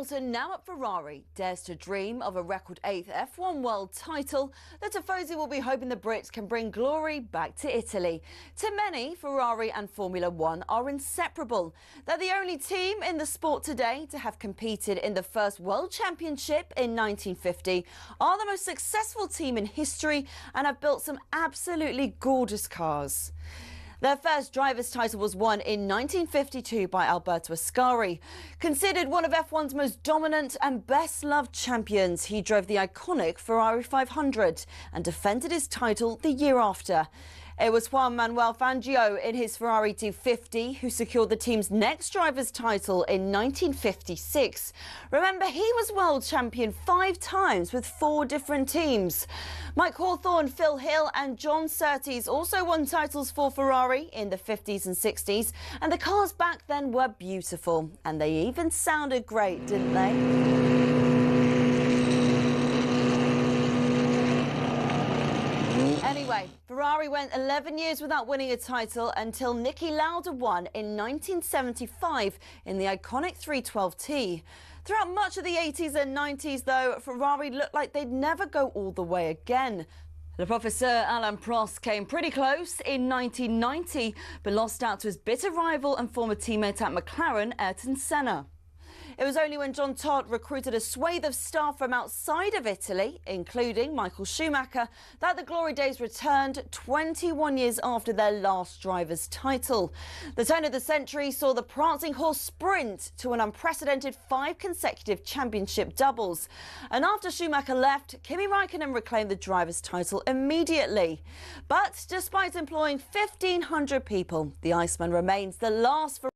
Hamilton, now at Ferrari, dares to dream of a record 8th F1 world title. The Tifosi will be hoping the Brits can bring glory back to Italy. To many, Ferrari and Formula One are inseparable. They're the only team in the sport today to have competed in the first World Championship in 1950, are the most successful team in history and have built some absolutely gorgeous cars. Their first driver's title was won in 1952 by Alberto Ascari. Considered one of F1's most dominant and best-loved champions, he drove the iconic Ferrari 500 and defended his title the year after. It was Juan Manuel Fangio in his Ferrari 250 who secured the team's next driver's title in 1956. Remember, he was world champion 5 times with 4 different teams. Mike Hawthorne, Phil Hill and John Surtees also won titles for Ferrari in the 50s and 60s, and the cars back then were beautiful, and they even sounded great, didn't they? Anyway, Ferrari went 11 years without winning a title until Niki Lauda won in 1975 in the iconic 312T. Throughout much of the 80s and 90s, though, Ferrari looked like they'd never go all the way again. Le Professeur Alain Prost came pretty close in 1990, but lost out to his bitter rival and former teammate at McLaren, Ayrton Senna. It was only when John Todt recruited a swathe of staff from outside of Italy, including Michael Schumacher, that the glory days returned 21 years after their last driver's title. The turn of the century saw the prancing horse sprint to an unprecedented 5 consecutive championship doubles. And after Schumacher left, Kimi Räikkönen reclaimed the driver's title immediately. But despite employing 1,500 people, the Iceman remains the last for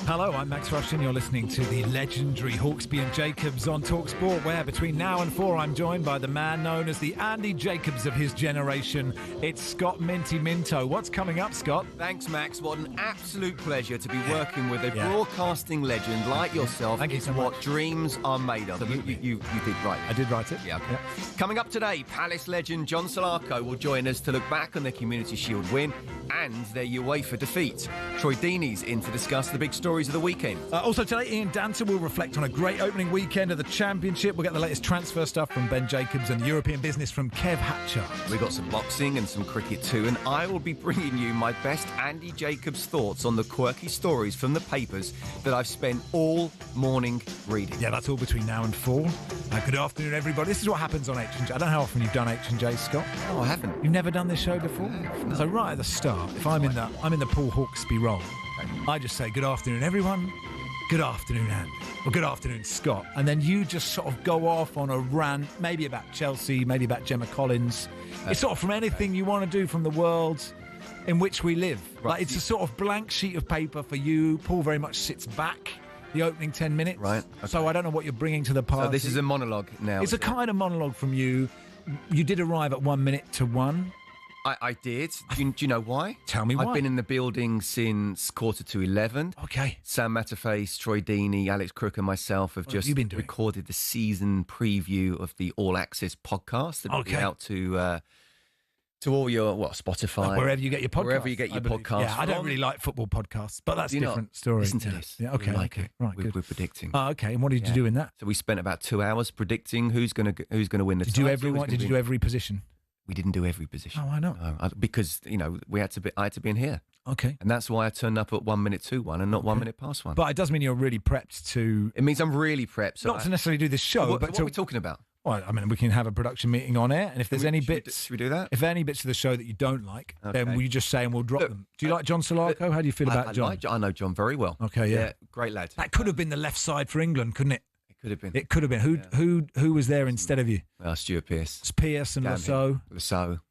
Hello, I'm Max Rushden. You're listening to the legendary Hawksby and Jacobs on talkSPORT, where between now and 4 I'm joined by the man known as the Andy Jacobs of his generation. It's Scott Minty Minto. What's coming up, Scott? Thanks, Max. What an absolute pleasure to be working with a broadcasting legend like yourself. Thank you it's so what much. dreams are made of. You did right. I did write it. Yeah. Coming up today, Palace legend John Salako will join us to look back on their Community Shield win and their UEFA defeat. Troy Deeney's in to discuss the big stories of the weekend. Also today, Ian Danter will reflect on a great opening weekend of the Championship. We'll get the latest transfer stuff from Ben Jacobs and European business from Kev Hatcher. We've got some boxing and some cricket too, and I will be bringing you my best Andy Jacobs thoughts on the quirky stories from the papers that I've spent all morning reading. Yeah, that's all between now and 4. Good afternoon, everybody. This is what happens on H&J. I don't know how often you've done H&J, Scott. Oh, I haven't. You've never done this show before? No. So right at the start, if I'm in the Paul Hawksby role, I just say, good afternoon, everyone. Good afternoon, Andy. Or good afternoon, Scott. And then you just sort of go off on a rant, maybe about Chelsea, maybe about Gemma Collins. It's sort of from anything you want to do from the world in which we live. Right. Like, it's a sort of blank sheet of paper for you. Paul very much sits back the opening 10 minutes. Right, okay. So I don't know what you're bringing to the party. So this is a monologue now. It's a kind of monologue from you. You did arrive at 1 minute to 1. I did. Do you know why? Tell me why. I've been in the building since 10:45. Okay. Sam Matterface, Troy Deeney, Alex Crook and myself have just recorded the season preview of the All Access podcast that will be out to all your Spotify, wherever you get your podcasts. Wherever you get your podcasts. Yeah, I don't really like football podcasts, but that's a different story. Listen to this. Yeah, okay, okay. Right, we're predicting. Oh, okay. And what did you do in that? So we spent about 2 hours predicting who's going to win the title. Did you do every position? We didn't do every position. Oh, why not? No, because I had to be in here. Okay. And that's why I turned up at 1 minute to 1 and not 1 minute past 1. But it does mean you're really prepped to. It means I'm really prepped. So not to necessarily do this show, but what are we talking about? Well, I mean, we can have a production meeting on air, and if there's any bits, should we do that? If there are any bits of the show that you don't like, then will you just say and we'll drop them? Do you like John Salako? How do you feel about John? I know John very well. Okay, yeah, great lad. That could have been the left side for England, couldn't it? It could have been. It could have been. Who was there instead of you? Stuart Pearce. It's Pearce and Lasso.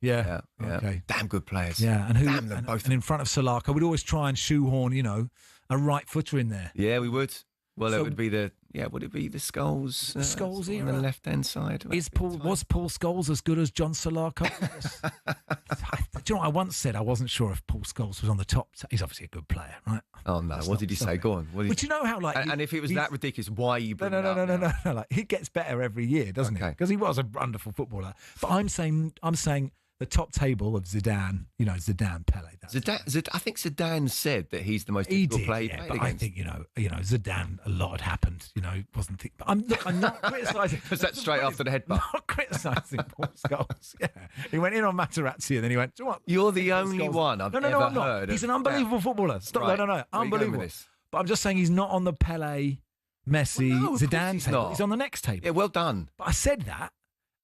Yeah. Okay. Damn good players. Yeah, and and in front of Salako, we'd always try and shoehorn, a right footer in there. Yeah, we would. Well, it would be would it be the Scholes? Scholes on the left-hand side. Was Paul Scholes as good as John Salako? Do you know what I once said? I wasn't sure if Paul Scholes was on the top. He's obviously a good player, right? Oh, no. What did you say? Go on. But you know how, and if it was that ridiculous, why are you bringing it up? No. Like, he gets better every year, doesn't he? Because he was a wonderful footballer. But I'm saying the top table of Zidane, Zidane, Pele. I think Zidane said that he's the most difficult player he played but against. I think, Zidane, a lot had happened, wasn't thinking. But I'm not criticising. Was that straight after the headbutt? Not criticising Paul Scholes. Yeah. He went in on Materazzi and then he went, do you know what? You're the only one I've ever heard. He's an unbelievable footballer. Stop. Right. No. Unbelievable. But I'm just saying he's not on the Pele, Messi, Zidane table. He's on the next table. Yeah, well done. But I said that.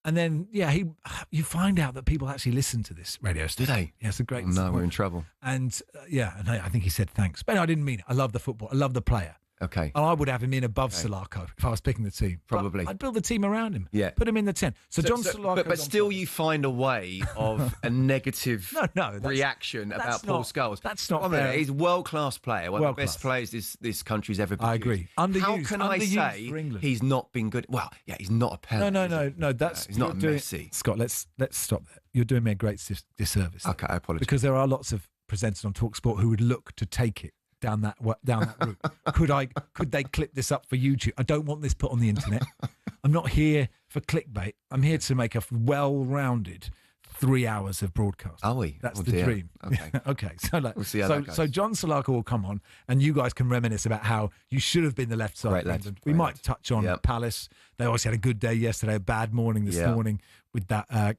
And then, you find out that people actually listen to this radio station. Do they? Yeah, it's a great. No, we're in trouble. And and I think he said thanks, but I didn't mean it. I love the football. I love the player. Okay. And I would have him in above Salako if I was picking the team. Probably. But I'd build the team around him. Yeah. Put him in the 10. So John Salako. But still, you find a way of a negative reaction about Paul Scholes. That's not fair. He's a world-class player. One of the best players this country's ever produced. I agree. How can I say he's not been good? Well, he's not a Pele. No. He's not a Messi. Scott, let's stop there. You're doing me a great disservice. Okay, I apologise. Because there are lots of presenters on talkSPORT who would look to take it down that route. Could they clip this up for YouTube? I don't want this put on the internet. I'm not here for clickbait. I'm here to make a well-rounded 3 hours of broadcast. Are we? That's the dream. Okay. Okay. So we'll see how that goes. So John Salako will come on, and you guys can reminisce about how you should have been the left side. We might touch on Palace. They obviously had a good day yesterday, a bad morning this morning with that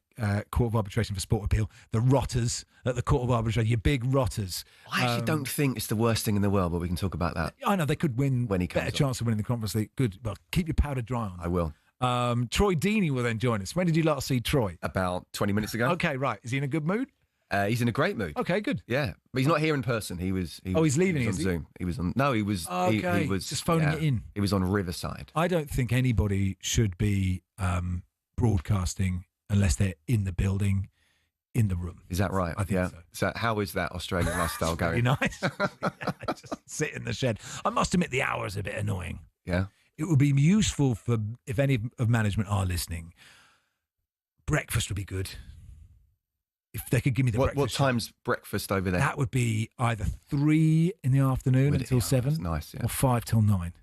Court of Arbitration for Sport Appeal. The rotters at the Court of Arbitration, your big rotters. I actually don't think it's the worst thing in the world, but we can talk about that. I know they could win. When he comes better chance of winning the Conference League. Good. Well, keep your powder dry on. I will. Troy Deeney will then join us. When did you last see Troy? About 20 minutes ago. Okay, right. Is he in a good mood? He's in a great mood. Okay, good. Yeah, but he's not here in person. He's leaving. He was on Zoom. He was on. No, he was. Okay. He was just phoning it in. He was on Riverside. I don't think anybody should be broadcasting unless they're in the building, in the room. Is that right? I think so. So how is that Australian lifestyle going? Very nice. Just sit in the shed. I must admit the hour is a bit annoying. Yeah. It would be useful for, if any of management are listening, breakfast would be good. If they could give me the breakfast. What time's breakfast over there? That would be either 3 in the afternoon until 7. That's nice, yeah. Or 5 till 9.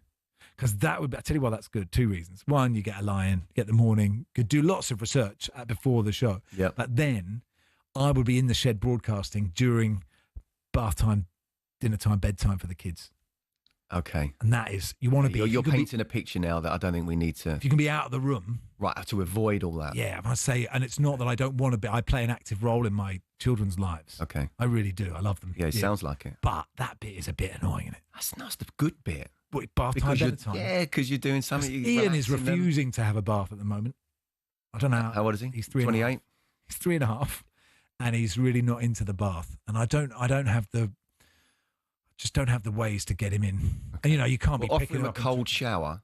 Because that would be, I tell you why that's good. 2 reasons. One, you get a lie-in, get the morning, could do lots of research before the show. Yeah. But then I would be in the shed broadcasting during bath time, dinner time, bedtime for the kids. Okay. And that is, you want to be... You're painting a picture now that I don't think we need to... If you can be out of the room... Right, to avoid all that. Yeah, I say, and it's not that I don't want to be... I play an active role in my children's lives. Okay. I really do. I love them. Yeah, it sounds like it. But that bit is a bit annoying, isn't it? That's the good bit. What, bath time, dinner time? Yeah, because you're doing something... Ian is refusing to have a bath at the moment. I don't know. How old is he? He's 3 28? He's 3.5, and he's really not into the bath. And I don't have the... Just don't have the ways to get him in. Okay. And, you can't be picking him up a cold shower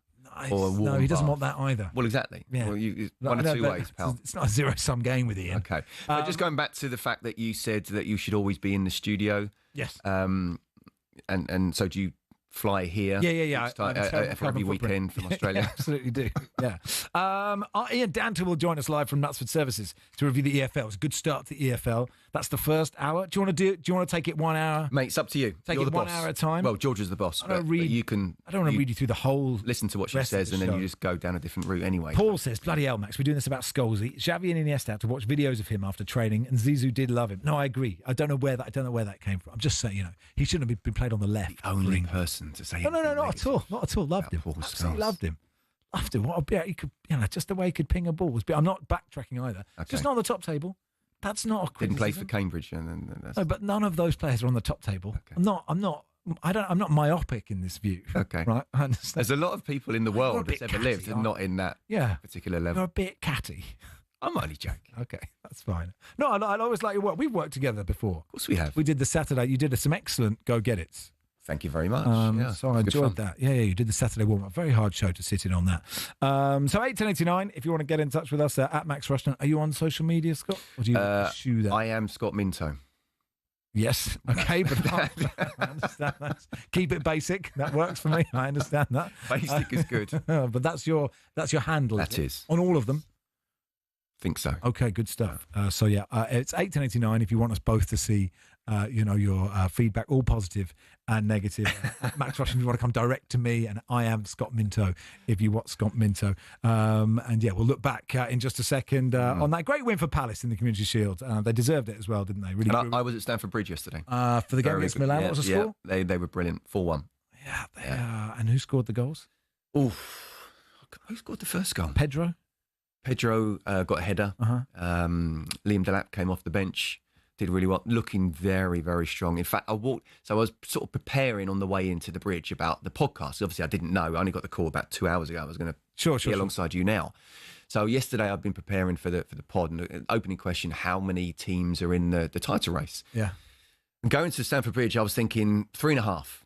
or a warm No, he doesn't bath. Want that either. Well, exactly. Yeah. Well, one of two ways, pal. It's not a zero-sum game with Ian. Okay. But just going back to the fact that you said that you should always be in the studio. Yes. And so do you fly here. Yeah. For every weekend from Australia. Absolutely do. Yeah. Ian Danter will join us live from Knutsford Services to review the EFL. It's a good start to the EFL. That's the first hour. Do you want to take it 1 hour? Mate, it's up to you. Take You're it the 1 boss. hour at a time. Well, George is the boss. But you can. I don't want to read you through the whole. Listen to what she says, and then you just go down a different route anyway. Paul says, "Bloody hell, Max, we're doing this about Scholesy. Xavi and Iniesta had to watch videos of him after training, and Zizou did love him. No, I agree. I don't know where that came from. I'm just saying, he shouldn't have been played on the left. The only person to say no, not at all. Not at all. Loved him. Absolutely loved him. Loved him. What a bit he could, just the way he could ping a ball was. I'm not backtracking either. Okay. Just not on the top table. That's not a criticism. Didn't play for Cambridge, and then that's... No, but none of those players are on the top table. Okay. I'm not myopic in this view. Okay. Right? I understand. There's a lot of people in the world that's ever lived and not in that particular level. You're a bit catty. I'm only joking. Okay, that's fine. No, I always like your work. We've worked together before. Of course we have. We did the Saturday. You did some excellent go-get-its. Thank you very much. So I enjoyed that. Yeah, you did the Saturday warm-up. Very hard show to sit in on that. So 81089, if you want to get in touch with us at Max Rushden. Are you on social media, Scott? Or do you pursue that? I am Scott Minto. Yes, okay, but I understand that. Keep it basic. That works for me. I understand that. Basic is good. But that's your handle. That is. On all of them? Think so. Okay, good stuff. It's 81089 if you want us both to see, your feedback, all positive and negative. Max Rushden, if you want to come direct to me, and I am Scott Minto if you want Scott Minto. We'll look back in just a second on that great win for Palace in the Community Shield. They deserved it as well, didn't they? Really. And I was at Stamford Bridge yesterday. For the game against Milan. What was the score? They were brilliant. 4-1. Yeah, they are. And who scored the goals? Who scored the first goal? Pedro got a header. Liam Delap came off the bench, did really well, looking very, very strong. In fact, I was sort of preparing on the way into the bridge about the podcast. Obviously, I didn't know. I only got the call about 2 hours ago. I was going to be alongside you now. So yesterday, I've been preparing for the pod, and the opening question: how many teams are in the title race? Yeah. And going to Stamford Bridge, I was thinking 3.5.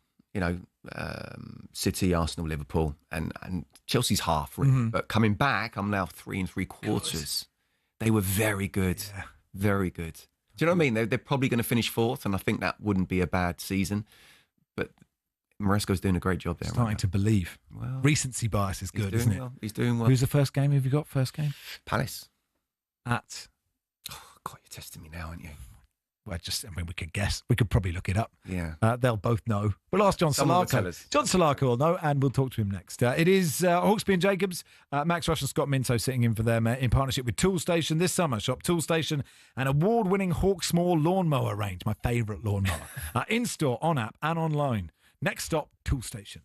City, Arsenal, Liverpool, and Chelsea's half, really. Mm-hmm. But coming back, I'm now 3 3/4. Good. They were very good, very good. Do you know what I mean? They're probably going to finish 4th, and I think that wouldn't be a bad season. But Maresco's doing a great job there. Starting to believe. Well, recency bias is good, isn't it? He's doing well. Who's the first game? Have you got first game? Palace. At? Oh, God, you're testing me now, aren't you? Well, we could guess. We could probably look it up. Yeah. They'll both know. We'll ask John Salako. John Salako will know, and we'll talk to him next. It is Hawksby and Jacobs, Max Rushden, Scott Minto sitting in for them in partnership with Toolstation this summer. Shop Toolstation, an award-winning Hawksmoor lawnmower range, my favourite lawnmower. In-store, on app, and online. Next stop, Toolstation.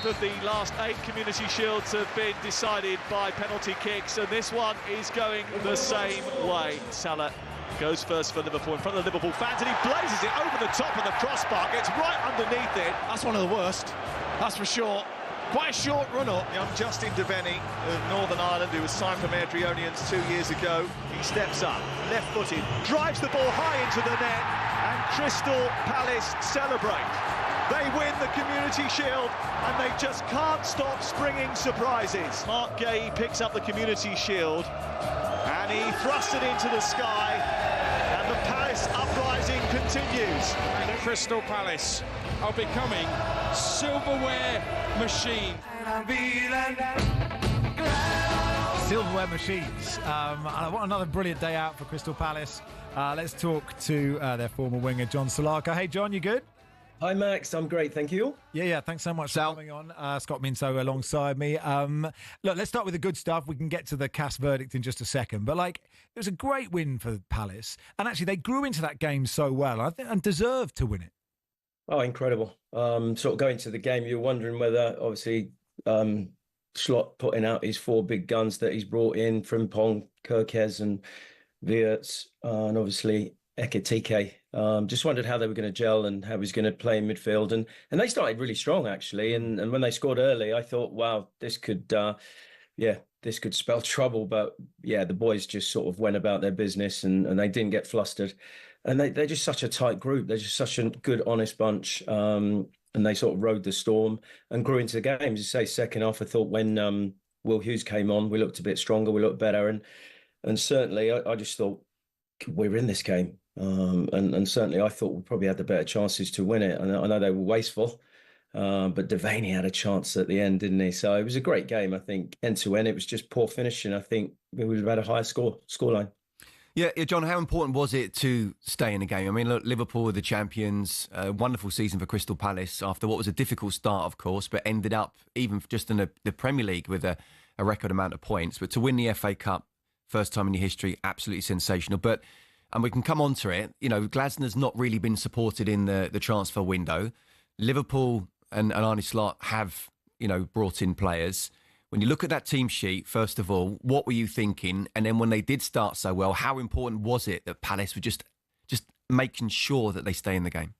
Of the last 8 Community Shields have been decided by penalty kicks, and this one is going the same way. Salah goes first for Liverpool in front of the Liverpool fans, and he blazes it over the top of the crossbar, gets right underneath it. That's one of the worst, that's for sure. Quite a short run-up. Young Justin Deeney of Northern Ireland, who was signed from Airdrieonians 2 years ago. He steps up, left-footed, drives the ball high into the net, and Crystal Palace celebrate. They win the Community Shield, and they just can't stop springing surprises. Mark Gay picks up the Community Shield, and he thrusts it into the sky, and the Palace uprising continues. And the Crystal Palace are becoming silverware machine. Silverware machines. What another brilliant day out for Crystal Palace. Let's talk to their former winger, John Salako. Hey, John, you good? Hi, Max. I'm great, thank you. Yeah. Thanks so much for coming on. Scott Minto alongside me. Look, let's start with the good stuff. We can get to the CAS verdict in just a second. But, it was a great win for Palace. And actually, they grew into that game so well, I think, and deserved to win it. Oh, incredible. Sort of going to the game, you're wondering whether, obviously, Slot putting out his 4 big guns that he's brought in, Frimpong, Kirkez and Wirtz, and obviously Ekitike. Just wondered how they were going to gel and how he was going to play in midfield. And they started really strong, actually. And when they scored early, I thought, wow, this could spell trouble. But, the boys just sort of went about their business and they didn't get flustered. And they're just such a tight group. They're just such a good, honest bunch. And they sort of rode the storm and grew into the game. As you say, second half, I thought when Will Hughes came on, we looked a bit stronger, we looked better. And certainly, I just thought, we're in this game. And certainly I thought we probably had the better chances to win it. And I know they were wasteful, but Deeney had a chance at the end, didn't he? So it was a great game, I think, end to end. It was just poor finishing. I think we would have had a higher scoreline. Yeah, John, how important was it to stay in the game? I mean, look, Liverpool were the champions, a wonderful season for Crystal Palace after what was a difficult start, of course, but ended up even just in the Premier League with a record amount of points. But to win the FA Cup, first time in your history, absolutely sensational. And we can come on to it. Glasner's not really been supported in the transfer window. Liverpool and Arne Slot have, brought in players. When you look at that team sheet, first of all, what were you thinking? And then when they did start so well, how important was it that Palace were just making sure that they stay in the game?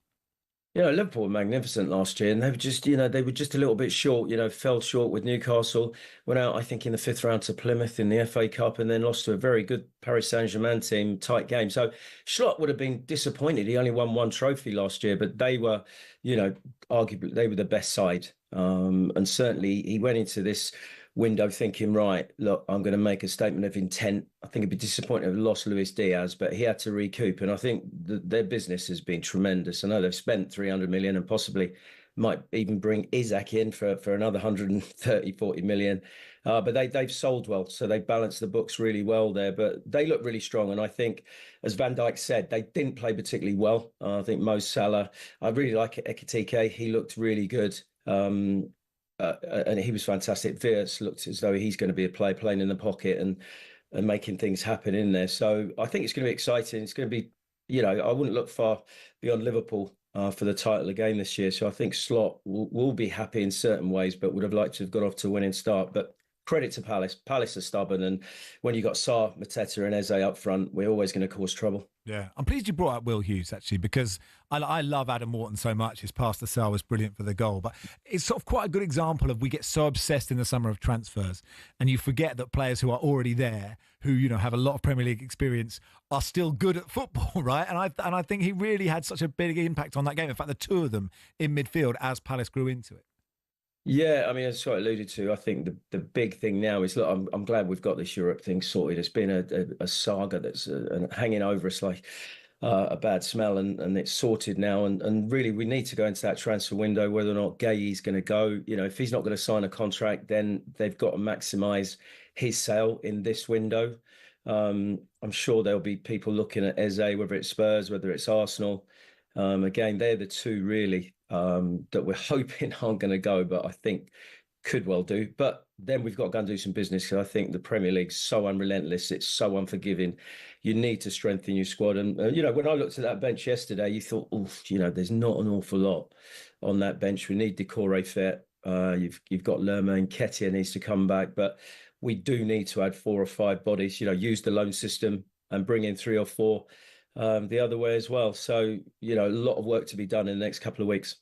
Liverpool were magnificent last year, and they were just, they were just a little bit short, fell short with Newcastle, went out, I think, in the 5th round to Plymouth in the FA Cup, and then lost to a very good Paris Saint-Germain team, tight game. So Slot would have been disappointed. He only won 1 trophy last year, but they were, arguably, they were the best side. And certainly he went into this window thinking, right, look, I'm going to make a statement of intent. I think he'd be disappointed if he lost Luis Diaz, but he had to recoup. And I think their business has been tremendous. I know they've spent 300 million and possibly might even bring Isaac in for another 130, 40 million. But they've sold well. So they balanced the books really well there. But they look really strong. And I think, as Van Dijk said, they didn't play particularly well. I think Mo Salah, I really like Ekitike. He looked really good. And he was fantastic. Wirtz looked as though he's going to be a player playing in the pocket and making things happen in there. So I think it's going to be exciting. It's going to be, I wouldn't look far beyond Liverpool for the title again this year. So I think Slot will be happy in certain ways, but would have liked to have got off to a winning start. But credit to Palace. Palace are stubborn. And when you got Sarr, Mateta and Eze up front, we're always going to cause trouble. Yeah, I'm pleased you brought up Will Hughes, actually, because I love Adam Morton so much. His pass to Sarr was brilliant for the goal. But it's sort of quite a good example of we get so obsessed in the summer of transfers and you forget that players who are already there, who, have a lot of Premier League experience, are still good at football, right? And I think he really had such a big impact on that game. In fact, the two of them in midfield as Palace grew into it. Yeah, I mean, as Scott alluded to, I think the big thing now is, look, I'm glad we've got this Europe thing sorted. It's been a saga that's hanging over us. a bad smell, and it's sorted now. And really, we need to go into that transfer window, whether or not Gay's going to go. If he's not going to sign a contract, then they've got to maximise his sale in this window. I'm sure there'll be people looking at Eze, whether it's Spurs, whether it's Arsenal. Again, they're the two really that we're hoping aren't going to go, but I think could well do. But then we've got to go and do some business, because I think the Premier League's so unrelentless, it's so unforgiving. You need to strengthen your squad. And, when I looked at that bench yesterday, you thought, there's not an awful lot on that bench. We need Decore fit. You've got Lerma, Nketiah needs to come back, but we do need to add 4 or 5 bodies, use the loan system and bring in 3 or 4 the other way as well. So, a lot of work to be done in the next couple of weeks.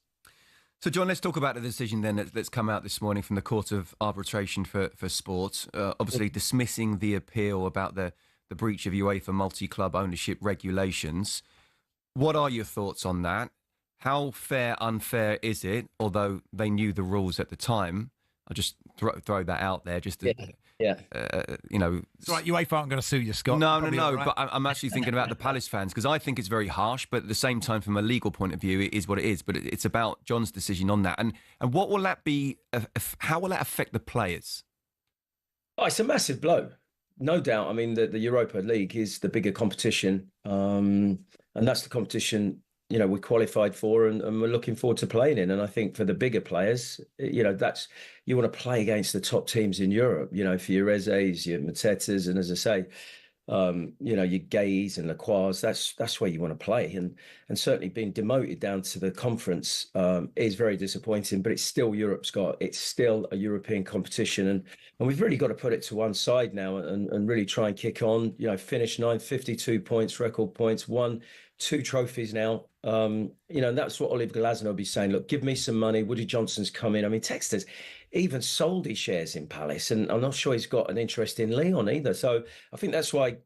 So, John, let's talk about the decision then that's come out this morning from the Court of Arbitration for Sport, obviously dismissing the appeal about the breach of UEFA multi-club ownership regulations. What are your thoughts on that? How fair, unfair is it? Although they knew the rules at the time, I'll just throw that out there. Just to, yeah. It's right, UEFA aren't going to sue you, Scott. No. Right. But I'm actually thinking about the Palace fans, because I think it's very harsh. But at the same time, from a legal point of view, it is what it is. But it's about John's decision on that. And what will that be? How will that affect the players? Oh, it's a massive blow, no doubt. I mean, the Europa League is the bigger competition, and that's the competition we qualified for, and we're looking forward to playing in. And I think for the bigger players, that's, you want to play against the top teams in Europe. For your Ezes, your Matetas, and as I say, your Gays and Lacroix, that's where you want to play. And certainly being demoted down to the conference is very disappointing. But it's still Europe, Scott. It's still a European competition, and we've really got to put it to one side now and really try and kick on. Finish 9, 52 points, record points, 1, 2 trophies now. And that's what Oliver Glasner will be saying. Look, give me some money. Woody Johnson's come in. I mean, Texter's even sold his shares in Palace, and I'm not sure he's got an interest in Leon either. So I think that's why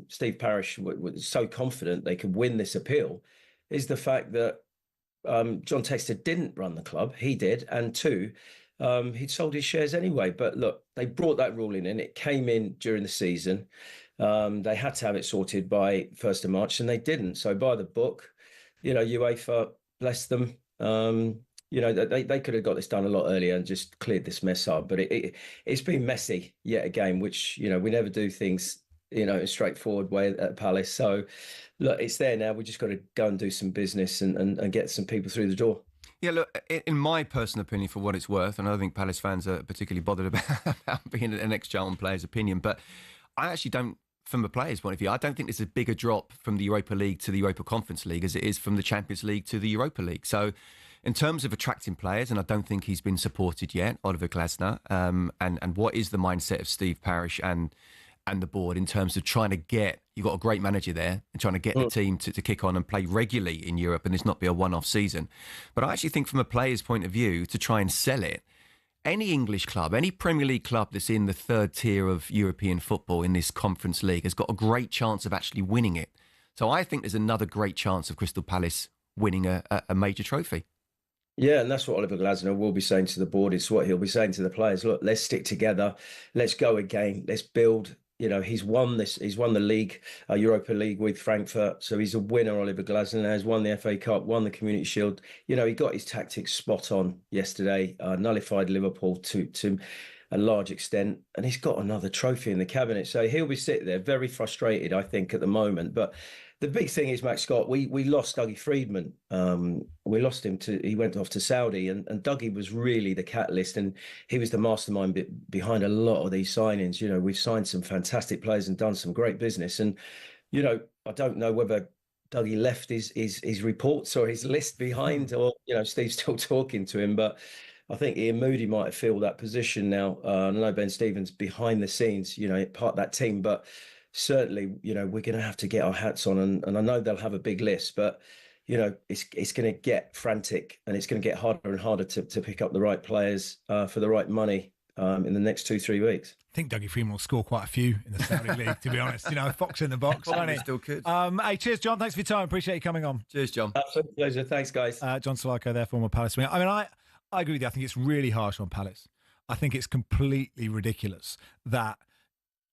Steve Parish was so confident they could win this appeal, is the fact that John Texter didn't run the club. He did. And 2, he'd sold his shares anyway. But look, they brought that ruling in. It came in during the season. They had to have it sorted by 1st of March, and they didn't. So by the book, UEFA, bless them. They could have got this done a lot earlier and just cleared this mess up. But it's been messy yet again, which, we never do things, in a straightforward way at Palace. So look, it's there now. We just got to go and do some business and get some people through the door. Yeah, look, in my personal opinion, for what it's worth, and I don't think Palace fans are particularly bothered about being an ex-Charlton player's opinion, but I actually don't, from a player's point of view, I don't think there's a bigger drop from the Europa League to the Europa Conference League as it is from the Champions League to the Europa League. So in terms of attracting players, and I don't think he's been supported yet, Oliver Glasner, and what is the mindset of Steve Parish and the board in terms of trying to get, you've got a great manager there, and trying to get the team to kick on and play regularly in Europe and this not be a one-off season. But I actually think from a player's point of view, to try and sell it, any English club, any Premier League club that's in the 3rd tier of European football in this Conference League has got a great chance of actually winning it. So I think there's another great chance of Crystal Palace winning a major trophy. Yeah, and that's what Oliver Glasner will be saying to the board. It's what he'll be saying to the players. Look, let's stick together. Let's go again. Let's build. He's won this. He's won the league, Europa League with Frankfurt. So he's a winner, Oliver Glasner. Has won the FA Cup, won the Community Shield. He got his tactics spot on yesterday, nullified Liverpool to a large extent, and he's got another trophy in the cabinet. So he'll be sitting there very frustrated, I think, at the moment. But the big thing is, Max Scott, we lost Dougie Freedman. We lost him he went off to Saudi, and Dougie was really the catalyst, and he was the mastermind behind a lot of these signings. We've signed some fantastic players and done some great business. And, I don't know whether Dougie left his reports or his list behind, or, Steve's still talking to him, but I think Ian Moody might have filled that position now. I know Ben Stevens behind the scenes, part of that team, but certainly, we're going to have to get our hats on, and I know they'll have a big list, but, it's going to get frantic, and it's going to get harder and harder to pick up the right players for the right money in the next 2-3 weeks. I think Dougie Freeman will score quite a few in the Saudi League, to be honest. Fox in the box, won't he? Still could. Hey, cheers, John. Thanks for your time. Appreciate you coming on. Cheers, John. Absolute pleasure. Thanks, guys. John Salako there, former Palace winger. I mean, I agree with you. I think it's really harsh on Palace. I think it's completely ridiculous that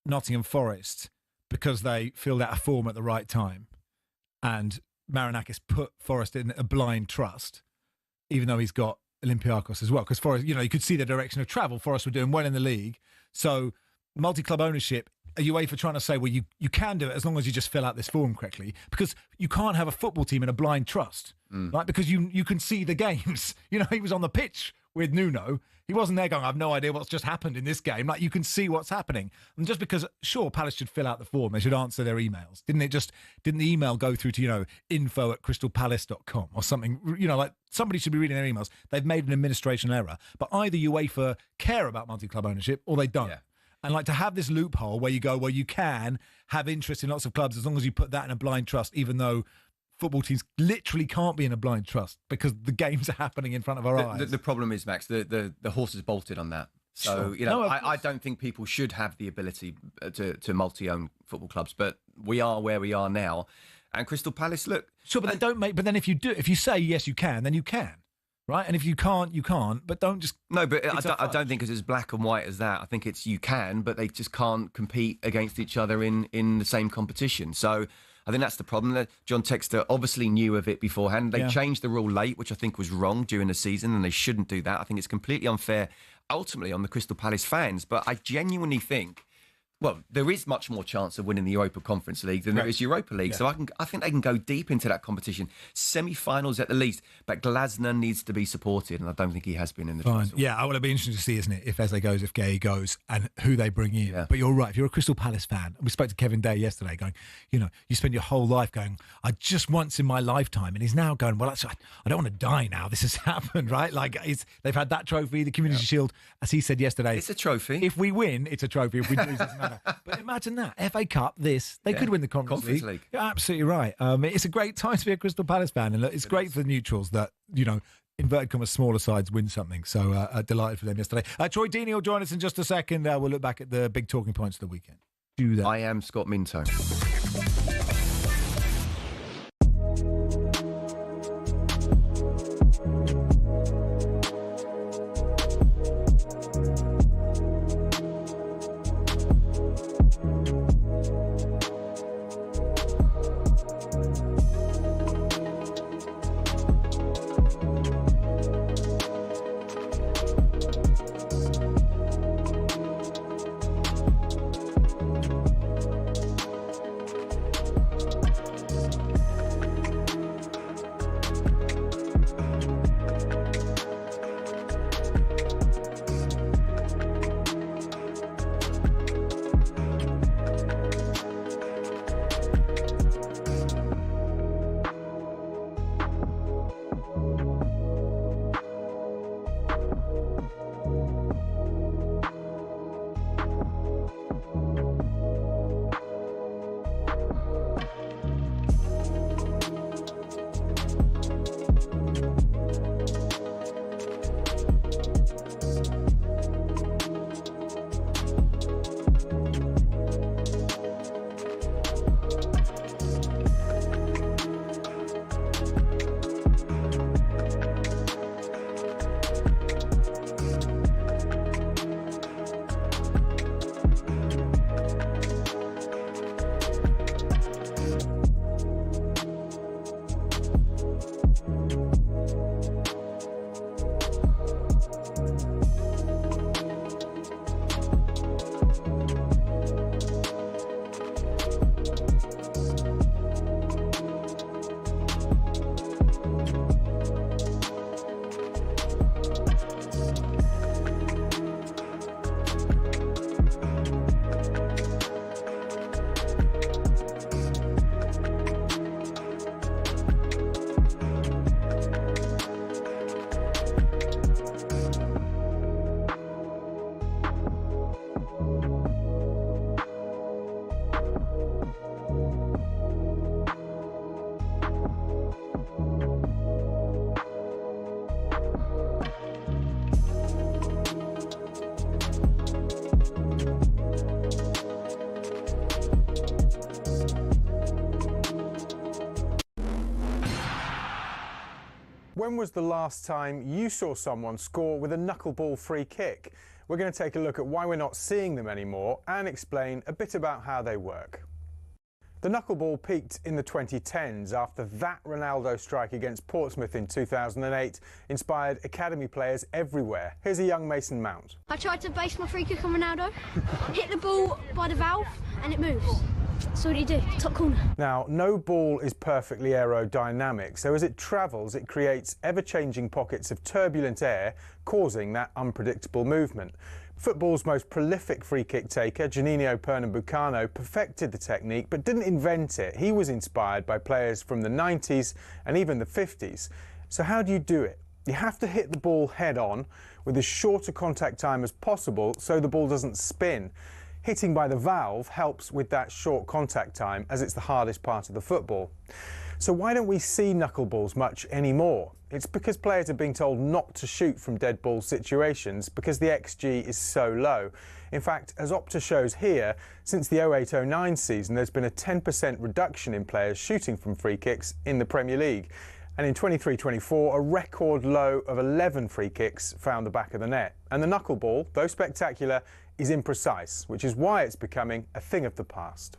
Nottingham Forest, because they filled out a form at the right time, and Marinakis put Forest in a blind trust, even though he's got Olympiacos as well. Because Forest, you could see the direction of travel. Forest were doing well in the league. So multi-club ownership, are UEFA trying to say, well, you can do it as long as you just fill out this form correctly? Because you can't have a football team in a blind trust, right? Because you can see the games. He was on the pitch with Nuno. He wasn't there going, I have no idea what's just happened in this game. Like, you can see what's happening. And just because, sure, Palace should fill out the form, they should answer their emails. Didn't the email go through to, info@crystalpalace.com or something? Like, somebody should be reading their emails. They've made an administration error. But either UEFA care about multi-club ownership or they don't. Yeah. And like, to have this loophole where you go, well, you can have interest in lots of clubs as long as you put that in a blind trust, even though football teams literally can't be in a blind trust because the games are happening in front of our eyes. The problem is, Max, the horse is bolted on that. So, Sure. I don't think people should have the ability to multi-own football clubs, but we are where we are now. And Crystal Palace, look... Sure, but but then if you say yes, you can, then you can. Right? And if you can't, you can't, but don't just... No, but I don't think it's as black and white as that. I think it's you can, but they just can't compete against each other in the same competition. So I think that's the problem. John Textor obviously knew of it beforehand. They changed the rule late, which I think was wrong during the season, and they shouldn't do that. I think it's completely unfair, ultimately, on the Crystal Palace fans. But I genuinely think... Well, there is much more chance of winning the Europa Conference League than there is Europa League. Yeah. So I think they can go deep into that competition. Semi-finals at the least. But Glasner needs to be supported, and I don't think he has been in the title. Yeah, I will be interesting to see, isn't it, if Eze goes, if Gay goes, and who they bring in. Yeah. But you're right. If you're a Crystal Palace fan, we spoke to Kevin Day yesterday going, you spend your whole life going, I just once in my lifetime. And he's now going, well, actually, I don't want to die now. This has happened, right? Like, they've had that trophy, the Community Shield, as he said yesterday. It's a trophy. If we win, it's a trophy. If we lose, it's another. But imagine that. FA Cup, they could win the Conference League. You're absolutely right. It's a great time to be a Crystal Palace fan. And look, it's great for the neutrals that, inverted commas, smaller sides win something. So delighted for them yesterday. Troy Deeney will join us in just a second. We'll look back at the big talking points of the weekend. Do that. I am Scott Minto. When was the last time you saw someone score with a knuckleball free kick? We're going to take a look at why we're not seeing them anymore and explain a bit about how they work. The knuckleball peaked in the 2010s after that Ronaldo strike against Portsmouth in 2008 inspired academy players everywhere. Here's a young Mason Mount. I tried to base my free kick on Ronaldo, hit the ball by the valve and it moves. So what do? Top corner. Now, no ball is perfectly aerodynamic, so as it travels it creates ever-changing pockets of turbulent air, causing that unpredictable movement. Football's most prolific free-kick taker, Juninho Pernambucano, perfected the technique but didn't invent it. He was inspired by players from the 90s and even the 50s. So how do you do it? You have to hit the ball head-on with as short a contact time as possible so the ball doesn't spin. Hitting by the valve helps with that short contact time, as it's the hardest part of the football. So why don't we see knuckleballs much anymore? It's because players are being told not to shoot from dead ball situations because the XG is so low. In fact, as Opta shows here, since the 08-09 season, there's been a 10% reduction in players shooting from free kicks in the Premier League. And in 23-24, a record low of 11 free kicks found the back of the net. And the knuckleball, though spectacular, is imprecise, which is why it's becoming a thing of the past.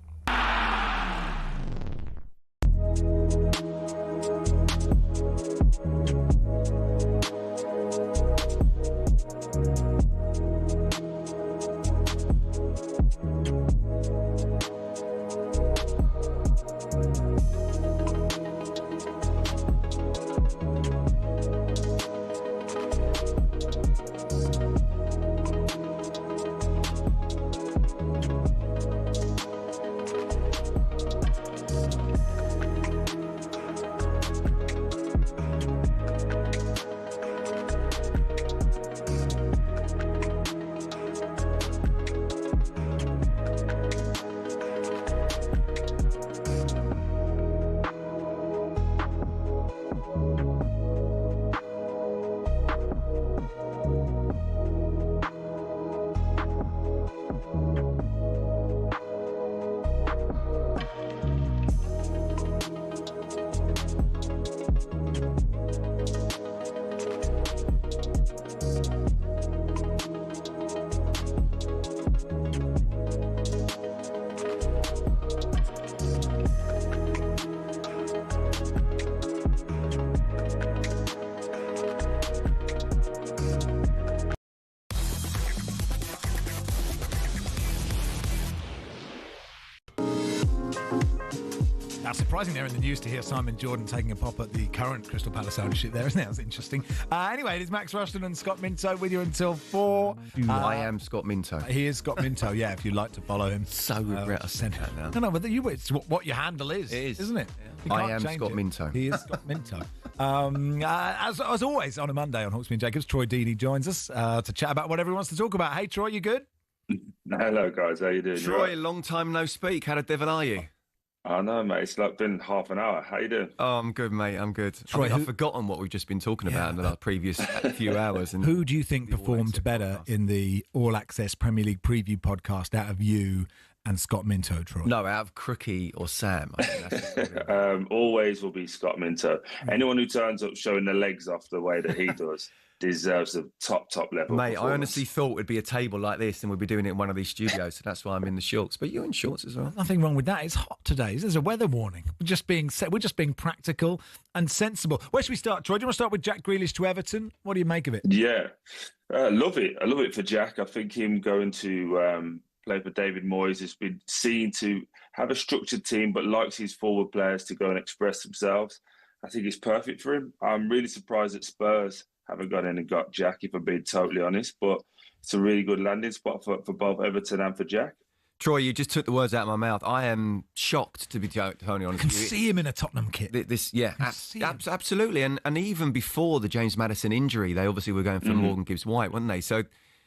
Surprising there in the news to hear Simon Jordan taking a pop at the current Crystal Palace ownership there, isn't it? That's interesting. Anyway, it is Max Rushden and Scott Minto with you until 4. I am Scott Minto. He is Scott Minto, yeah, if you'd like to follow him. So regret I said that now. No, but it's what your handle is. It is. Isn't it? Yeah. I am Scott Minto. He is Scott Minto. As always, on a Monday on Hawksby and Jacobs, Troy Deeney joins us to chat about whatever he wants to talk about. Hey, Troy, you good? Hello, guys. How you doing? Troy, right? Long time no speak. How the devil are you? I know, mate. It's like been half an hour. How you doing? Oh, I'm good, mate. I'm good. Troy, I've forgotten what we've just been talking about in the previous few hours. And who do you think performed better in the All Access Premier League preview podcast out of you and Scott Minto, Troy? No, out of Crookie or Sam. I think that's always will be Scott Minto. Anyone who turns up showing their legs off the way that he does deserves a top level. Mate, I honestly thought it'd be a table like this and we'd be doing it in one of these studios, so that's why I'm in the shorts. But you're in shorts as well. Nothing wrong with that. It's hot today. There's a weather warning. We're just being practical and sensible. Where should we start, Troy? Do you want to start with Jack Grealish to Everton? What do you make of it? Yeah, love it. I love it for Jack. I think him going to play for David Moyes has been seen to have a structured team, but likes his forward players to go and express themselves. I think it's perfect for him. I'm really surprised that Spurs haven't gone in and got Jack, if I'm being totally honest, but it's a really good landing spot for both Everton and for Jack. Troy, you just took the words out of my mouth. I am shocked, to be totally honest. You can see him in a Tottenham kit. Absolutely. And even before the James Maddison injury, they obviously were going for Morgan Gibbs-White, weren't they? So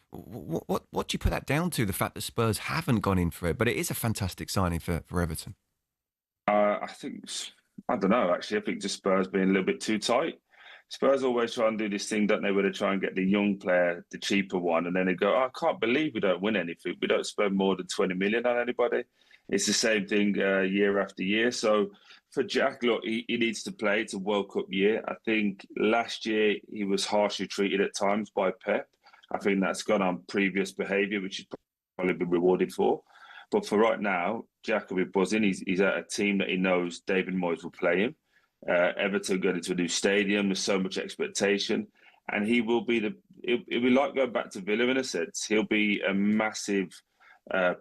what do you put that down to, the fact that Spurs haven't gone in for it? But it is a fantastic signing for Everton. I don't know, actually. I think just Spurs being a little bit too tight. Spurs always try and do this thing, don't they, where they try and get the young player, the cheaper one, and then they go, I can't believe we don't win anything. We don't spend more than 20 million on anybody. It's the same thing year after year. So for Jack, look, he needs to play. It's a World Cup year. I think last year he was harshly treated at times by Pep. I think that's gone on previous behaviour, which he's probably been rewarded for. But for right now, Jack will be buzzing. He's at a team that he knows David Moyes will play him. Everton going into a new stadium. There's so much expectation. And he will be it'll be like going back to Villa in a sense. He'll be a massive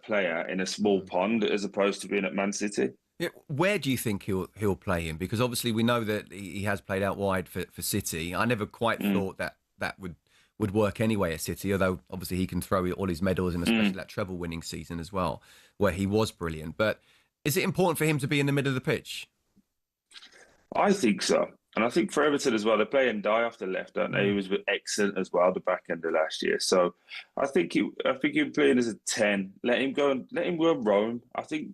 player in a small pond as opposed to being at Man City. Yeah, where do you think he'll play him? Because obviously we know that he has played out wide for City. I never quite thought that would work anyway at City, although obviously he can throw all his medals in, especially that treble-winning season as well, where he was brilliant. But is it important for him to be in the middle of the pitch? I think so. And I think for Everton as well, they play and die off the left, don't they? He was excellent as well, the back end of last year. So I think he'll play as a 10. Let him go and roam. I think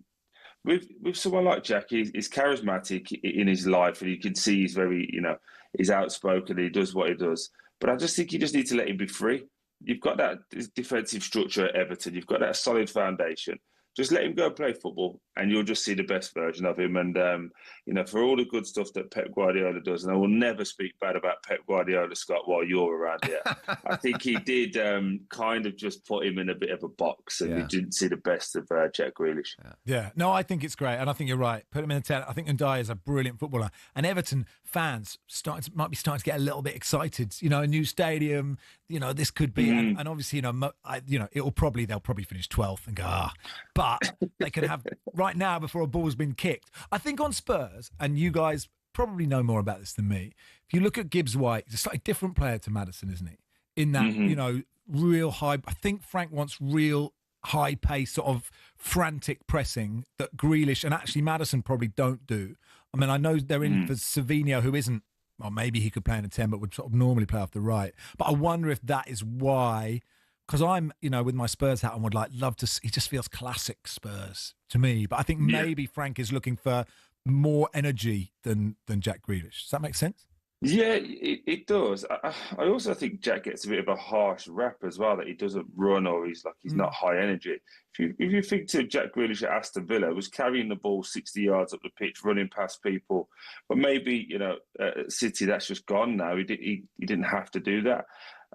with someone like Jack, he's charismatic in his life, and you can see he's very, he's outspoken, he does what he does. But I just think you just need to let him be free. You've got that defensive structure at Everton. You've got that solid foundation. Just let him go and play football, and you'll just see the best version of him. And, for all the good stuff that Pep Guardiola does, and I will never speak bad about Pep Guardiola, Scott, while you're around here. I think he did kind of just put him in a bit of a box, and you didn't see the best of Jack Grealish. Yeah, no, I think it's great, and I think you're right. Put him in the 10. I think Ndiaye is a brilliant footballer, and Everton fans might be starting to get a little bit excited. A new stadium. This could be, and obviously, they'll probably finish 12th and go, but they can have right now before a ball's been kicked. I think on Spurs, and you guys probably know more about this than me. If you look at Gibbs White, he's a slightly different player to Maddison, isn't he? In that, real high. I think Frank wants real high pace, sort of frantic pressing that Grealish and actually Maddison probably don't do. I mean, I know they're in for Savinho, who isn't. Well, maybe he could play in a 10, but would sort of normally play off the right. But I wonder if that is why, because I'm, with my Spurs hat on, would love to. He just feels classic Spurs to me. But I think maybe Frank is looking for more energy than Jack Grealish. Does that make sense? Yeah, it does. I also think Jack gets a bit of a harsh rap as well, that he doesn't run, or he's not high energy. If you think to Jack Grealish at Aston Villa, was carrying the ball 60 yards up the pitch, running past people. But maybe, at City, that's just gone now. He didn't have to do that.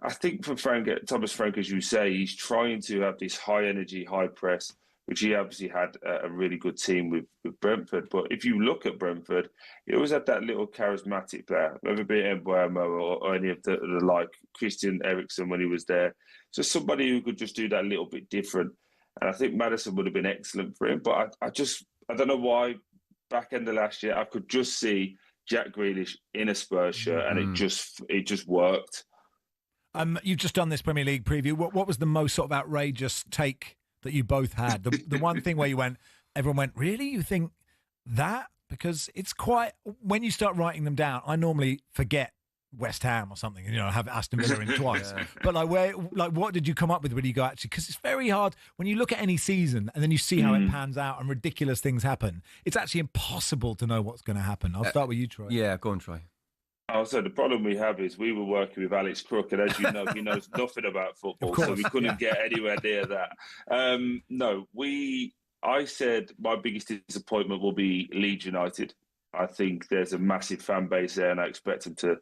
I think for Thomas Frank, as you say, he's trying to have this high energy, high press, which he obviously had a really good team with Brentford. But if you look at Brentford, he always had that little charismatic player, whether it be Mbeumo or any of the like Christian Eriksen when he was there. So somebody who could just do that a little bit different. And I think Maddison would have been excellent for him. But I don't know why, back end of last year, I could just see Jack Grealish in a Spurs shirt, and it just worked. You've just done this Premier League preview. What was the most sort of outrageous take that you both had? The one thing where everyone went, really? You think that? Because it's quite, when you start writing them down, I normally forget West Ham or something, have Aston Villa in twice. But what did you come up with when you go, actually? Because it's very hard when you look at any season and then you see how it pans out and ridiculous things happen. It's actually impossible to know what's going to happen. I'll start with you, Troy. Yeah, go on, Troy. So the problem we have is we were working with Alex Crook, and as you know, he knows nothing about football, so we couldn't get anywhere near that. I said my biggest disappointment will be Leeds United. I think there's a massive fan base there, and I expect them to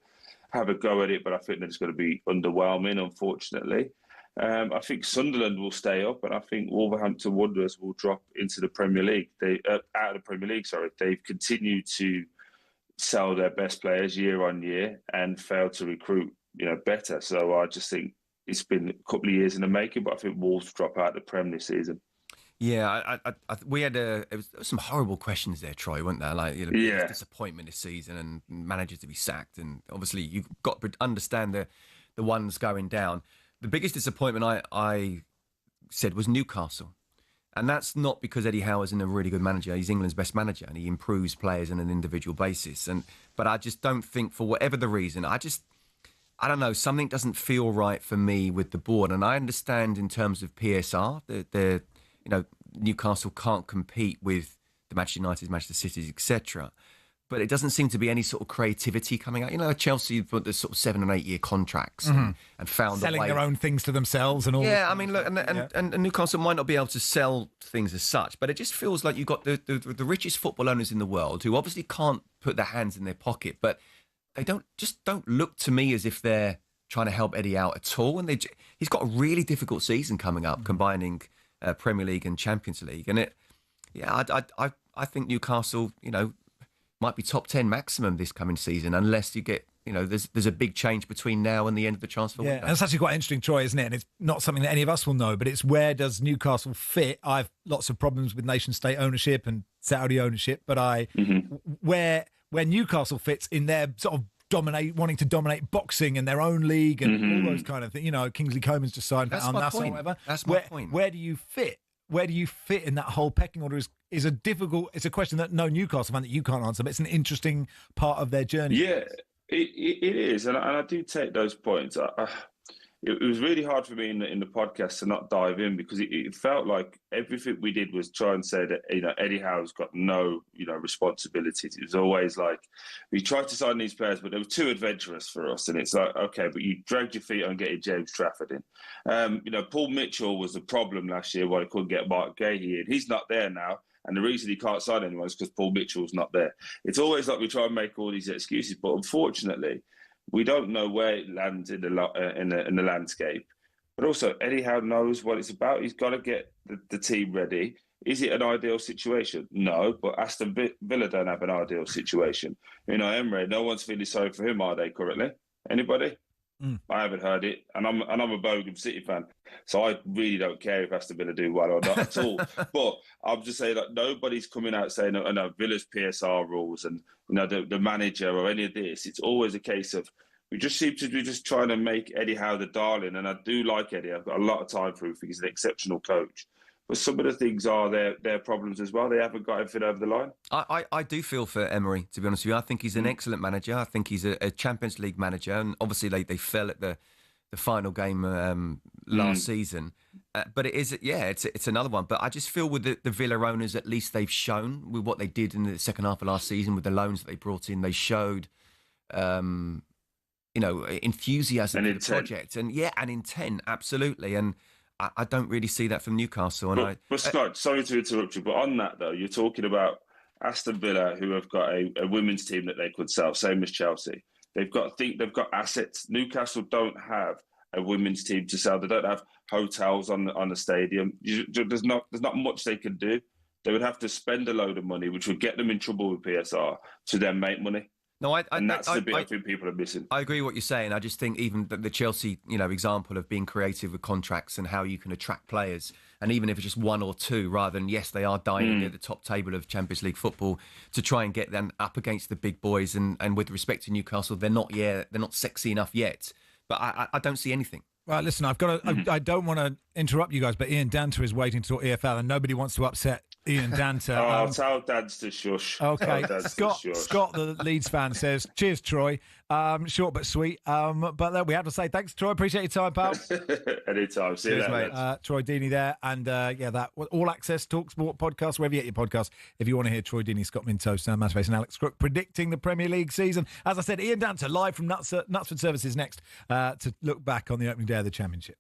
have a go at it, but I think they're just going to be underwhelming, unfortunately. I think Sunderland will stay up, and I think Wolverhampton Wanderers will drop into the Premier League. Out of the Premier League, sorry. They've continued to sell their best players year on year and fail to recruit, better. So I just think it's been a couple of years in the making, but I think Wolves drop out the Prem this season. Yeah, we had there was some horrible questions there, Troy, weren't there? Disappointment this season and managers to be sacked, and obviously you've got to understand the ones going down. The biggest disappointment I said was Newcastle. And that's not because Eddie Howe isn't a really good manager. He's England's best manager, and he improves players on an individual basis. But I just don't think, for whatever the reason, I don't know, something doesn't feel right for me with the board. And I understand in terms of PSR, Newcastle can't compete with the Manchester United, Manchester Cities, etc. But it doesn't seem to be any sort of creativity coming out. Chelsea put the sort of 7 and 8 year contracts and found selling a way their own things to themselves and all. Yeah, I mean, look, and Newcastle might not be able to sell things as such, but it just feels like you've got the richest football owners in the world who obviously can't put their hands in their pocket, but they don't look to me as if they're trying to help Eddie out at all. And he's got a really difficult season coming up, combining Premier League and Champions League, and Yeah, I think Newcastle, might be top 10 maximum this coming season, unless you get, there's a big change between now and the end of the transfer window. And it's actually quite interesting, Troy, isn't it? And it's not something that any of us will know, but it's where does Newcastle fit? I've lots of problems with nation-state ownership and Saudi ownership, but where Newcastle fits in their sort of wanting to dominate boxing in their own league and all those kind of things. Kingsley Coman's just signed for Al Nassr or whatever. That's my point. Where do you fit? Where do you fit in that whole pecking order is a difficult. It's a question that no Newcastle fan that you can't answer, but it's an interesting part of their journey. Yeah, it is, and I do take those points. It was really hard for me in the podcast to not dive in, because it felt like everything we did was try and say that Eddie Howe's got no responsibilities. It was always like we tried to sign these players, but they were too adventurous for us. And it's like, okay, but you dragged your feet on getting James Trafford in. Paul Mitchell was the problem last year why he couldn't get Mark Gahey in. He's not there now. And the reason he can't sign anyone is because Paul Mitchell's not there. It's always like we try and make all these excuses, but unfortunately, we don't know where it lands in the landscape. But also, Eddie Howe knows what it's about. He's got to get the team ready. Is it an ideal situation? No, but Aston Villa don't have an ideal situation. Emre, no one's feeling sorry for him, are they, currently? Anybody? I haven't heard it, and I'm a Birmingham City fan, so I really don't care if Aston Villa do well or not at all. But I'm just saying that nobody's coming out saying, no, Villa's PSR rules and the manager or any of this. It's always a case of we just seem to be just trying to make Eddie Howe the darling, and I do like Eddie. I've got a lot of time for him. I think he's an exceptional coach. But some of the things are their problems as well. They haven't got everything over the line. I do feel for Emery, to be honest with you. I think he's an excellent manager. I think he's a Champions League manager. And obviously they fell at the final game last season. But it's another one. But I just feel with the Villa owners, at least they've shown with what they did in the second half of last season with the loans that they brought in, they showed enthusiasm for the project. And intent, absolutely. And I don't really see that from Newcastle. But Scott, sorry to interrupt you, but on that though, you're talking about Aston Villa, who have got a women's team that they could sell, same as Chelsea. They've got assets. Newcastle don't have a women's team to sell. They don't have hotels on the stadium. There's not much they can do. They would have to spend a load of money, which would get them in trouble with PSR, to then make money. No, and that's the bit I think people are missing. I agree with what you're saying. I just think even the Chelsea, example of being creative with contracts and how you can attract players, and even if it's just one or two, rather than they are dying at the top table of Champions League football, to try and get them up against the big boys. And with respect to Newcastle, they're not sexy enough yet. But I don't see anything. Right, listen, I've got I don't want to interrupt you guys, but Ian Danter is waiting to talk EFL, and nobody wants to upset Ian Danter. Tell Dads to shush. Okay, Scott, the Leeds fan, says, cheers, Troy. Short but sweet. But we have to say thanks, Troy. Appreciate your time, pal. Anytime. See you later, mate. Troy Deeney there. And that All Access talkSPORT podcast, wherever you get your podcast. If you want to hear Troy Deeney, Scott Minto, Sam Matterface and Alex Crook predicting the Premier League season. As I said, Ian Danter live from Knutsford Services next to look back on the opening day of the Championship.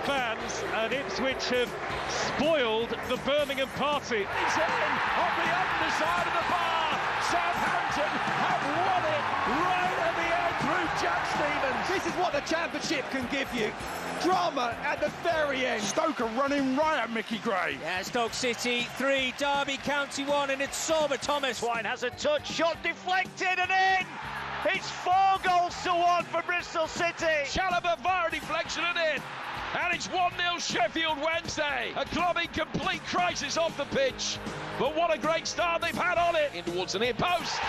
fans, and Ipswich have spoiled the Birmingham party. It's in on the underside of the bar. Southampton have won it right at the end through Jack Stevens. This is what the Championship can give you. Drama at the very end. Stoke are running right at Mickey Gray. Yeah, Stoke City 3, Derby County 1, and it's Sorba Thomas. Twine has a touch, shot deflected and in. It's 4 goals to 1 for Bristol City. Chalobah via deflection and in. And it's 1-0 Sheffield Wednesday. A club in complete crisis off the pitch. But what a great start they've had on it. In towards the near post.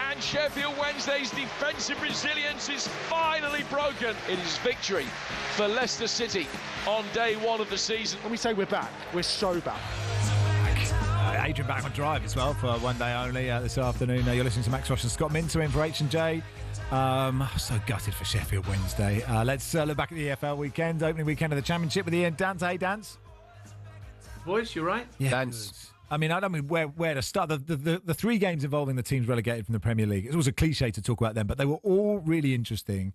And Sheffield Wednesday's defensive resilience is finally broken. It is victory for Leicester City on day 1 of the season. When we say we're back, we're so back. Adrian back on drive as well for one day only this afternoon. You're listening to Max Ross and Scott Minter in for H&J. So gutted for Sheffield Wednesday. Let's look back at the EFL weekend, opening weekend of the Championship with Ian Danter. Hey, Dance. Boys, you right? Yeah. Dance. I mean, I don't mean where to start. The 3 games involving the teams relegated from the Premier League, it was a cliche to talk about them, but they were all really interesting.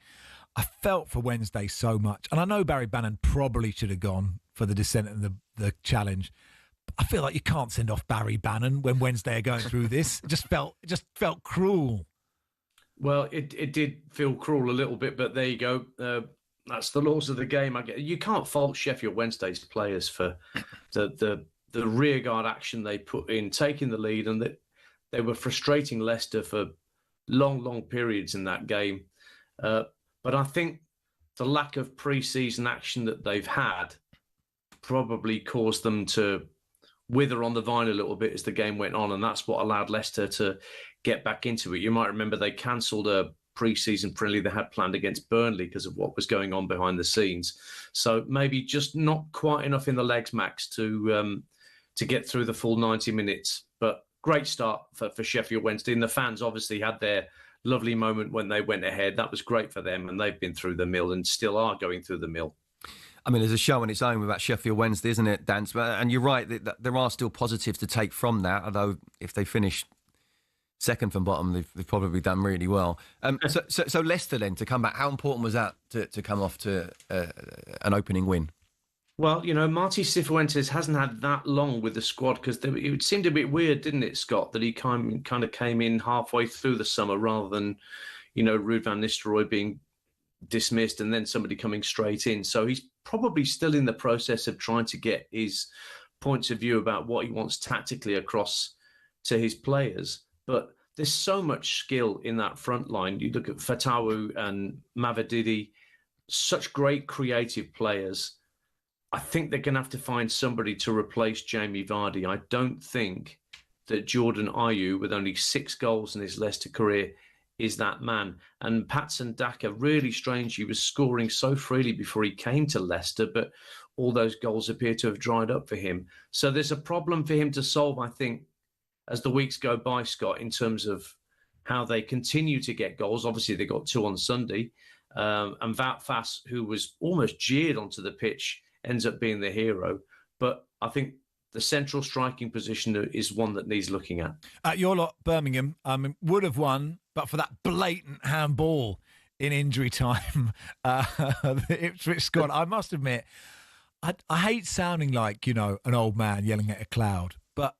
I felt for Wednesday so much. And I know Barry Bannon probably should have gone for the descent and the challenge. I feel like you can't send off Barry Bannon when Wednesday are going through this. It just felt cruel. Well, it did feel cruel a little bit, but there you go. That's the laws of the game. You can't fault Sheffield Wednesday's players for the rearguard action they put in, taking the lead, and that they were frustrating Leicester for long periods in that game. But I think the lack of pre-season action that they've had probably caused them to wither on the vine a little bit as the game went on, and that's what allowed Leicester to get back into it. You might remember they cancelled a pre-season friendly they had planned against Burnley because of what was going on behind the scenes. So maybe just not quite enough in the legs, Max, to get through the full 90 minutes. But great start for Sheffield Wednesday, and the fans obviously had their lovely moment when they went ahead. That was great for them, and they've been through the mill and still are going through the mill. I mean, there's a show on its own about Sheffield Wednesday, isn't it, Dan? And you're right, that there are still positives to take from that, although if they finish second from bottom, they've probably done really well. So Leicester then, to come back, how important was that to come off to an opening win? Well, you know, Martí Cifuentes hasn't had that long with the squad because it seemed a bit weird, didn't it, Scott, that he kind of came in halfway through the summer rather than, you know, Ruud van Nistelrooy being dismissed and then somebody coming straight in. So he's probably still in the process of trying to get his points of view about what he wants tactically across to his players. But there's so much skill in that front line. You look at Fatawu and Mavididi, such great creative players. I think they're going to have to find somebody to replace Jamie Vardy. I don't think that Jordan Ayew, with only 6 goals in his Leicester career, is that man. And Patson Daka, really strange. He was scoring so freely before he came to Leicester, but all those goals appear to have dried up for him. So there's a problem for him to solve, I think, as the weeks go by, Scott, in terms of how they continue to get goals. Obviously, they got 2 on Sunday. And Wout Faes, who was almost jeered onto the pitch, ends up being the hero. But I think the central striking position is one that needs looking at. Your lot, Birmingham, would have won, but for that blatant handball in injury time. The Ipswich squad, I must admit, I hate sounding like, you know, an old man yelling at a cloud, but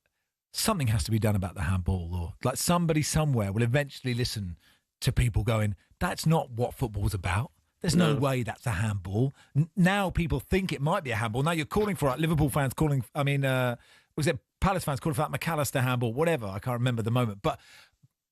something has to be done about the handball. Or like somebody somewhere will eventually listen to people going, that's not what football's about. There's no way that's a handball. Now people think it might be a handball. Now you're calling for it. Liverpool fans calling, was it Palace fans calling for that McAllister handball, whatever. I can't remember the moment. But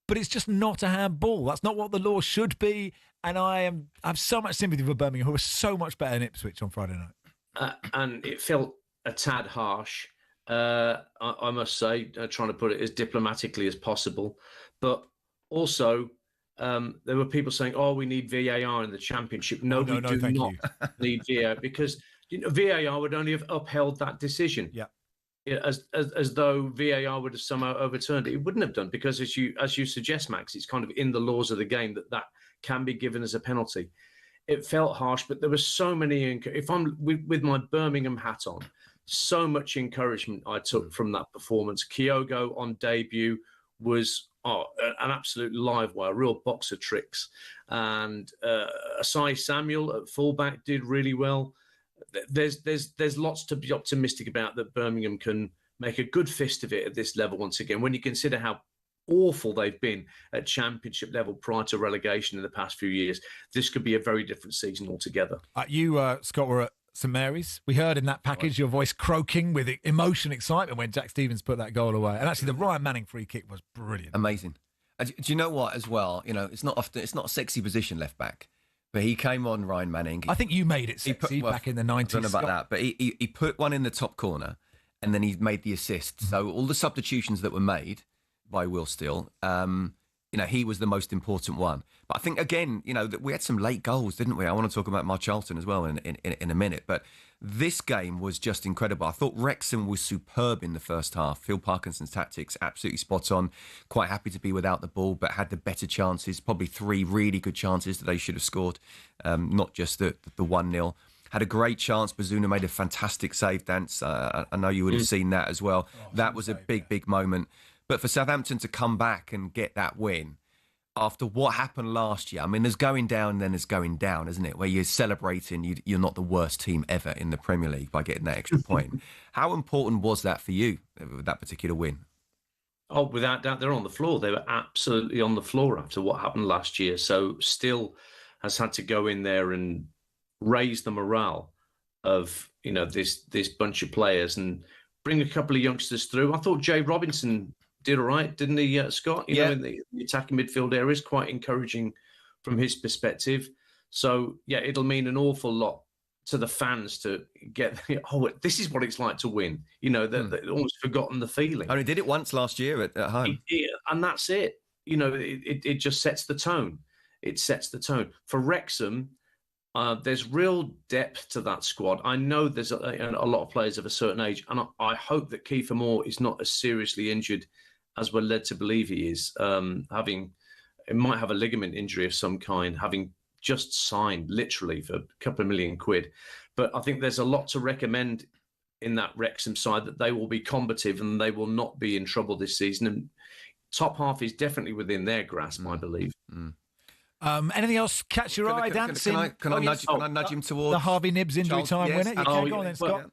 it's just not a handball. That's not what the law should be. And I have so much sympathy for Birmingham, who were so much better than Ipswich on Friday night. And it felt a tad harsh, I must say, trying to put it as diplomatically as possible. But also, there were people saying, "Oh, we need VAR in the Championship." No, we do not need VAR because VAR would only have upheld that decision. Yeah, as though VAR would have somehow overturned it. It wouldn't have done because, as you suggest, Max, it's kind of in the laws of the game that can be given as a penalty. It felt harsh, but there were so many. If I'm with my Birmingham hat on, so much encouragement I took from that performance. Kyogo on debut was an absolute live wire, a real box of tricks. And Asai Samuel at fullback did really well. there's lots to be optimistic about that Birmingham can make a good fist of it at this level once again. When you consider how awful they've been at Championship level prior to relegation in the past few years, this could be a very different season altogether. You, Scott, were at St Mary's. We heard in that package your voice croaking with emotion, excitement when Jack Stevens put that goal away. And actually, the Ryan Manning free kick was brilliant, amazing. Do you know what? As well, it's not a sexy position left back, but he came on Ryan Manning. I think you made it sexy back in the 90s. I don't know about that, but he put one in the top corner, and then he made the assist. So all the substitutions that were made by Will Steele, he was the most important one. But I think, again, that we had some late goals, didn't we? I want to talk about Marchalton as well in a minute. But this game was just incredible. I thought Wrexham was superb in the first half. Phil Parkinson's tactics, absolutely spot on. Quite happy to be without the ball, but had the better chances. Probably 3 really good chances that they should have scored, not just the 1-0. Had a great chance. Bazunu made a fantastic save, Dance. I know you would have seen that as well. That was a big moment. But for Southampton to come back and get that win after what happened last year, I mean, there's going down and then there's going down, isn't it? Where you're celebrating you're not the worst team ever in the Premier League by getting that extra point. How important was that for you, that particular win? Oh, without doubt, they're on the floor. They were absolutely on the floor after what happened last year. So Still has had to go in there and raise the morale of, this bunch of players and bring a couple of youngsters through. I thought Jay Robinson did all right, didn't he, Scott? You know, in the attacking midfield area is quite encouraging from his perspective. So, it'll mean an awful lot to the fans to get, this is what it's like to win. They've almost forgotten the feeling. Only did it once last year at home. And that's it. It just sets the tone. It sets the tone. For Wrexham, there's real depth to that squad. I know there's a lot of players of a certain age, and I hope that Kiefer Moore is not as seriously injured as we're led to believe he is, it might have a ligament injury of some kind, having just signed literally for a couple of million quid. But I think there's a lot to recommend in that Wrexham side, that they will be combative and they will not be in trouble this season. And top half is definitely within their grasp, I believe. Anything else catch your eye, Dancing? Can I nudge him towards the Harvey Nibbs injury time winner? Go on then, Scott.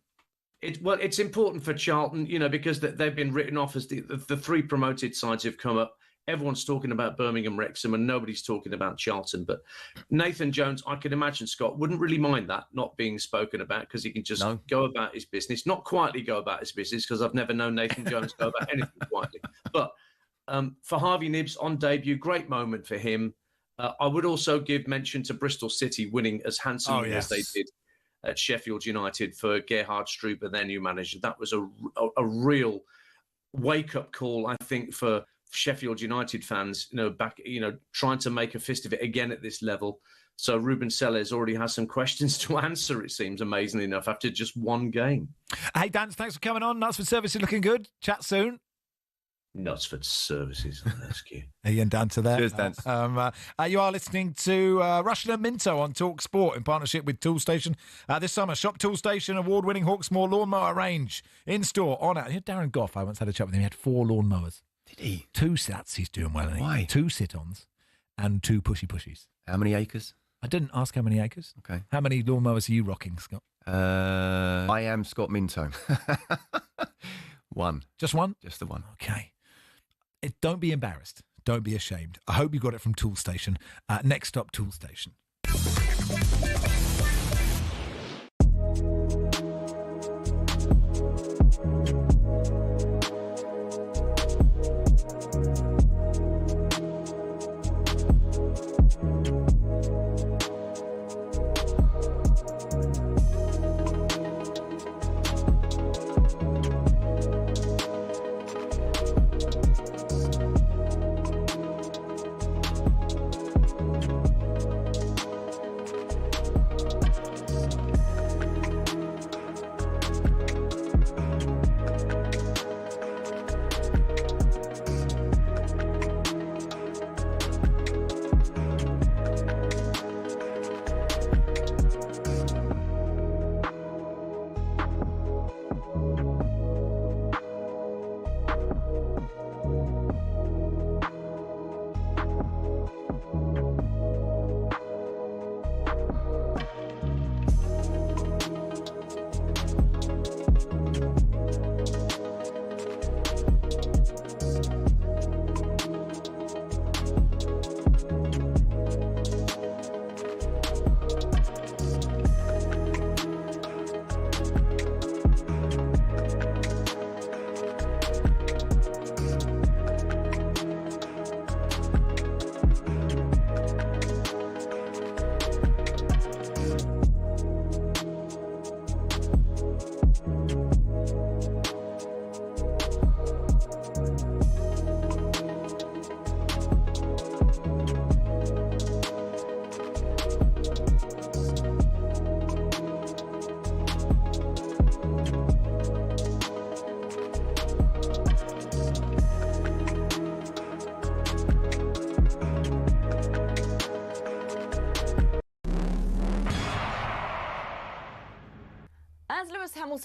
It's important for Charlton, because they've been written off as the 3 promoted sides have come up. Everyone's talking about Birmingham, Wrexham, and nobody's talking about Charlton. But Nathan Jones, I can imagine Scott wouldn't really mind that not being spoken about, because he can just go about his business. Not quietly go about his business, because I've never known Nathan Jones go about anything quietly. But for Harvey Nibbs on debut, great moment for him. I would also give mention to Bristol City winning as handsomely as they did at Sheffield United for Gerhard Struber, their new manager. That was a real wake-up call, I think, for Sheffield United fans, trying to make a fist of it again at this level. So Ruben Sellers already has some questions to answer, it seems, amazingly enough, after just 1 game. Hey, Dan, thanks for coming on. Knutsford Services looking good. Chat soon. Knutsford Services, that's cute. Ian Danter there. Cheers, Dan. You are listening to Rushden and Minto on talkSPORT in partnership with Toolstation. This summer, shop Toolstation award-winning Hawksmoor lawnmower range in store on out. Darren Goff, I once had a chat with him. He had 4 lawnmowers. Did he? 2 sats, he's doing well. Why? 2 sit-ons and 2 pushies. How many acres? I didn't ask how many acres. Okay. How many lawnmowers are you rocking, Scott? I am Scott Minto. 1. Just 1? Just the 1. Okay. Don't be embarrassed. Don't be ashamed. I hope you got it from Toolstation. Next stop, Toolstation.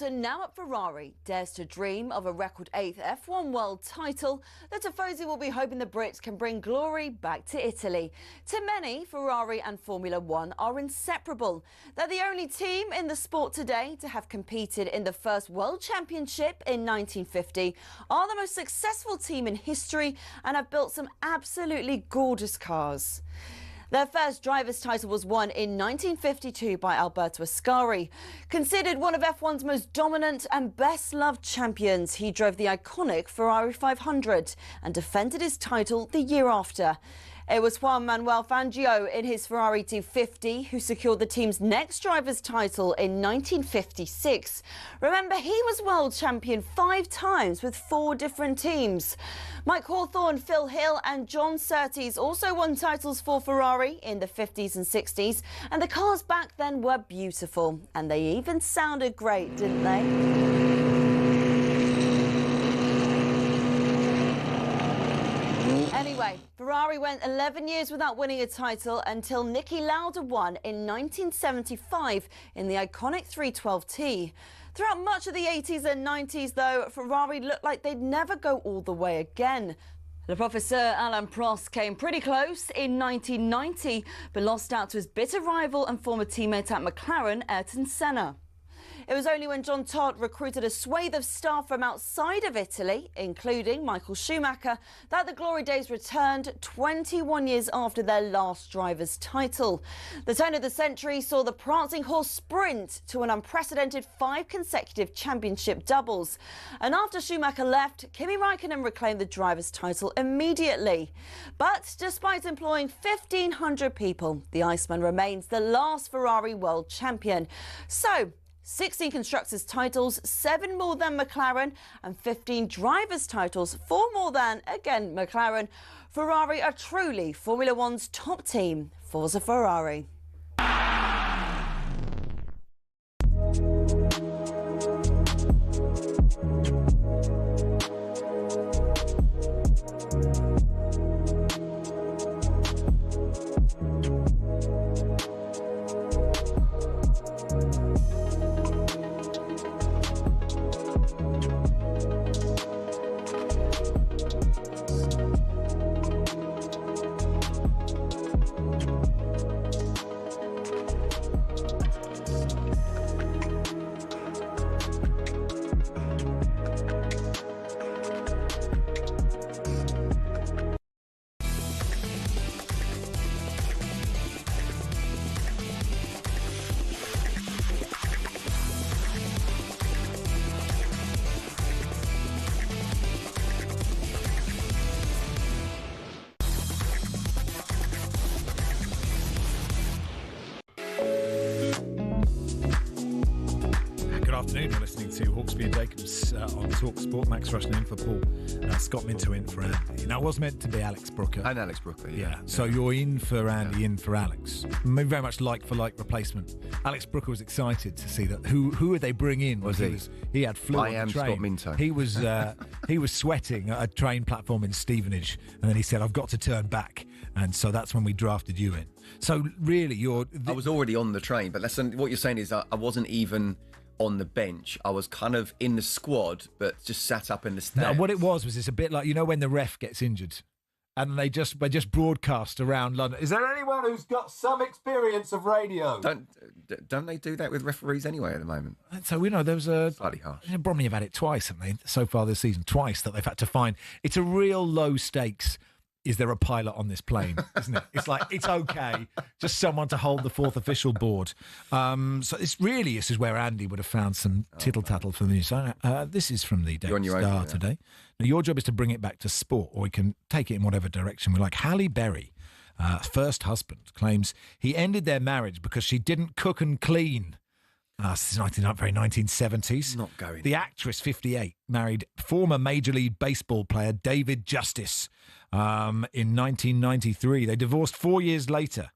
Danter, now at Ferrari, dares to dream of a record 8th F1 world title. The Tifosi will be hoping the Brits can bring glory back to Italy. To many, Ferrari and Formula One are inseparable. They're the only team in the sport today to have competed in the first World Championship in 1950, are the most successful team in history, and have built some absolutely gorgeous cars. Their first driver's title was won in 1952 by Alberto Ascari. Considered one of F1's most dominant and best-loved champions, he drove the iconic Ferrari 500 and defended his title the year after. It was Juan Manuel Fangio in his Ferrari 250 who secured the team's next driver's title in 1956. Remember, he was world champion 5 times with 4 different teams. Mike Hawthorne, Phil Hill and John Surtees also won titles for Ferrari in the 50s and 60s, and the cars back then were beautiful, and they even sounded great, didn't they? Anyway, Ferrari went 11 years without winning a title until Niki Lauda won in 1975 in the iconic 312T. Throughout much of the 80s and 90s, though, Ferrari looked like they'd never go all the way again. Le Professeur Alain Prost came pretty close in 1990, but lost out to his bitter rival and former teammate at McLaren, Ayrton Senna. It was only when John Todt recruited a swathe of staff from outside of Italy, including Michael Schumacher, that the glory days returned 21 years after their last driver's title. The turn of the century saw the prancing horse sprint to an unprecedented 5 consecutive championship doubles. And after Schumacher left, Kimi Raikkonen reclaimed the driver's title immediately. But despite employing 1,500 people, the Iceman remains the last Ferrari world champion. So, 16 constructors' titles, 7 more than McLaren, and 15 drivers' titles, 4 more than, again, McLaren. Ferrari are truly Formula One's top team. Forza Ferrari. You're listening to Hawksby and Jacobs on talkSPORT. Max Rushden in for Paul. Scott Minto in for Andy. Now, it was meant to be Alex Brooker. And Alex Brooker, yeah. So you're in for Andy, in for Alex. Maybe very much like-for-like replacement. Alex Brooker was excited to see that. Who would they bring in? He had flu on the train. Scott Minto. He was sweating at a train platform in Stevenage, and then he said, "I've got to turn back." And so that's when we drafted you in. So really, I was already on the train, but what you're saying is I wasn't even on the bench. I was kind of in the squad, but just sat up in the stands. No, what it was it's a bit like, when the ref gets injured and they just broadcast around London. Is there anyone who's got some experience of radio? Don't they do that with referees anyway at the moment? So there was a slightly harsh. Bromley have had it twice, haven't they? So far this season, twice that they've had to find. It's a real low stakes. Is there a pilot on this plane? Isn't it? It's like, it's okay, just someone to hold the 4th official board. So this is where Andy would have found some tittle-tattle from the news. This is from the Daily Star today. Now, your job is to bring it back to sport, or we can take it in whatever direction we like. Halle Berry, first husband, claims he ended their marriage because she didn't cook and clean. This is 1970s. Not going. The actress, 58, married former Major League Baseball player David Justice in 1993. They divorced 4 years later.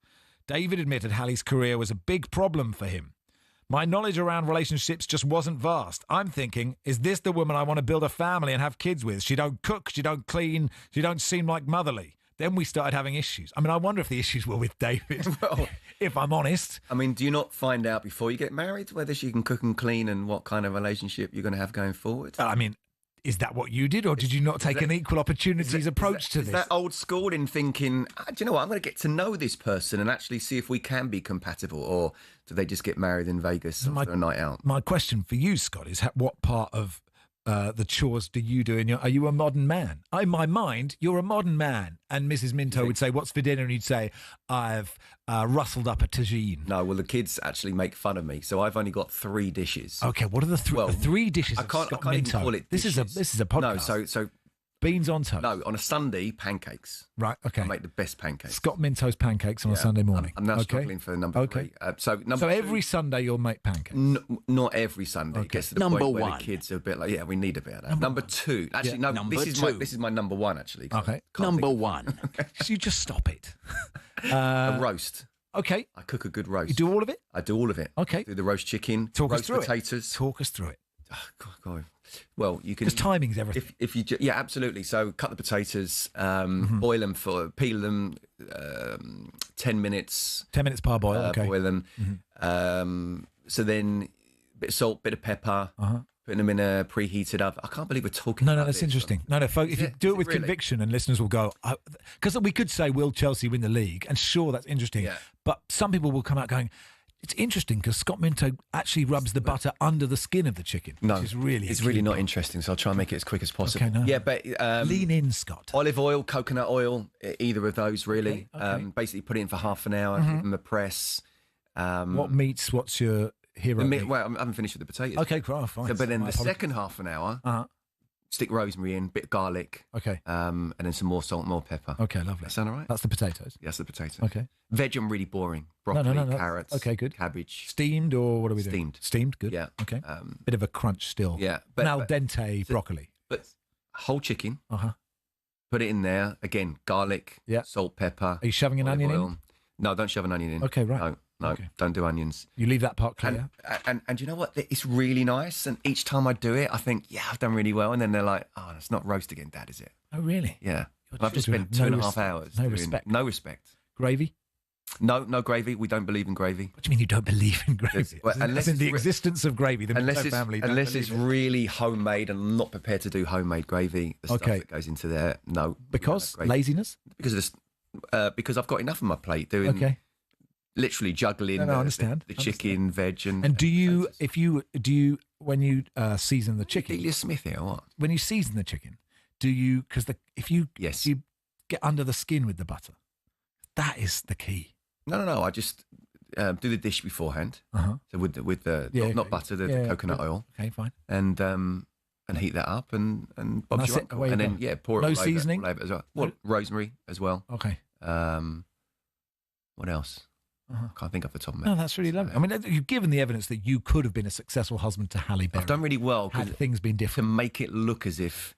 David admitted Halle's career was a big problem for him. My knowledge around relationships just wasn't vast. I'm thinking, is this the woman I want to build a family and have kids with? She don't cook, she don't clean, she don't seem like motherly. Then we started having issues. I mean, I wonder if the issues were with David, Well, if I'm honest. I mean, do you not find out before you get married whether she can cook and clean and what kind of relationship you're going to have going forward? I mean, is that what you did, or did you not take an equal opportunities approach to this? Is that old school in thinking, do you know what, I'm going to get to know this person and actually see if we can be compatible, or do they just get married in Vegas after a night out? My question for you, Scott, is what part of the chores do you do are you a modern man? In my mind, you're a modern man. And Mrs. Minto would say, what's for dinner? And you'd say, I've rustled up a tagine. No, well, the kids actually make fun of me. So I've only got 3 dishes. Okay, what are the three dishes I of can't Scott even Minto? call it This dishes. is a podcast. No, so beans on toast. No, on a Sunday, pancakes. Right, okay. I make the best pancakes. Scott Minto's pancakes on a Sunday morning. I'm now struggling for number 3. So every Sunday you'll make pancakes? Not every Sunday. Okay. It gets to the Number point where 1. the kids are a bit like, yeah, we need a bit of that. Number 2. Actually, no, Number this is 2. this is my number 1, actually. Okay. Number 1. So you just stop it. A roast. Okay. I cook a good roast. You do all of it? I do all of it. Okay. Do the roast chicken, Talk us through potatoes. Talk us through it. Oh, God. Well, you can... Because timing's everything. If you... Yeah, absolutely. So cut the potatoes, boil them, peel them 10 minutes. 10 minutes parboil, okay. Boil them. So then a bit of salt, bit of pepper, putting them in a preheated oven. I can't believe we're talking about that's this. interesting. No, folks, if you do it with really? conviction, and listeners will go, because we could say, will Chelsea win the league? And sure, that's interesting. Yeah. But some people will come out going, it's interesting because Scott Minto actually rubs the butter under the skin of the chicken. No, which is really it's really not interesting, so I'll try and make it as quick as possible. Okay, no. Yeah, but... lean in, Scott. Olive oil, coconut oil, either of those, really. Okay. Basically, put it in for half an hour, give them a press. What meats, what's your hero meat? Well, I haven't finished with the potatoes. Okay, fine. So, but then the second half an hour, stick rosemary in, bit of garlic. Okay. And then some more salt, more pepper. Okay, lovely. That sound all right? That's the potatoes? Yes, the potatoes. Okay. Veg, I'm really boring. Broccoli, No. carrots. Okay, good. Cabbage. Steamed or what are we doing? Steamed. Steamed, good. Yeah. Okay. Bit of a crunch still. Yeah. An al dente broccoli. But whole chicken. Uh-huh. Put it in there. Again, garlic, salt, pepper. Are you shoving an onion in? No, don't shove an onion in. Okay, right. No, Okay. don't do onions. You leave that part clear. And you know what? It's really nice. And each time I do it, I think, yeah, I've done really well. And then they're like, oh, it's not roast again, Dad, is it? Oh, really? Yeah. Your I've just children spent have 2.5 hours. No doing- respect. No respect. Gravy? No gravy. We don't believe in gravy. What do you mean you don't believe in gravy? Well, unless in the existence of gravy, the unless Minto it's, family don't unless believe it's it. really homemade and I'm not prepared to do homemade gravy. The stuff that goes into there, no. Because laziness? Because of this, because I've got enough on my plate doing. Okay. Literally juggling I understand. the chicken, veg, And do you, when you season the chicken? Delia Smith here, or what? When you season the chicken, do you? Because if you get under the skin with the butter, that is the key. No. I just do the dish beforehand. So with the not butter, the coconut oil. Okay, fine. And heat that up and Bob's your uncle. And then pour it all seasoning over as well. Well, rosemary as well. Okay. What else? Can't think off the top of my head. No, that's really lovely. I mean, you've given the evidence that you could have been a successful husband to Halle Berry. I've done really well. Had things been different. To make it look as if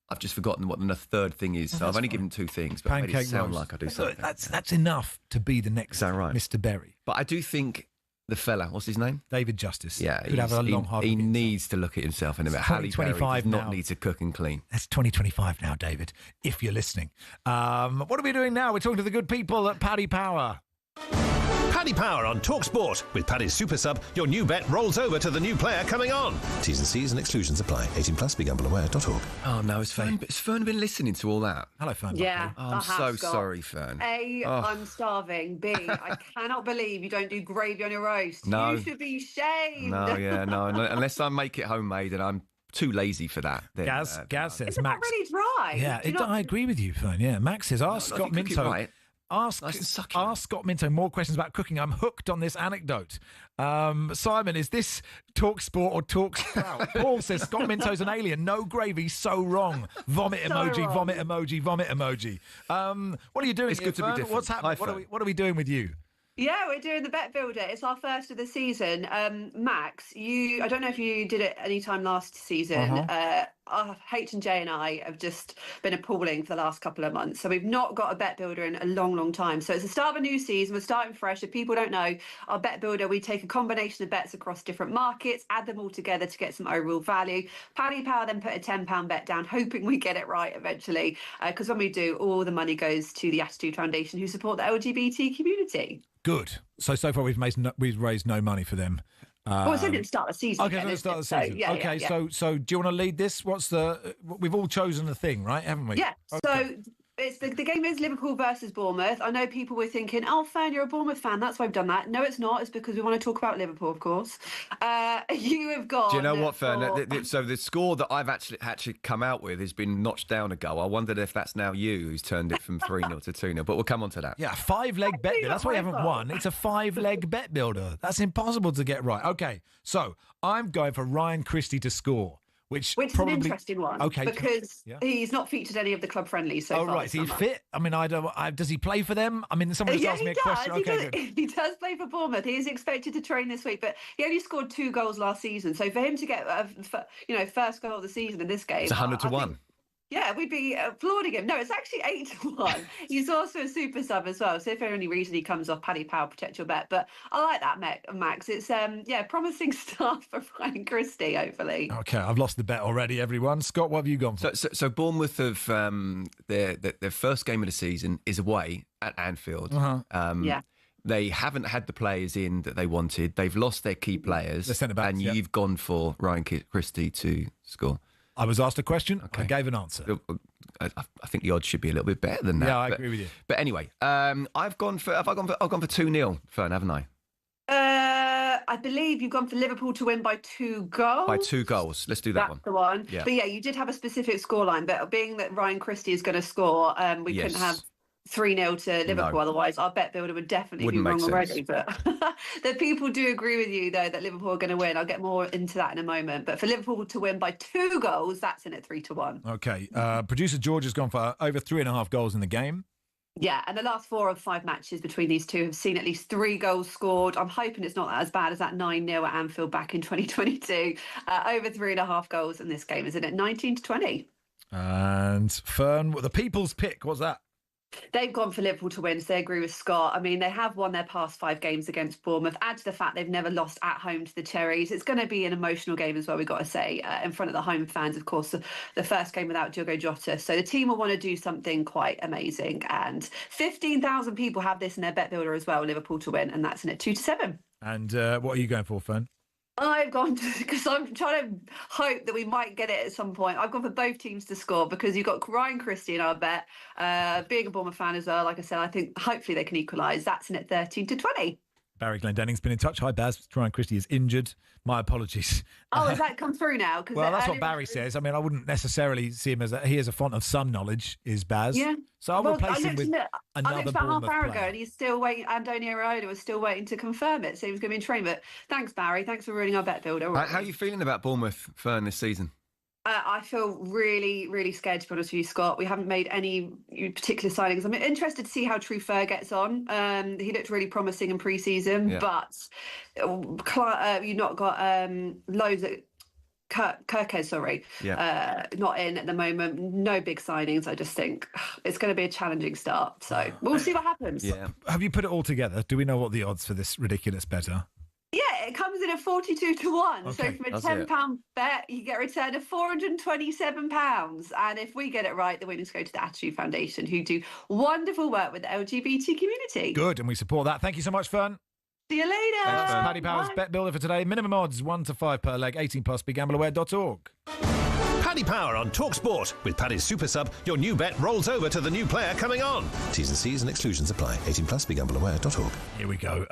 I've just forgotten what the third thing is. So I've only given 2 things, but I made it sound like I do something. That's enough to be the next Mr. Berry. But I do think the fella, what's his name? David Justice. Yeah. Could have a long, hard He needs to look at himself in a bit. Halle Berry does not need to cook and clean. That's 2025 now, David, if you're listening. What are we doing now? We're talking to the good people at Paddy Power. Paddy Power on talkSPORT. With Paddy's Super Sub, your new bet rolls over to the new player coming on. T's and C's and exclusions apply. 18 plus, begambleaware.org. Oh, no, has Fern been listening to all that? Hello, Fern. Yeah. Oh, I'm so sorry, Fern. A, I'm starving. B, I cannot believe you don't do gravy on your roast. No. You should be shamed. No, unless I make it homemade and I'm too lazy for that. Then, Gaz says, It's not really dry. Yeah, I agree with you, Fern. Yeah, Max says, ask Scott Minto. Right. Ask Scott Minto more questions about cooking. I'm hooked on this anecdote. Simon, is this talkSPORT or talkSPOUT? Paul says Scott Minto's an alien. No gravy, so wrong. Vomit emoji, wrong. vomit emoji, vomit emoji. What are you doing? It's good to be different. What's happening? What are we doing with you? Yeah, we're doing the Bet Builder. It's our first of the season. Max, I don't know if you did it any time last season. H&J and I have just been appalling for the last couple of months. So we've not got a bet builder in a long, long time. So it's the start of a new season. We're starting fresh. If people don't know, our bet builder, we take a combination of bets across different markets, add them all together to get some overall value. Paddy Power then put a £10 bet down, hoping we get it right eventually. Because when we do, all the money goes to the Attitude Foundation, who support the LGBT community. Good. So far we've raised no money for them. Well, it's only the start of the season. Okay, it's the start of the season. So, yeah, okay, yeah. So do you want to lead this? We've all chosen a thing, right? Haven't we? Yeah. Okay. So it's the game is Liverpool versus Bournemouth. I know people were thinking, "Oh, Fern, you're a Bournemouth fan. That's why we've done that." No, it's not. It's because we want to talk about Liverpool, of course. You have got. Do you know what, Fern? So the score that I've actually come out with has been notched down a goal. I wondered if that's now you who's turned it from 3-0 to 2-0. But we'll come on to that. Yeah, 5-leg bet builder. That's why you haven't won. It's a 5-leg bet builder. That's impossible to get right. Okay, so I'm going for Ryan Christie to score. Which is an interesting one, okay, because he's not featured any of the club friendlies so far. Oh, right. Is he fit? I mean, does he play for them? I mean, someone just asked me a question. He does play for Bournemouth. He is expected to train this week, but he only scored 2 goals last season. So for him to get, first goal of the season in this game, it's 100-1. Yeah, we'd be applauding him. No, it's actually 8-1. He's also a super sub as well. So if for any reason he comes off, Paddy Power, protect your bet. But I like that, Max. It's promising stuff for Ryan Christie, hopefully. Okay, I've lost the bet already, everyone. Scott, what have you gone for? So Bournemouth have their first game of the season is away at Anfield. Yeah. They haven't had the players in that they wanted. They've lost their key players. The centre-backs, and you've gone for Ryan Christie to score. I was asked a question. Okay. I gave an answer. I think the odds should be a little bit better than that. Yeah, I agree with you. But anyway, I've gone for 2-0, Fern, haven't I? I believe you've gone for Liverpool to win by 2 goals. By 2 goals. Let's do that one. That's the one. Yeah. But yeah, you did have a specific scoreline. But being that Ryan Christie is going to score, we couldn't have 3-0 to Liverpool. No. Otherwise, our bet builder would definitely Wouldn't be wrong make already. But the people do agree with you, though, that Liverpool are going to win. I'll get more into that in a moment. But for Liverpool to win by 2 goals, that's in at 3-1. Okay. Producer George has gone for over 3.5 goals in the game. Yeah, and the last 4 of 5 matches between these two have seen at least 3 goals scored. I'm hoping it's not as bad as that 9-0 at Anfield back in 2022. Over 3.5 goals in this game, isn't it? 19-20. And Fern, the people's pick, what's that? They've gone for Liverpool to win, so they agree with Scott. I mean, they have won their past 5 games against Bournemouth. Add to the fact they've never lost at home to the Cherries. It's going to be an emotional game as well, we've got to say, in front of the home fans, of course, the first game without Diogo Jota. So the team will want to do something quite amazing. And 15,000 people have this in their bet builder as well, Liverpool to win, and that's in at 2-7. And what are you going for, Fern? I've gone because I'm trying to hope that we might get it at some point. I've gone for both teams to score because you've got Ryan Christie in our bet. Being a Bournemouth fan as well, like I said, I think hopefully they can equalise. That's in at 13-20. Barry Glendenning's been in touch. Hi, Baz. Ryan Christie is injured. My apologies. Oh, has that come through now? Well, that's what Barry says. I mean, I wouldn't necessarily see him as he is a font of some knowledge, is Baz. Yeah. So I'll replace him with another I looked about Bournemouth half hour player. ago and he's still waiting. Antonio Raiola was still waiting to confirm it. So he was going to be in training. But thanks, Barry. Thanks for ruining our bet builder. How are you feeling about Bournemouth, Fern, this season? I feel really, really scared, to be honest with you, Scott. We haven't made any particular signings. I'm interested to see how Trufer gets on. He looked really promising in pre-season, but you've not got loads of... Kirkes, not in at the moment. No big signings. I just think it's going to be a challenging start. So we'll see what happens. Yeah. Have you put it all together? Do we know what the odds for this ridiculous bet are? Yeah, it comes in at 42-1. Okay, So from a £10 bet, you get a return of £427. And if we get it right, the winners go to the Attitude Foundation, who do wonderful work with the LGBT community. Good, and we support that. Thank you so much, Fern. See you later. Thanks, Paddy Power's bet builder for today. Minimum odds 1 to 5 per leg. 18+. BeGambleAware.org. Paddy Power on talkSPORT. With Paddy's Super Sub, your new bet rolls over to the new player coming on. T's and C's and exclusions apply. 18+. BeGambleAware.org. Here we go.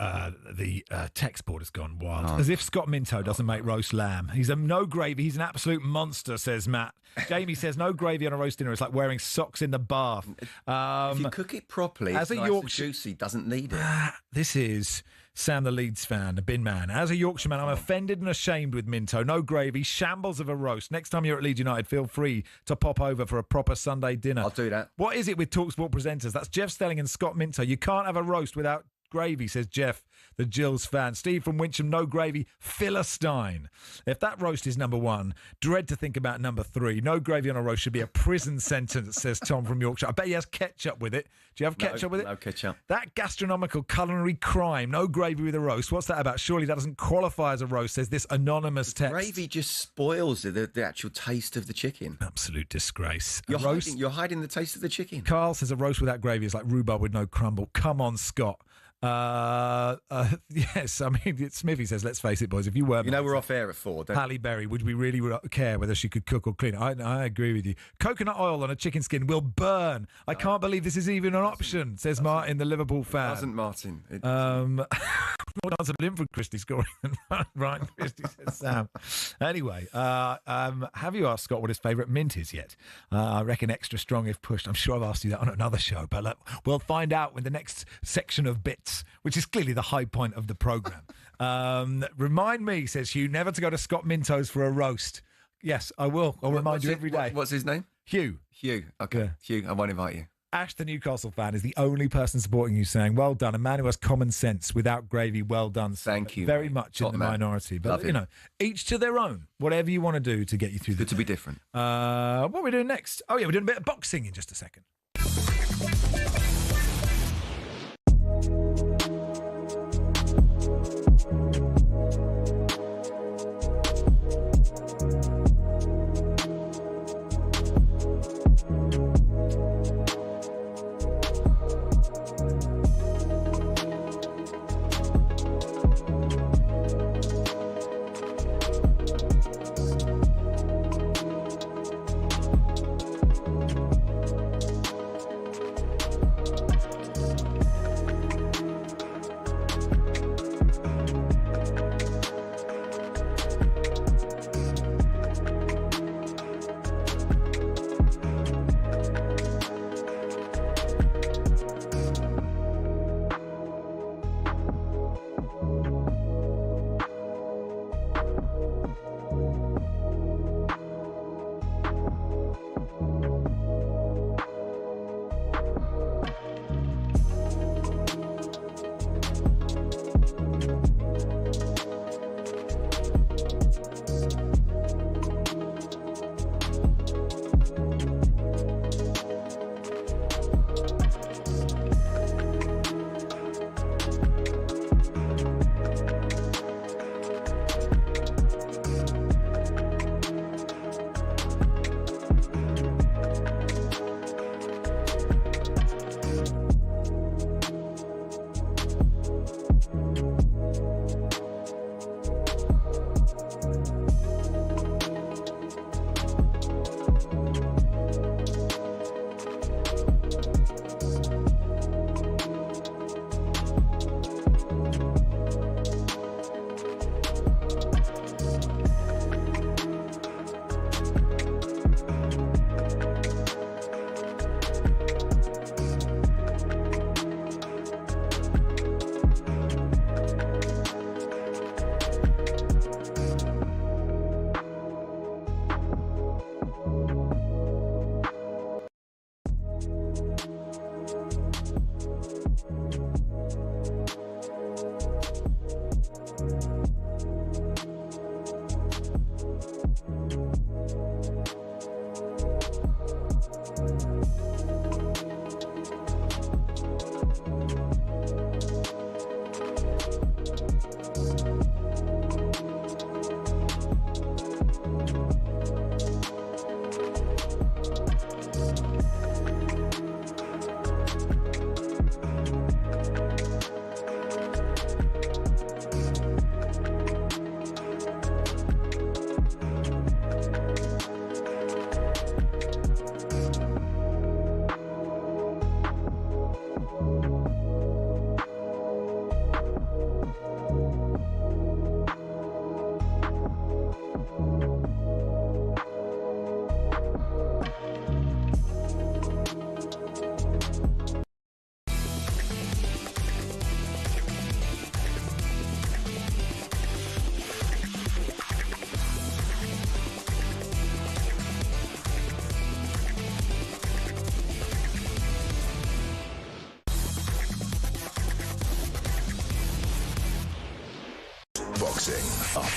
The text board has gone wild. As if Scott Minto doesn't make roast lamb. He's a no gravy. He's an absolute monster, says Matt. Jamie says no gravy on a roast dinner. It's like wearing socks in the bath. If you cook it properly, as it's a nice Yorkshire, and juicy. Doesn't need it. This is Sam, the Leeds fan, a bin man. As a Yorkshireman, I'm offended and ashamed with Minto. No gravy, shambles of a roast. Next time you're at Leeds United, feel free to pop over for a proper Sunday dinner. I'll do that. What is it with talkSPORT presenters? That's Jeff Stelling and Scott Minto. You can't have a roast without gravy, says Jeff, the Jills fan. Steve from Wincham, no gravy, Philistine. If that roast is number 1, dread to think about number 3. No gravy on a roast should be a prison sentence, says Tom from Yorkshire. I bet he has ketchup with it. Do you have ketchup with it? No ketchup. That gastronomical culinary crime, no gravy with a roast. What's that about? Surely that doesn't qualify as a roast, says this anonymous text. Gravy just spoils the actual taste of the chicken. Absolute disgrace. You're hiding the taste of the chicken. Carl says a roast without gravy is like rhubarb with no crumble. Come on, Scott. Yes, I mean, Smithy says, let's face it, boys, if you were... we're off air at 4, don't Halle Berry, would we really care whether she could cook or clean? I agree with you. Coconut oil on a chicken skin will burn. I can't believe this is even an option, says Martin, the Liverpool fan. It doesn't, Martin. More chance of Linford Christie scoring than Ryan Christie, says Sam. Anyway, have you asked Scott what his favourite mint is yet? I reckon extra strong if pushed. I'm sure I've asked you that on another show, but look, we'll find out when the next section of bits, which is clearly the high point of the programme. Remind me, says Hugh, never to go to Scott Minto's for a roast. Yes, I will. I'll remind you every day. What's his name? Hugh. Hugh. Okay. Yeah. Hugh, I won't invite you. Ash, the Newcastle fan, is the only person supporting you, saying, well done. A man who has common sense without gravy, well done. Thank you. Very much in the minority. But, each to their own. Whatever you want to do to get you through the Good to be different. What are we doing next? Oh, yeah, we're doing a bit of boxing in just a second.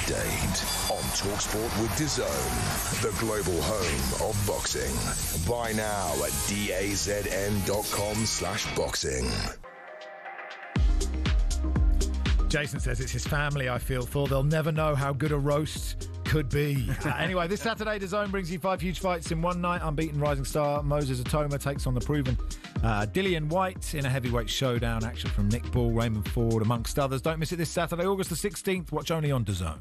Date on talkSPORT with DAZN, the global home of boxing. Buy now at dazn.com/boxing. Jason says it's his family I feel for. They'll never know how good a roast could be. Anyway, this Saturday, DAZN brings you 5 huge fights in one night. Unbeaten rising star Moses Atoma takes on the proven Dillian Whyte in a heavyweight showdown. Action from Nick Ball, Raymond Ford, amongst others. Don't miss it this Saturday, August the 16th. Watch only on DAZN.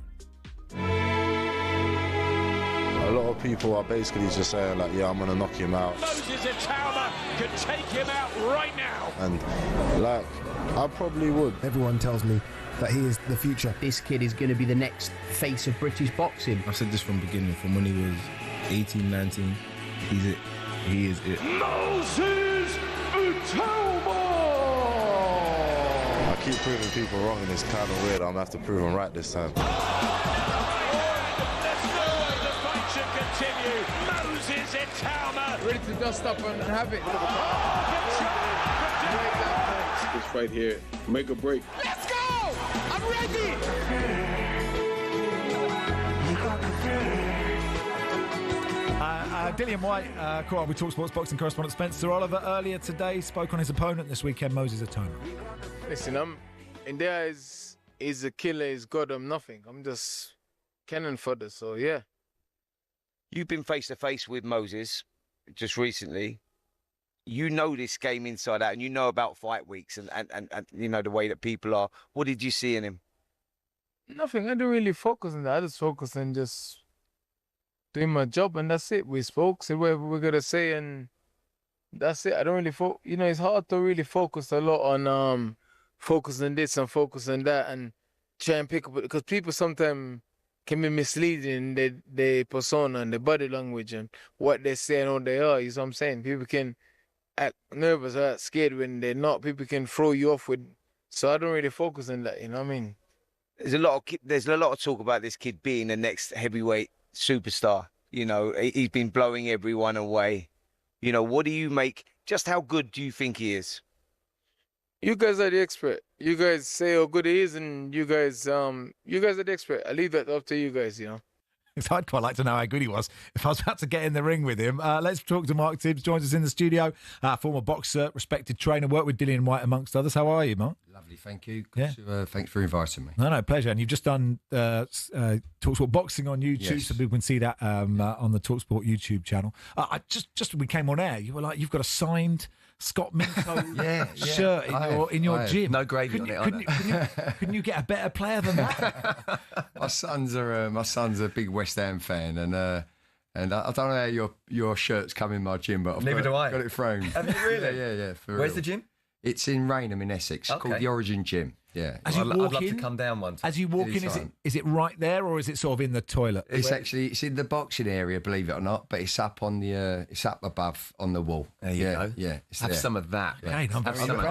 A lot of people are basically just saying, like, yeah, I'm going to knock him out. Moses Atoma can take him out right now. And, like, I probably would. Everyone tells me that he is the future. This kid is going to be the next face of British boxing. I said this from the beginning, from when he was 18, 19. He's it. He is it. Moses Atoma! I keep proving people wrong, and it's kind of weird. I'm going to have to prove them right this time. Continue. Moses Atoma ready to dust up and have it. This fight here, make a break. Let's go! I'm ready! Dillian Whyte caught up with talkSPORT's boxing correspondent Spencer Oliver earlier today, spoke on his opponent this weekend, Moses Atoma. Listen, I'm in there is a killer, is God, I'm nothing. I'm just cannon fodder, so yeah. You've been face to face with Moses just recently. You know this game inside out, and you know about fight weeks and you know the way that people are. What did you see in him? Nothing. I didn't really focus on that. I just focused on just doing my job, and that's it. We spoke, said whatever we're gonna say, and that's it. I don't really it's hard to really focus a lot on focus on this and focus on that, and try and pick up, because people sometimes can be misleading in their persona and their body language and what they say and who they are. You know what I'm saying? People can act nervous or act scared when they're not. People can throw you off with. So I don't really focus on that. You know what I mean? There's a lot of talk about this kid being the next heavyweight superstar. You know, he's been blowing everyone away. You know, what do you make? Just how good do you think he is? You guys are the expert. You guys say how good he is, and you guys are the expert. I leave that up to you guys, you know. I'd quite like to know how good he was if I was about to get in the ring with him. Let's talk to Mark Tibbs, joins us in the studio. Former boxer, respected trainer, worked with Dillian Whyte amongst others. How are you, Mark? Lovely, thank you. Thanks for inviting me. No, pleasure. And you've just done talkSPORT Boxing on YouTube, yes. So people can see that on the talkSPORT YouTube channel. Just when we came on air, you were like, you've got a signed Scott Minto shirt in your gym. No gravy on it. Couldn't you get a better player than that? My son's a big West Ham fan, and I don't know how your shirt's come in my gym, but I've got it thrown. Have you really? Yeah. Where's the gym? It's in Rainham in Essex, called the Origin Gym. Yeah, I'd love to come down one time. As you walk in, is it right there, or is it sort of in the toilet? It's in the boxing area, believe it or not, but it's up on it's up above on the wall. There you go. Yeah, have some of that. Yeah. Okay, I'm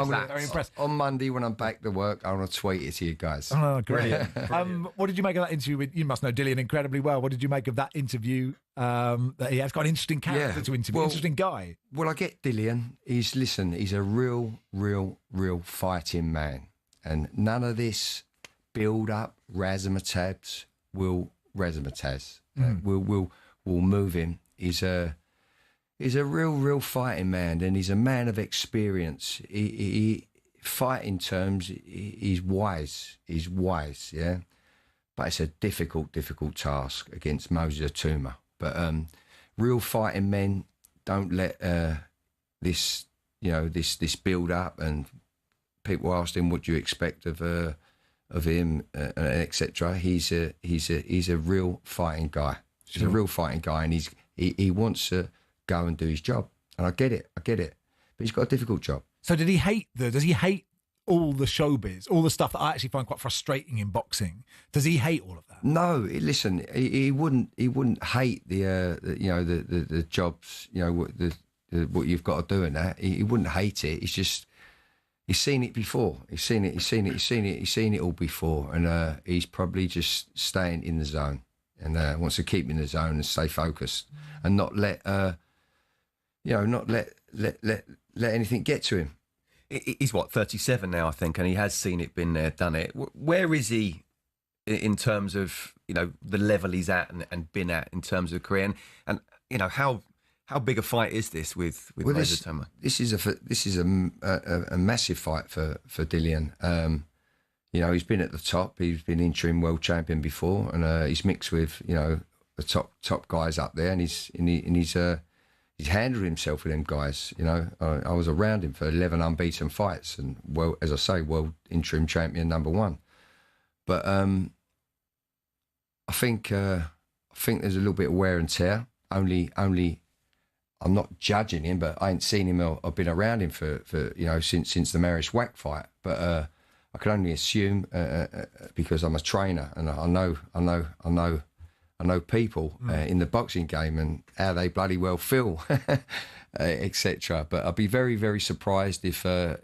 very impressed. On Monday when I'm back to work, I want to tweet it to you guys. Oh, great! What did you make of that interview with? You must know Dillian incredibly well. What did you make of that interview? That he has got an interesting character to interview, interesting guy. Well, I get Dillian. He's a real fighting man. And none of this build-up razzmatazz will move him. He's a real fighting man, and he's a man of experience. He fighting terms, he's wise. Yeah. But it's a difficult task against Moses Atoma. But real fighting men don't let this build up, and people asked him, "What do you expect of him?" etc. He's a real fighting guy. He's a real fighting guy, and he wants to go and do his job. And I get it. But he's got a difficult job. So does he hate all the showbiz, all the stuff that I actually find quite frustrating in boxing? Does he hate all of that? No, listen, he wouldn't hate the jobs, what you've got to do in that. He wouldn't hate it. It's just he's seen it before. He's seen it all before, and he's probably just staying in the zone, and wants to keep in the zone and stay focused, and not let anything get to him. He's 37 now, I think, and he has seen it, been there, done it. Where is he in terms of, you know, the level he's at and been at in terms of career, and you know, how big a fight is this with Moses Toma? This is a massive fight for Dillian. You know, he's been at the top. He's been interim world champion before, and he's mixed with, you know, the top guys up there, and he's handled himself with them guys. You know, I was around him for 11 unbeaten fights, and, well, as I say, world interim champion #1. But I think there's a little bit of wear and tear. Only I'm not judging him, but I ain't seen him or been around him for you know, since the Marius Wack fight. But I can only assume because I'm a trainer and I know people in the boxing game and how they bloody well feel, etc. But I'd be very, very surprised if you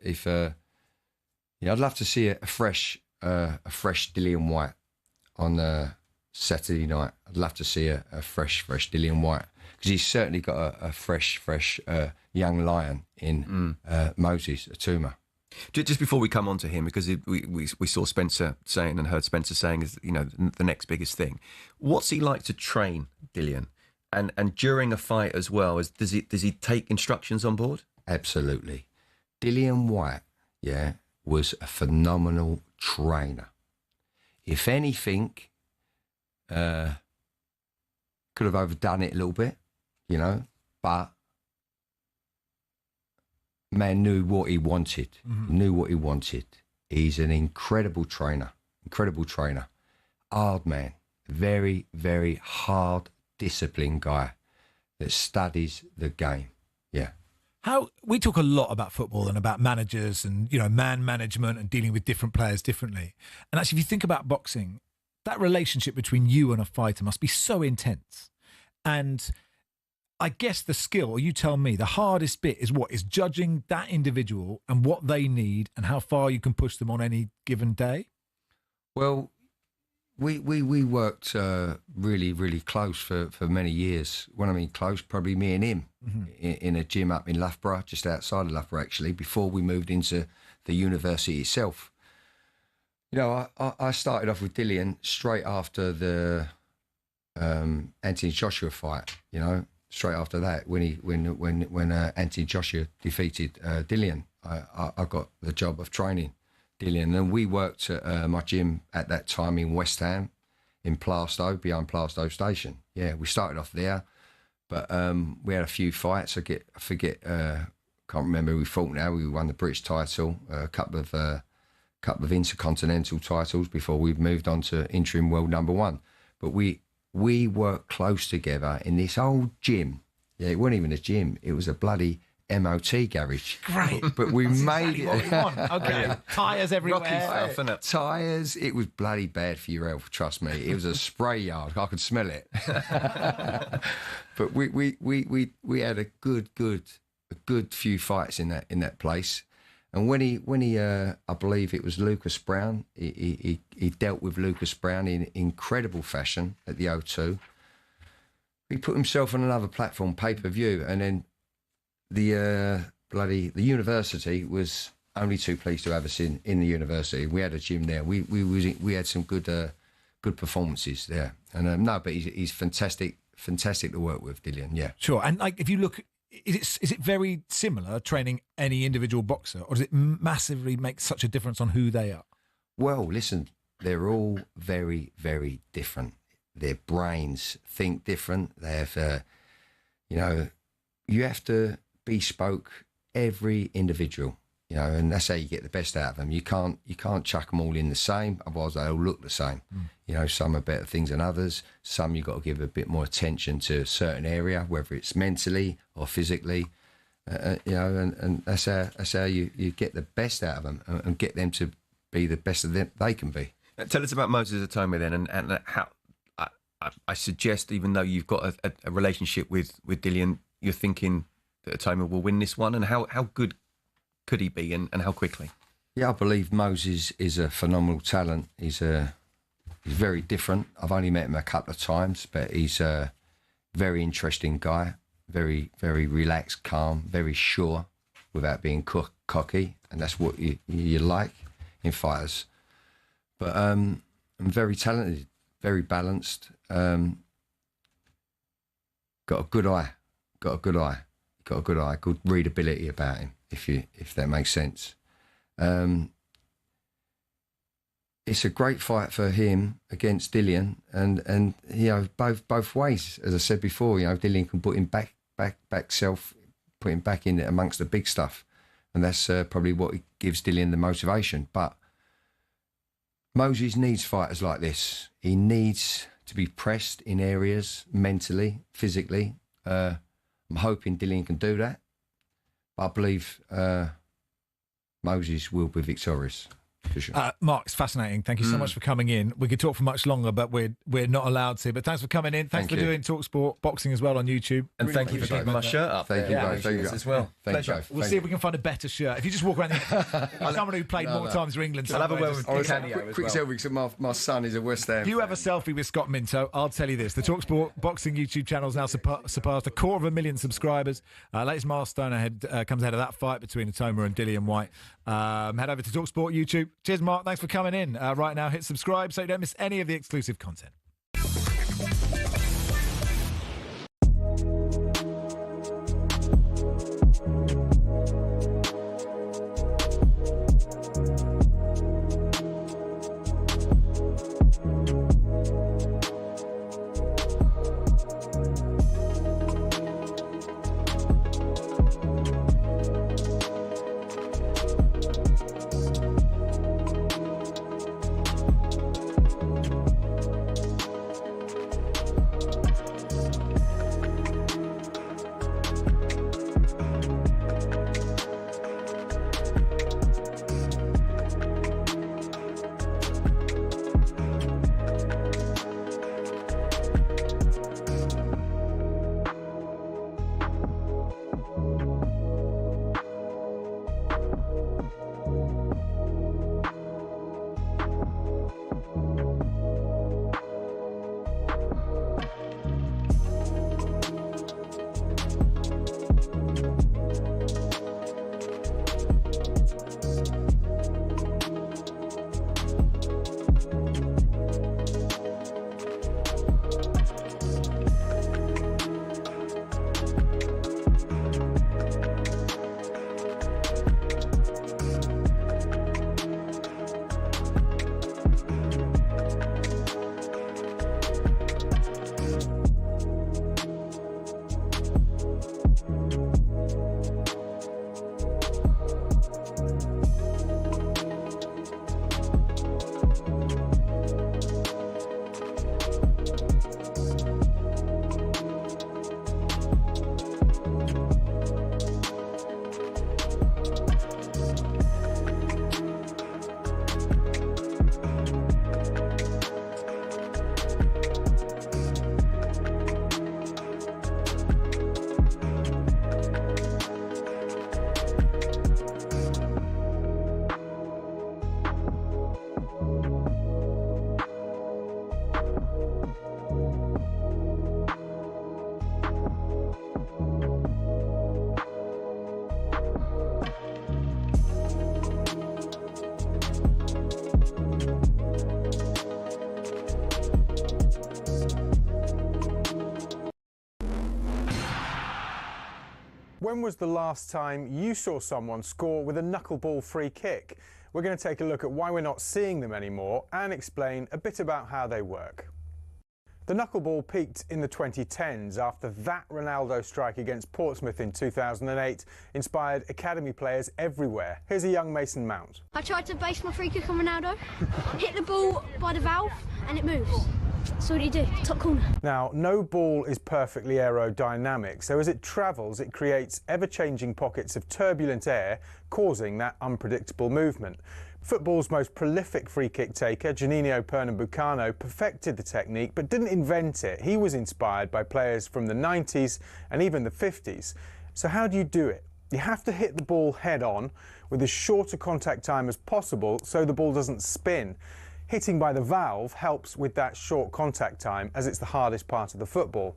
know, I'd love to see a fresh Dillian Whyte on Saturday night. I'd love to see a fresh Dillian Whyte, because he's certainly got a fresh young lion in Moses Toma. Just before we come on to him, because we saw Spencer saying and heard Spencer saying is, you know, the next biggest thing. What's he like to train, Dillian? And during a fight as well, does he take instructions on board? Absolutely. Dillian Whyte, yeah, was a phenomenal trainer. If anything, could have overdone it a little bit, you know, but man knew what he wanted. Knew what he wanted. He's an incredible trainer. Hard man. Very, very hard, disciplined guy that studies the game. Yeah. How we talk a lot about football and about managers and, you know, man management and dealing with different players differently. And actually, if you think about boxing, that relationship between you and a fighter must be so intense. And I guess the skill, or you tell me, the hardest bit is what? Is judging that individual and what they need and how far you can push them on any given day? Well, we worked really, really close for many years. When I mean close, probably me and him in a gym up in Loughborough, just outside of Loughborough, actually, before we moved into the university itself. You know, I started off with Dillian straight after the Anthony Joshua fight, you know. Straight after that, when Anthony Joshua defeated Dillian, I got the job of training Dillian, and we worked at my gym at that time in West Ham, in Plaistow, behind Plaistow Station. Yeah, we started off there, but we had a few fights. I forget, can't remember who we fought now. We won the British title, a couple of intercontinental titles before we moved on to interim world #1. But we worked close together in this old gym. Yeah, it wasn't even a gym. It was a bloody MOT garage. Great. But we made exactly it. What we want. Okay. Yeah. Tyres everywhere. Rocky stuff, isn't it? Tyres. It was bloody bad for your health, trust me. It was a spray yard. I could smell it. But we had a good few fights in that place. And when he I believe it was Lucas Brown, he dealt with Lucas Brown in incredible fashion at the O2. He put himself on another platform, pay-per-view, and then the university was only too pleased to have us in the university. We had a gym there. We had some good performances there. And but he's fantastic to work with, Dillian. Yeah, sure. And like, if you look. Is it very similar training any individual boxer, or does it massively make such a difference on who they are? Well, listen, they're all very, very different. Their brains think different. They have, you know, you have to bespoke every individual, you know, and that's how you get the best out of them. You can't chuck them all in the same, otherwise they all look the same. You know, some are better things than others. Some you've got to give a bit more attention to a certain area, whether it's mentally or physically, you know, and that's how you get the best out of them and get them to be the best of them they can be. Tell us about Moses Toma then, and how I suggest, even though you've got a relationship with Dillian, you're thinking that Toma will win this one, and how good could he be, and how quickly? Yeah, I believe Moses is a phenomenal talent. He's very different. I've only met him a couple of times, but he's a very interesting guy, very, very relaxed, calm, very sure without being cocky, and that's what you like in fighters. But and very talented, very balanced. Got a good eye. Good readability about him, if that makes sense. It's a great fight for him against Dillian, and you know, both ways. As I said before, you know, Dillian can put him back put him back in amongst the big stuff, and that's probably what gives Dillian the motivation. But Moses needs fighters like this. He needs to be pressed in areas mentally, physically. I'm hoping Dillian can do that, but I believe Moses will be victorious. For sure. Mark, it's fascinating. Thank you so much for coming in. We could talk for much longer, but we're not allowed to. But thanks for coming in. Thanks for doing talkSPORT boxing as well on YouTube. And really thank you for keeping my shirt up. Thank you, guys. Thank you as well. Pleasure. We'll see if we can find a better shirt. If you just walk around, someone who played more times for England. I'll have a word with quick selfie, because my son is a West Ham. If you have a selfie with Scott Minto, I'll tell you this: the talkSPORT boxing YouTube channel has now surpassed 250,000 subscribers. Latest milestone comes ahead of that fight between Atoma and Dillian White. Head over to talkSPORT YouTube. Cheers, Mark. Thanks for coming in. Right now, hit subscribe so you don't miss any of the exclusive content. When was the last time you saw someone score with a knuckleball free kick? We're going to take a look at why we're not seeing them anymore and explain a bit about how they work. The knuckleball peaked in the 2010s after that Ronaldo strike against Portsmouth in 2008 inspired academy players everywhere. Here's a young Mason Mount. I tried to base my free kick on Ronaldo, hit the ball by the valve and it moves. So what do you do? Top corner. Now, no ball is perfectly aerodynamic, so as it travels, it creates ever-changing pockets of turbulent air, causing that unpredictable movement. Football's most prolific free-kick taker, Juninho Pernambucano, perfected the technique but didn't invent it. He was inspired by players from the 90s and even the 50s. So how do you do it? You have to hit the ball head-on with as short a contact time as possible so the ball doesn't spin. Hitting by the valve helps with that short contact time, as it's the hardest part of the football.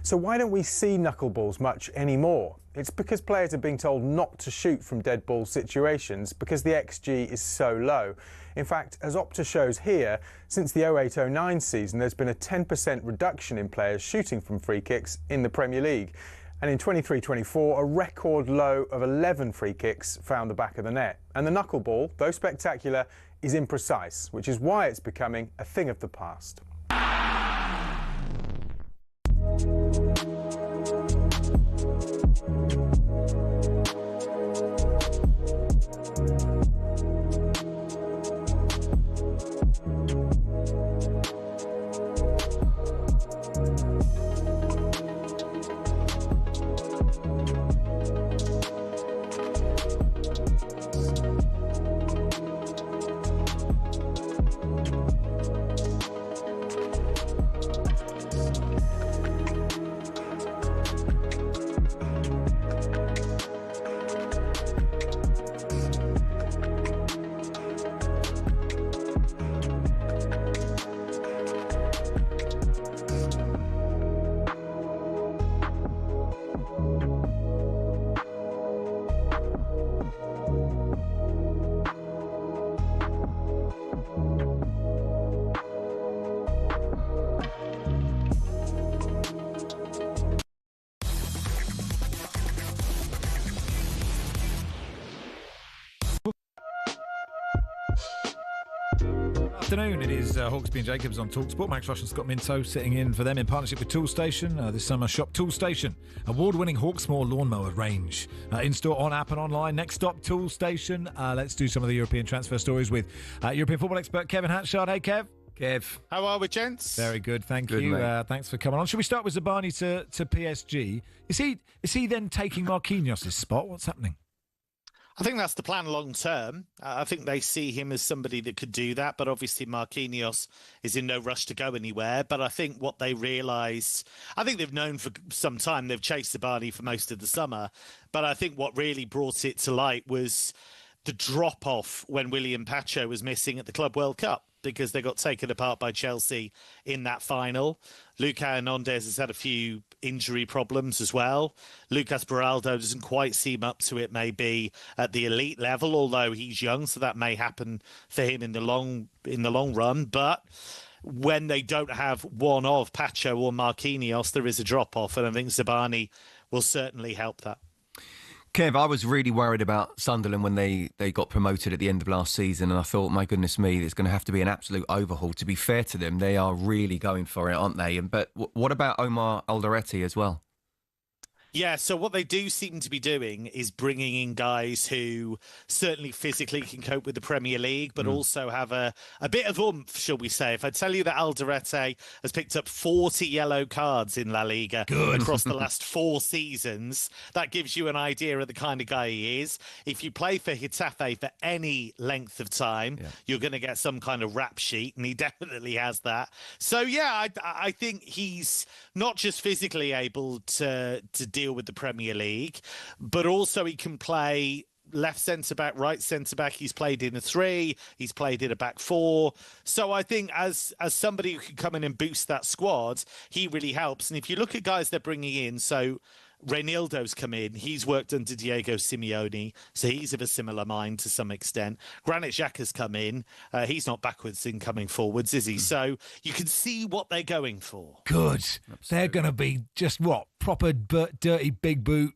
So why don't we see knuckleballs much anymore? It's because players are being told not to shoot from dead ball situations because the XG is so low. In fact, as Opta shows here, since the 08-09 season, there's been a 10% reduction in players shooting from free kicks in the Premier League. And in 23-24, a record low of 11 free kicks found the back of the net. And the knuckleball, though spectacular, is imprecise, which is why it's becoming a thing of the past. Afternoon, it is Hawksby and Jacobs on talkSPORT. Max Rush and Scott Minto sitting in for them in partnership with Toolstation. This summer, shop Toolstation, award-winning Hawksmoor lawnmower range. In-store, on app and online. Next stop, Toolstation. Let's do some of the European transfer stories with European football expert Kevin Hatchard. Hey, Kev. Kev. How are we, gents? Very good, thank Good, you. mate. Thanks for coming on. Should we start with Zabani to PSG? Is he then taking Marquinhos' spot? What's happening? I think that's the plan long term. I think they see him as somebody that could do that, but obviously Marquinhos is in no rush to go anywhere. But I think what they realised, I think they've known for some time, they've chased Zabani for most of the summer, but I think what really brought it to light was the drop-off when William Pacho was missing at the Club World Cup, because they got taken apart by Chelsea in that final. Luca Hernandez has had a few injury problems as well. Lucas Beraldo doesn't quite seem up to it, maybe at the elite level, although he's young, so that may happen for him in the long run. But when they don't have one of Pacho or Marquinhos, there is a drop-off, and I think Zabani will certainly help that. Kev, I was really worried about Sunderland when they got promoted at the end of last season, and I thought, my goodness me, it's going to have to be an absolute overhaul. To be fair to them, they are really going for it, aren't they? But what about Omar Alderete as well? Yeah, so what they do seem to be doing is bringing in guys who certainly physically can cope with the Premier League, but also have a bit of oomph, shall we say. If I tell you that Alderete has picked up 40 yellow cards in La Liga across the last 4 seasons, that gives you an idea of the kind of guy he is. If you play for Getafe for any length of time, you're going to get some kind of rap sheet, and he definitely has that. So, yeah, I think he's not just physically able to deal with the Premier League, but also he can play left centre-back, right centre-back. He's played in a 3, he's played in a back 4. So I think as somebody who can come in and boost that squad, he really helps. And if you look at guys they're bringing in, so Reinildo's come in. He's worked under Diego Simeone, so he's of a similar mind to some extent. Granit Xhaka's come in. He's not backwards in coming forwards, is he? So you can see what they're going for. Good. Absolutely. They're going to be just what? Proper dirty big boot,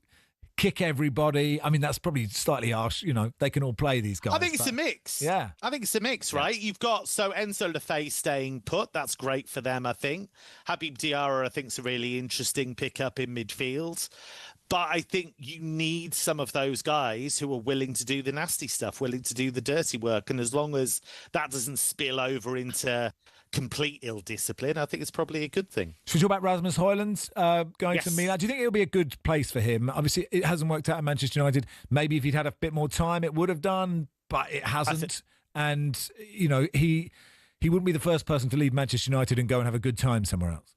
kick everybody. I mean, that's probably slightly harsh. You know, they can all play, these guys. I think it's a mix. Yeah. I think it's a mix, right? You've got, Enzo Lefebvre staying put. That's great for them, I think. Habib Diarra, I think, is a really interesting pickup in midfield. But I think you need some of those guys who are willing to do the nasty stuff, willing to do the dirty work. And as long as that doesn't spill over into complete ill discipline, I think it's probably a good thing. Should we talk about Rasmus Højlund going to Milan? Do you think it'll be a good place for him? Obviously, it hasn't worked out at Manchester United. Maybe if he'd had a bit more time, it would have done, but it hasn't. And, you know, he wouldn't be the first person to leave Manchester United and go and have a good time somewhere else.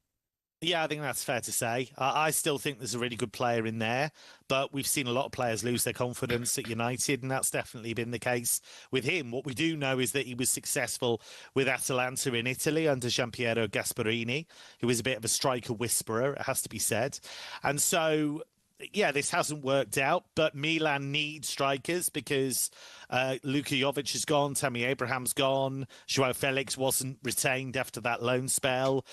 Yeah, I think that's fair to say. I still think there's a really good player in there, but we've seen a lot of players lose their confidence at United, and that's definitely been the case with him. What we do know is that he was successful with Atalanta in Italy under Gianpiero Gasperini, who is a bit of a striker whisperer, it has to be said. And so, yeah, this hasn't worked out, but Milan need strikers because Luka Jovic is gone, Tammy Abraham's gone, Joao Felix wasn't retained after that loan spell.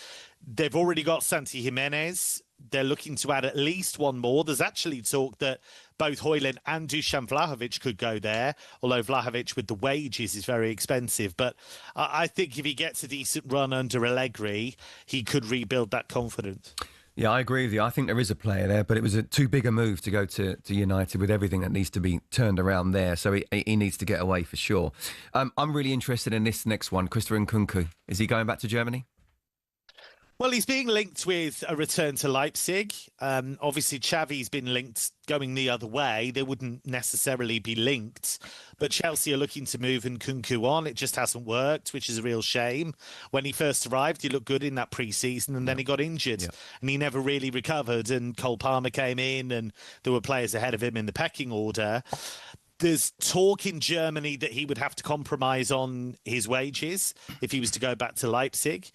They've already got Santi Jimenez. They're looking to add at least one more. There's actually talk that both Højlund and Dusan Vlahovic could go there, although Vlahovic with the wages is very expensive. But I think if he gets a decent run under Allegri, he could rebuild that confidence. Yeah, I agree with you. I think there is a player there, but it was too big a move to go to United with everything that needs to be turned around there. So he needs to get away for sure. I'm really interested in this next one. Christopher Nkunku. Is he going back to Germany? Well, he's being linked with a return to Leipzig. Obviously, Xavi's been linked going the other way. They wouldn't necessarily be linked. But Chelsea are looking to move Nkunku on. It just hasn't worked, which is a real shame. When he first arrived, he looked good in that pre-season, and then he got injured. And he never really recovered. And Cole Palmer came in, and there were players ahead of him in the pecking order. There's talk in Germany that he would have to compromise on his wages if he was to go back to Leipzig.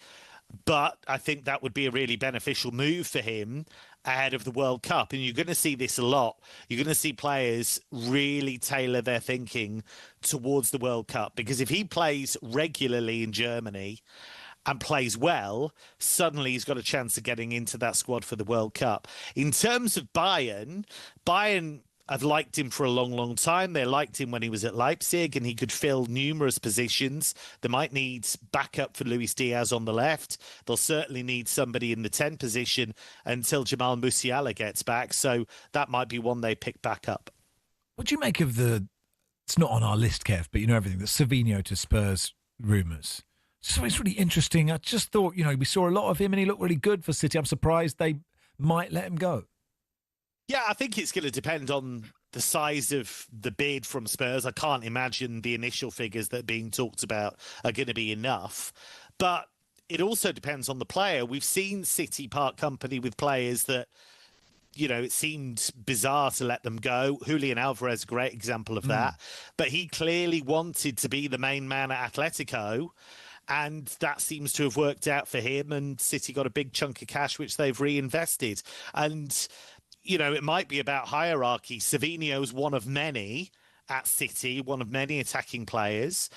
But I think that would be a really beneficial move for him ahead of the World Cup. And you're going to see this a lot. You're going to see players really tailor their thinking towards the World Cup. Because if he plays regularly in Germany and plays well, suddenly he's got a chance of getting into that squad for the World Cup. In terms of Bayern have liked him for a long, long time. They liked him when he was at Leipzig, and he could fill numerous positions. They might need backup for Luis Diaz on the left. They'll certainly need somebody in the 10 position until Jamal Musiala gets back. So that might be one they pick back up. What do you make of it's not on our list, Kev, but you know everything, the Savinho to Spurs rumours? So it's really interesting. I just thought, we saw a lot of him and he looked really good for City. I'm surprised they might let him go. Yeah, I think it's going to depend on the size of the bid from Spurs. I can't imagine the initial figures that are being talked about are going to be enough. But it also depends on the player. We've seen City part company with players that, it seemed bizarre to let them go. Julian Alvarez, great example of that. But he clearly wanted to be the main man at Atletico. And that seems to have worked out for him. And City got a big chunk of cash, which they've reinvested. And it might be about hierarchy. Savinho's one of many at City, one of many attacking players.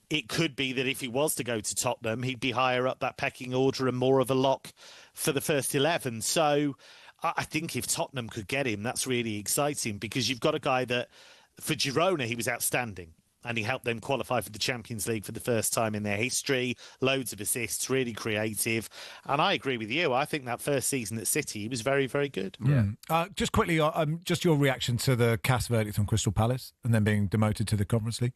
It could be that if he was to go to Tottenham, he'd be higher up that pecking order and more of a lock for the first 11. So I think if Tottenham could get him, that's really exciting because you've got a guy that, for Girona, he was outstanding. And he helped them qualify for the Champions League for the first time in their history. Loads of assists, really creative. And I agree with you. I think that first season at City, he was very, very good. Yeah. Just quickly, just your reaction to the CAS verdict on Crystal Palace and then being demoted to the Conference League.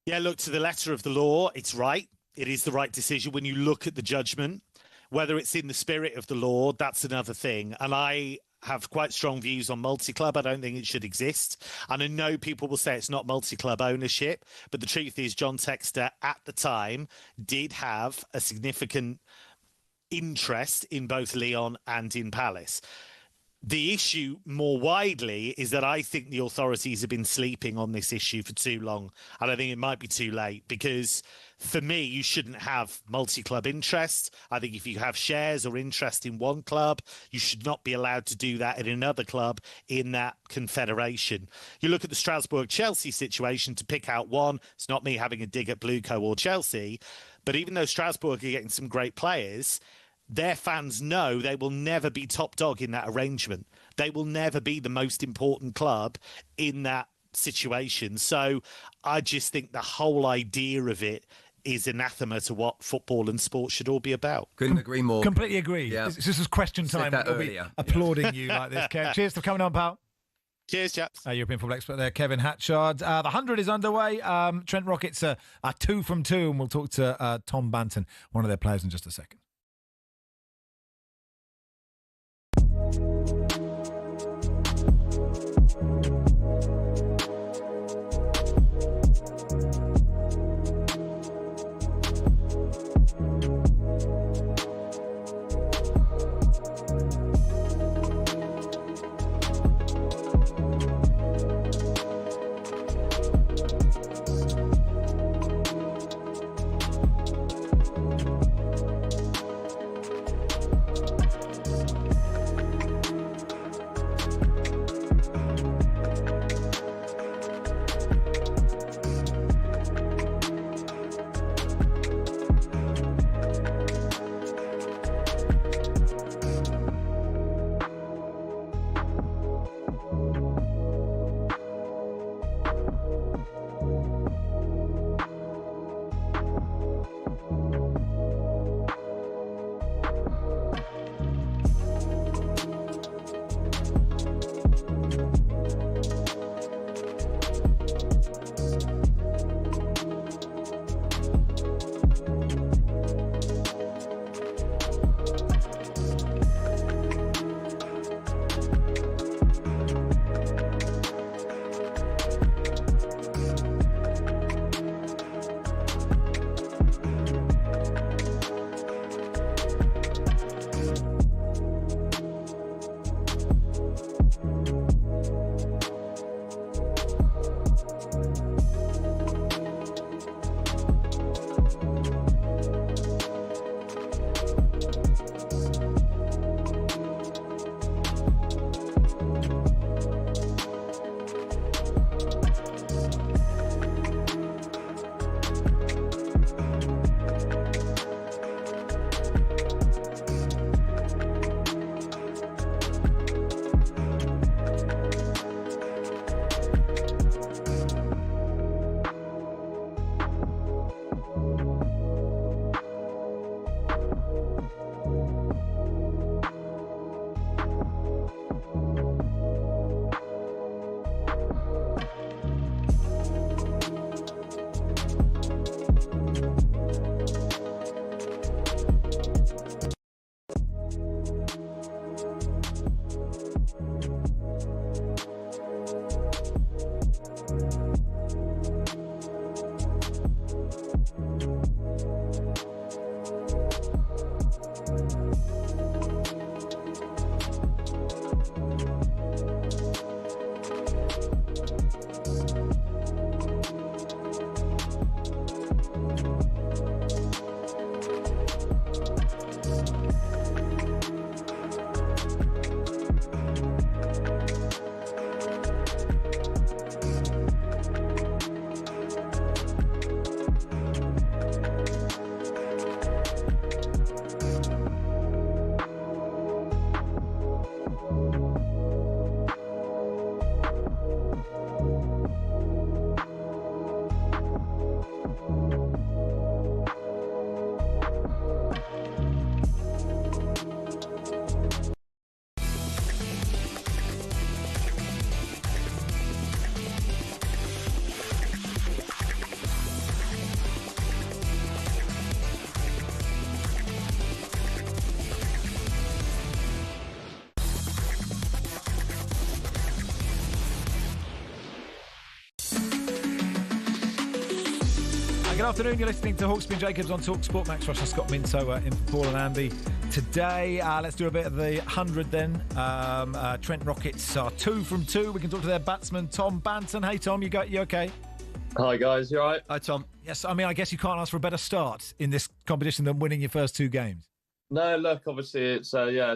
Yeah, look, to the letter of the law, it's right. It is the right decision when you look at the judgment. Whether it's in the spirit of the law, that's another thing. And I have quite strong views on Multiclub. I don't think it should exist. And I know people will say it's not Multiclub ownership, but the truth is John Textor at the time did have a significant interest in both Lyon and in Palace. The issue more widely is that I think the authorities have been sleeping on this issue for too long. And I think it might be too late because for me, you shouldn't have multi-club interest. I think if you have shares or interest in one club, you should not be allowed to do that in another club in that confederation. You look at the Strasbourg-Chelsea situation to pick out one. It's not me having a dig at Blueco or Chelsea. But even though Strasbourg are getting some great players, their fans know they will never be top dog in that arrangement. They will never be the most important club in that situation. So I just think the whole idea of it is anathema to what football and sport should all be about. Couldn't agree more. Completely agree. Yeah. This is question time. Said that We'll be earlier. applauding you like this, Kev. Cheers for coming on, pal. Cheers, chaps. European football expert there, Kevin Hatchard. The 100 is underway. Trent Rockets are 2 from 2, and we'll talk to Tom Banton, one of their players, in just a second. Good afternoon. You're listening to Hawksby and Jacobs on talkSPORT. Max Rush and Scott Minto in for Paul and Andy. Today, let's do a bit of the 100 then. Trent Rockets are 2 from 2. We can talk to their batsman, Tom Banton. Hey, Tom, you okay? Hi, guys. You all right? Hi, Tom. Yes, I mean, I guess you can't ask for a better start in this competition than winning your first 2 games. No, look, obviously, it's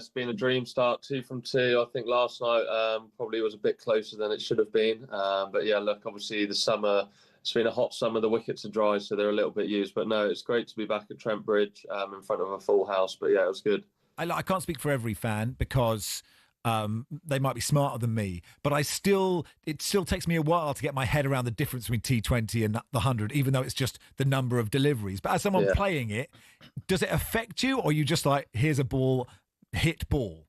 been a dream start, 2 from 2. I think last night probably was a bit closer than it should have been. But yeah, look, obviously the summer, it's been a hot summer. The wickets are dry, so they're a little bit used. But no, it's great to be back at Trent Bridge in front of a full house. But yeah, it was good. I can't speak for every fan because they might be smarter than me, but it still takes me a while to get my head around the difference between T20 and the 100, even though it's just the number of deliveries. But as someone playing it, does it affect you, or are you just like, here's a ball, hit ball?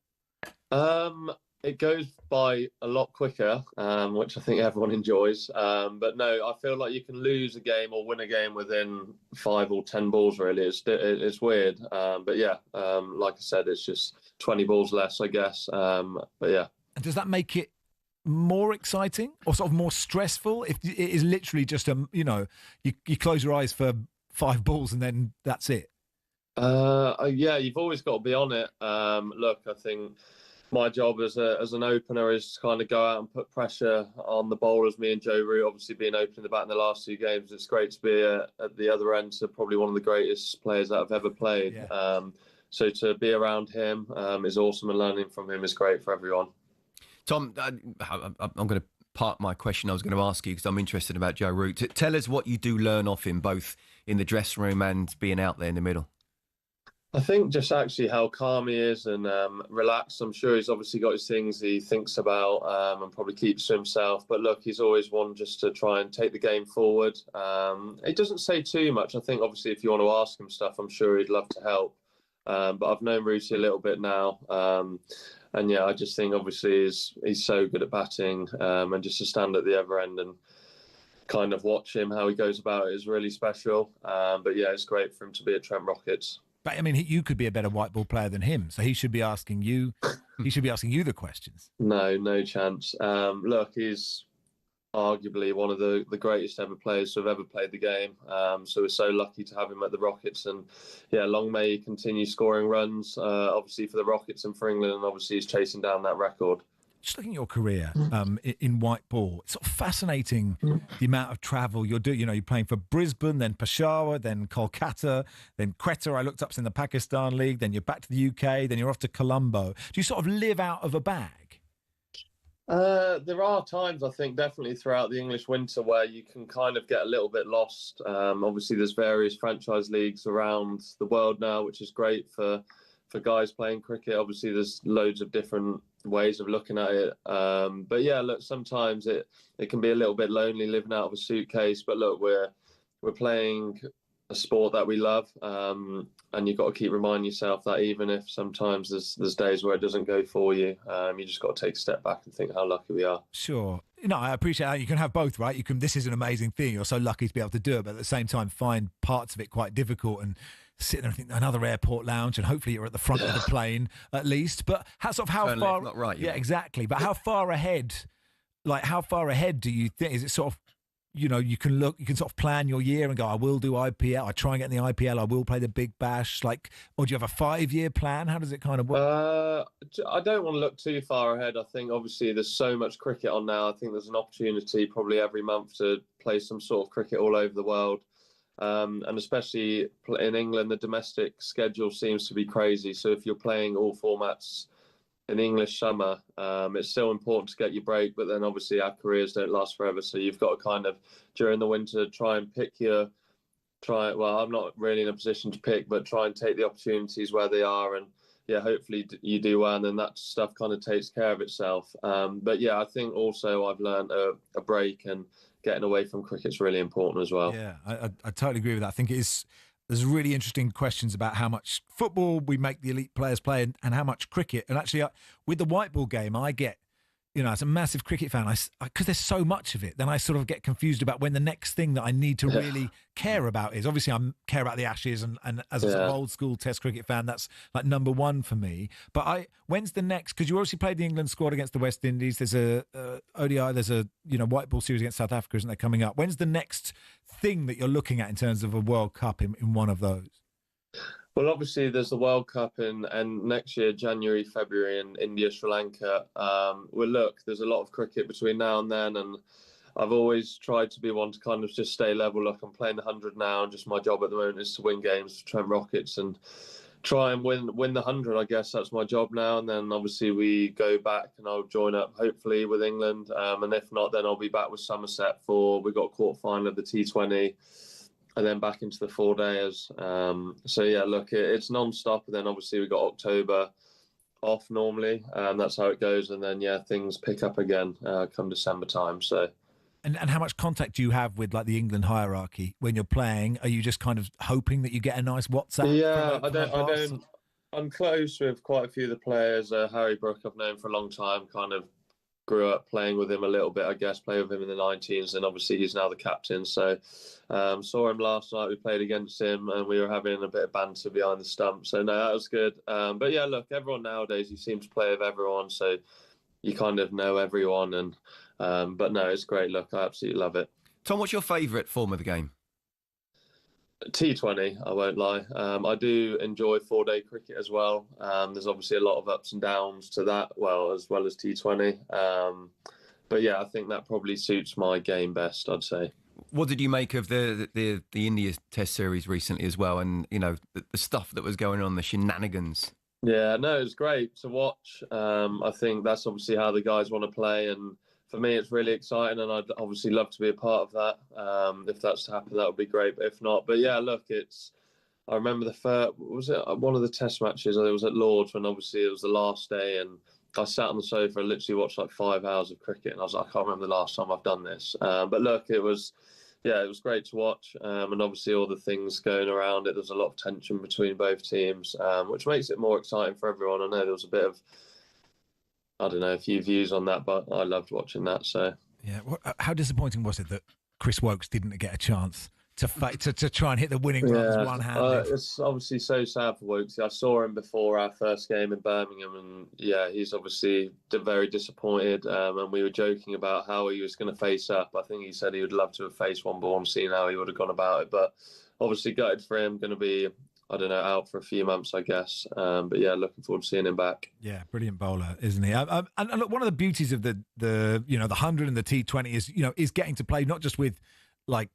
It goes by a lot quicker, which I think everyone enjoys. But no, I feel like you can lose a game or win a game within 5 or 10 balls, really. It's weird. But yeah, like I said, it's just 20 balls less, I guess. But yeah. And does that make it more exciting or sort of more stressful? If it is literally just you close your eyes for 5 balls and then that's it. Yeah, you've always got to be on it. Look, I think my job as an opener is to kind of go out and put pressure on the bowlers. Me and Joe Root, obviously being opening the bat in the last 2 games, it's great to be at the other end. So probably one of the greatest players that I've ever played. Yeah. So to be around him is awesome, and learning from him is great for everyone. Tom, I'm going to park my question I was going to ask you because I'm interested about Joe Root. Tell us what you do learn off him, both in the dressing room and being out there in the middle. I think just actually how calm he is and relaxed. I'm sure he's obviously got his things he thinks about and probably keeps to himself. But look, he's always one just to try and take the game forward. He doesn't say too much. I think obviously if you want to ask him stuff, I'm sure he'd love to help. But I've known Rooty a little bit now. And yeah, I just think obviously he's so good at batting and just to stand at the other end and kind of watch him, how he goes about it is really special. But yeah, it's great for him to be at Trent Rockets. But I mean, you could be a better white ball player than him, so he should be asking you. He should be asking you the questions. No chance. Look, he's arguably one of the greatest ever players to have ever played the game. So we're so lucky to have him at the Rockets, and yeah, long may he continue scoring runs. Obviously for the Rockets and for England, and obviously he's chasing down that record. Just looking at your career in white ball, it's sort of fascinating the amount of travel you're doing. You know, you're playing for Brisbane, then Peshawar, then Kolkata, then Quetta. I looked up in the Pakistan League. Then you're back to the UK. Then you're off to Colombo. Do you sort of live out of a bag? There are times, I think, definitely throughout the English winter where you can kind of get a little bit lost. Obviously, there's various franchise leagues around the world now, which is great for guys playing cricket. Obviously, there's loads of different ways of looking at it. But yeah, look, sometimes it can be a little bit lonely living out of a suitcase. But look, we're playing a sport that we love, and you've got to keep reminding yourself that even if sometimes there's days where it doesn't go for you, you just got to take a step back and think how lucky we are. Sure. You know, I appreciate that. You can have both, right? This is an amazing thing. You're so lucky to be able to do it, but at the same time find parts of it quite difficult and sit there and think another airport lounge, and hopefully you're at the front of the plane at least. But how far? Not right, yeah, exactly. But how far ahead? Like, how far ahead do you think? Is it sort of, you know, you can sort of plan your year and go, I will do IPL. I try and get in the IPL. I will play the Big Bash. Like, or do you have a 5-year plan? How does it kind of work? I don't want to look too far ahead. I think obviously there's so much cricket on now. I think there's an opportunity probably every month to play some sort of cricket all over the world. And especially in England, the domestic schedule seems to be crazy. So if you're playing all formats in English summer, it's still important to get your break. But then obviously our careers don't last forever. So you've got to kind of, during the winter, try and well, I'm not really in a position to pick, but try and take the opportunities where they are. And yeah, hopefully you do well, and then that stuff kind of takes care of itself. But yeah, I think also I've learned a break, and getting away from cricket's really important as well. Yeah, I totally agree with that. I think there's really interesting questions about how much football we make the elite players play and how much cricket. And actually, with the white ball game, I get, you know, as a massive cricket fan, because there's so much of it, then I sort of get confused about when the next thing that I need to really care about is. Obviously, I care about the Ashes, and as a sort of old school Test cricket fan, that's like number one for me. But when's the next? Because you obviously played the England squad against the West Indies. There's a ODI. There's a white ball series against South Africa, isn't there, coming up? When's the next thing that you're looking at in terms of a World Cup in one of those? Well, obviously, there's the World Cup and next year, January, February, in India, Sri Lanka. Well, look, there's a lot of cricket between now and then, and I've always tried to be one to kind of just stay level. Like, I'm playing the 100 now, and just my job at the moment is to win games for Trent Rockets and try and win the 100. I guess that's my job now. And then obviously we go back, and I'll join up hopefully with England. And if not, then I'll be back with Somerset we got a quarter final of the T20. And then back into the 4-dayers. So, yeah, look, it's non-stop. And then, obviously, we got October off normally. That's how it goes. And then, yeah, things pick up again come December time. So, And how much contact do you have with, like, the England hierarchy when you're playing? Are you just kind of hoping that you get a nice WhatsApp? Yeah, I don't. I'm close with quite a few of the players. Harry Brook, I've known for a long time, kind of grew up playing with him a little bit, I guess, played with him in the 19s, and obviously he's now the captain. So saw him last night, we played against him, and we were having a bit of banter behind the stump. So, no, that was good. But, yeah, look, everyone nowadays, you seem to play with everyone, so you kind of know everyone. And but, no, it's great. Look, I absolutely love it. Tom, what's your favourite form of the game? T20, I won't lie. I do enjoy 4-day cricket as well. There's obviously a lot of ups and downs to that, as well as T20. But yeah, I think that probably suits my game best, I'd say. What did you make of the India Test series recently as well, and the stuff that was going on, the shenanigans? Yeah, no, it was great to watch. I think that's obviously how the guys want to play, and for me, it's really exciting, and I'd obviously love to be a part of that. If that's to happen, that would be great. But if not, I remember one of the Test matches? It was at Lord's when obviously it was the last day, and I sat on the sofa and literally watched like 5 hours of cricket, and I was like, I can't remember the last time I've done this. But look, it was great to watch, and obviously all the things going around it. There's a lot of tension between both teams, which makes it more exciting for everyone. I know there was a bit of, I don't know, a few views on that, but I loved watching that. So yeah, how disappointing was it that Chris Woakes didn't get a chance to try and hit the winning runs one-handed? It's obviously so sad for Woakes. I saw him before our first game in Birmingham, and yeah, he's obviously very disappointed. And we were joking about how he was going to face up. I think he said he would love to have faced one ball and seen how he would have gone about it. But obviously gutted for him. Going to be, I don't know, out for a few months, I guess. But yeah, looking forward to seeing him back. Yeah, brilliant bowler, isn't he? And look, one of the beauties of the 100 and the T20 is getting to play not just with like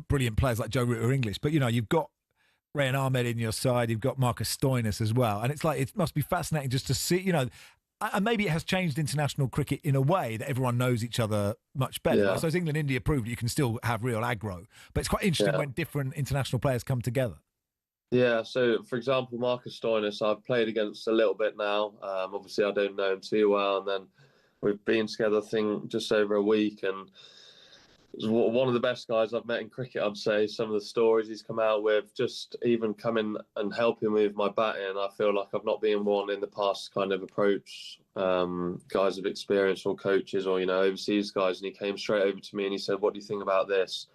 brilliant players like Joe Root or English, but you've got Rayan Ahmed in your side, you've got Marcus Stoinis as well, and it's like it must be fascinating just to see, and maybe it has changed international cricket in a way that everyone knows each other much better. Yeah. So as England, India proved, you can still have real aggro, but it's quite interesting when different international players come together. Yeah, so for example, Marcus Stoinis, I've played against a little bit now. Obviously, I don't know him too well, and then we've been together, I think, just over a week, and one of the best guys I've met in cricket, I'd say. Some of the stories he's come out with, just even coming and helping me with my batting, I feel like I've not been one in the past kind of approach guys of experience or coaches or, overseas guys, and he came straight over to me and he said, what do you think about this?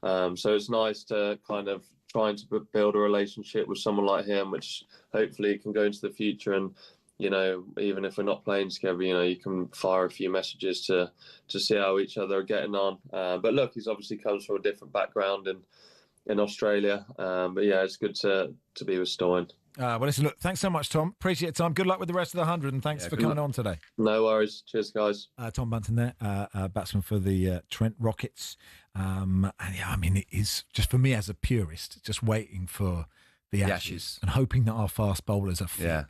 So it's nice to kind of trying to build a relationship with someone like him, which hopefully can go into the future. And, even if we're not playing together, you can fire a few messages to see how each other are getting on. But look, he's obviously comes from a different background in Australia. But yeah, it's good to be with Stoin. Well, listen, look, thanks so much, Tom. Appreciate it, Tom. Good luck with the rest of the 100, and thanks for coming on today. No worries. Cheers, guys. Tom Bunton there, batsman for the Trent Rockets. And yeah, I mean, it is just for me as a purist, just waiting for the Ashes and hoping that our fast bowlers are fit. Yeah.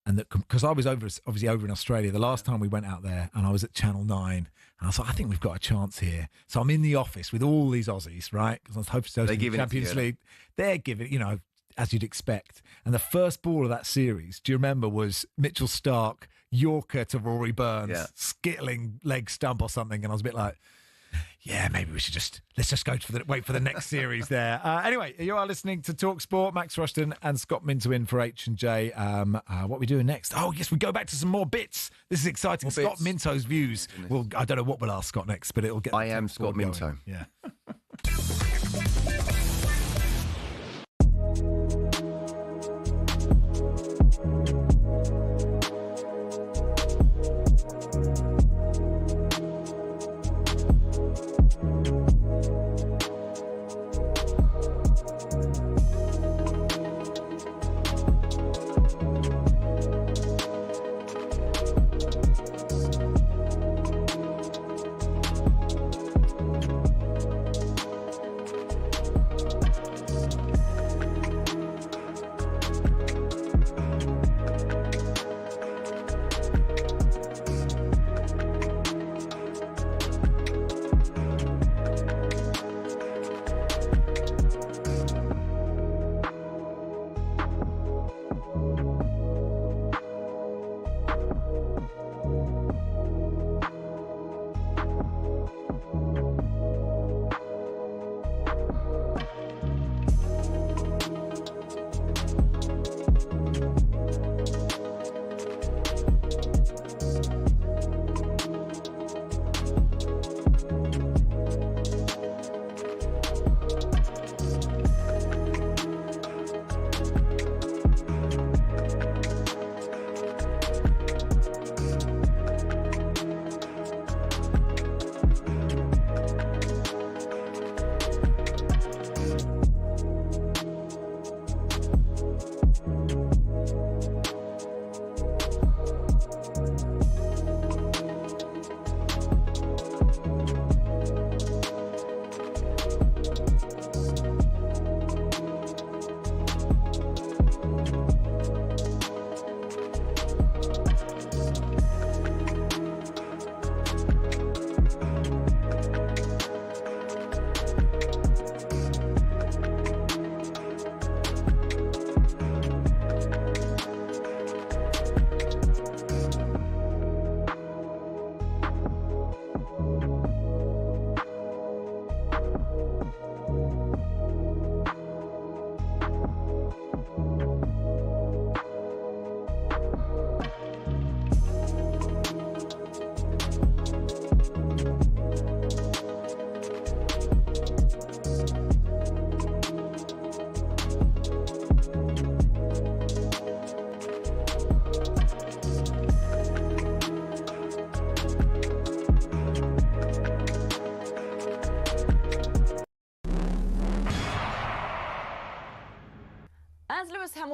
And that, because I was obviously over in Australia the last time we went out there, and I was at Channel 9, and I was like, I think we've got a chance here. So I'm in the office with all these Aussies, right? Because I was hoping to the Champions League. They're giving, as you'd expect. And the first ball of that series, do you remember, was Mitchell Starc, Yorker to Rory Burns, skittling leg stump or something. And I was a bit like, yeah, maybe we should let's just wait for the next series there. Anyway, you are listening to talkSPORT. Max Rushden and Scott Minto in for H&J. What are we doing next? Oh, yes, we go back to some more bits. This is exciting. Scott Minto's views. Well, I don't know what we'll ask Scott next, but it'll get. I am Scott Minto. Yeah.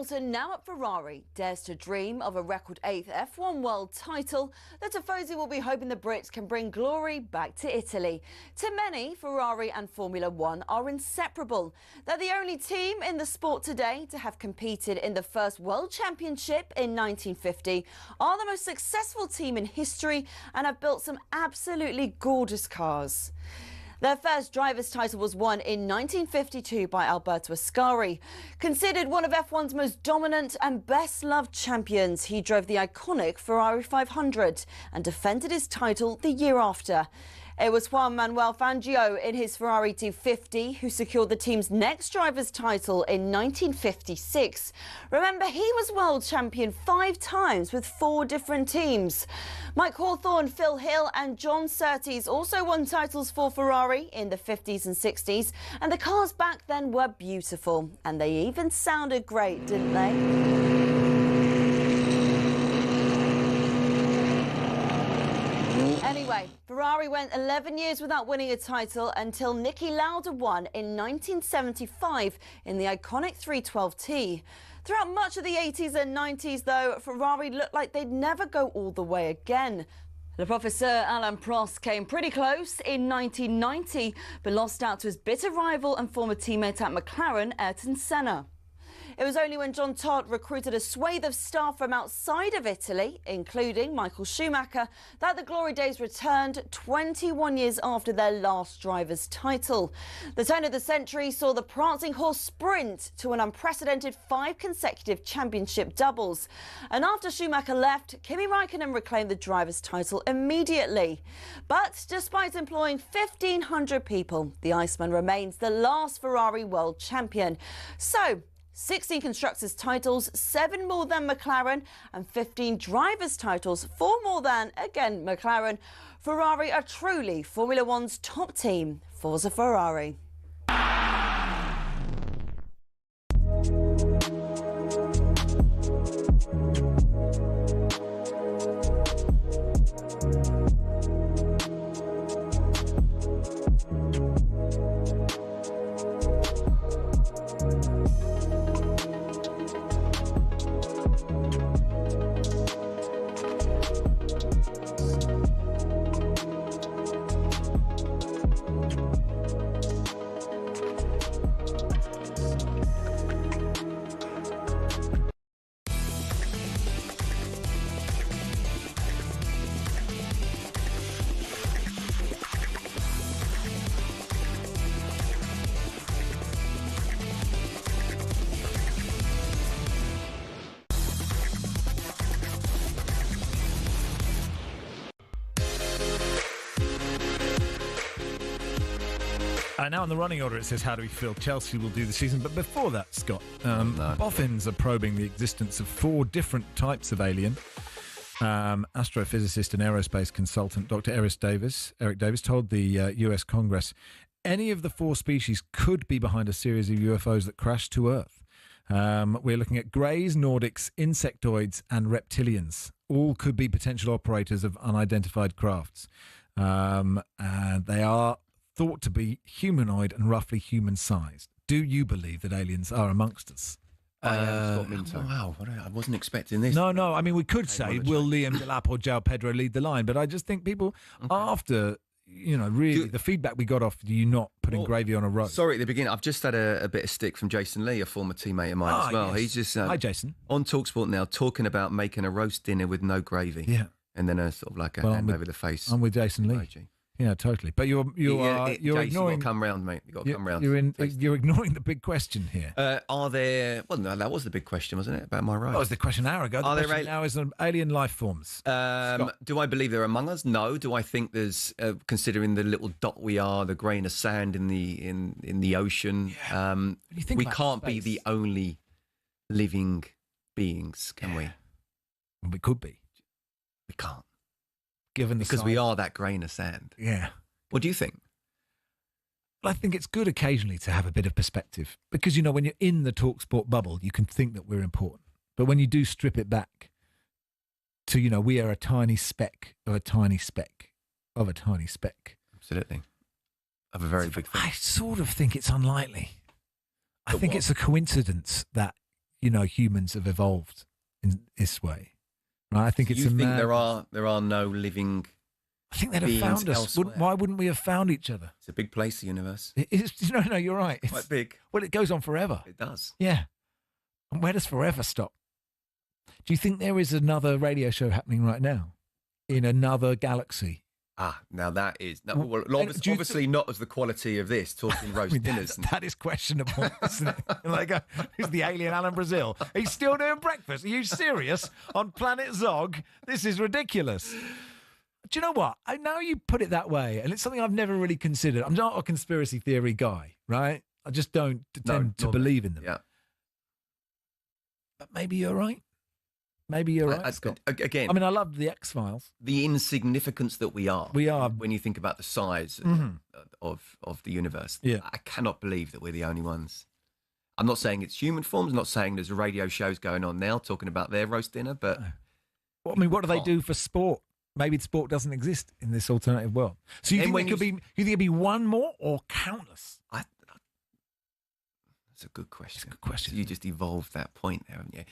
Hamilton, now at Ferrari, dares to dream of a record 8th F1 world title. The Tifosi will be hoping the Brits can bring glory back to Italy. To many, Ferrari and Formula One are inseparable. They're the only team in the sport today to have competed in the first World Championship in 1950, are the most successful team in history, and have built some absolutely gorgeous cars. Their first driver's title was won in 1952 by Alberto Ascari. Considered one of F1's most dominant and best-loved champions, he drove the iconic Ferrari 500 and defended his title the year after. It was Juan Manuel Fangio in his Ferrari 250 who secured the team's next driver's title in 1956. Remember, he was world champion 5 times with 4 different teams. Mike Hawthorne, Phil Hill and John Surtees also won titles for Ferrari in the 50s and 60s, and the cars back then were beautiful, and they even sounded great, didn't they? Anyway, Ferrari went 11 years without winning a title until Niki Lauda won in 1975 in the iconic 312T. Throughout much of the 80s and 90s, though, Ferrari looked like they'd never go all the way again. Le Professeur Alain Prost came pretty close in 1990, but lost out to his bitter rival and former teammate at McLaren, Ayrton Senna. It was only when John Todt recruited a swathe of staff from outside of Italy, including Michael Schumacher, that the glory days returned 21 years after their last driver's title. The turn of the century saw the prancing horse sprint to an unprecedented 5 consecutive championship doubles. And after Schumacher left, Kimi Raikkonen reclaimed the driver's title immediately. But despite employing 1,500 people, the Iceman remains the last Ferrari world champion. So, 16 constructors' titles, 7 more than McLaren, and 15 drivers' titles, 4 more than, again, McLaren. Ferrari are truly Formula One's top team. Forza Ferrari. Now on the running order it says, how do we feel Chelsea will do the season? But before that, Scott, boffins are probing the existence of 4 different types of alien. Astrophysicist and aerospace consultant Dr. Eric Davis told the US Congress any of the 4 species could be behind a series of UFOs that crashed to Earth. We're looking at greys, Nordics, insectoids and reptilians. All could be potential operators of unidentified crafts. And they are thought to be humanoid and roughly human-sized. Do you believe that aliens are amongst us? Wow, I wasn't expecting this. No. I mean, we could say, will Liam Delap or João Pedro lead the line? But I just think people, after, really, the feedback we got off you not putting gravy on a roast. Sorry, at the beginning, I've just had a bit of stick from Jason Lee, a former teammate of mine as well. Yes. He's just Hi, Jason. on talkSPORT now, talking about making a roast dinner with no gravy. Yeah. And then a sort of like a hand over the face. I'm with Jason Lee. Emoji. Yeah, totally. But you're Jason, ignoring. Come round, mate. You got to come round. You're ignoring the big question here. Are there? Well, no, that was the big question, wasn't it? About my right. That was the question an hour ago. Are The there question now is on alien life forms. Do I believe they're among us? No. Do I think there's, considering the little dot we are, the grain of sand in the ocean? Yeah. We can't be the only living beings, can we? We could be. We can't. Given the because size. we are that grain of sand. Yeah. What do you think? Well, I think it's good occasionally to have a bit of perspective because, when you're in the talkSPORT bubble, you can think that we're important. But when you do strip it back to, we are a tiny speck of a tiny speck of a tiny speck. Absolutely. Of a very big thing. I sort of think it's unlikely. I think it's a coincidence that humans have evolved in this way. Right? I think it's. You think there are no living? I think they'd have found us. Why wouldn't we have found each other? It's a big place, the universe. No, you're right. It's quite big. Well, it goes on forever. It does. Yeah. And where does forever stop? Do you think there is another radio show happening right now in another galaxy? Now that is obviously not as the quality of this talking roast dinners. That is questionable, isn't it? Like, who's the alien Alan Brazil? He's still doing breakfast. Are you serious? On Planet Zog? This is ridiculous. Do you know what? Now you put it that way, and it's something I've never really considered. I'm not a conspiracy theory guy, right? I just don't tend to believe in them. Yeah. But maybe you're right. Maybe you're right, Scott. Again, I mean, I love the X-Files. The insignificance that we are. We are. When you think about the size of the universe. Yeah. I cannot believe that we're the only ones. I'm not saying it's human forms. I'm not saying there's radio shows going on now talking about their roast dinner, but... Well, I mean, what do they do for sport? Maybe sport doesn't exist in this alternative world. So you think it'd be one more or countless? That's a good question. So you just evolved that point there, haven't you?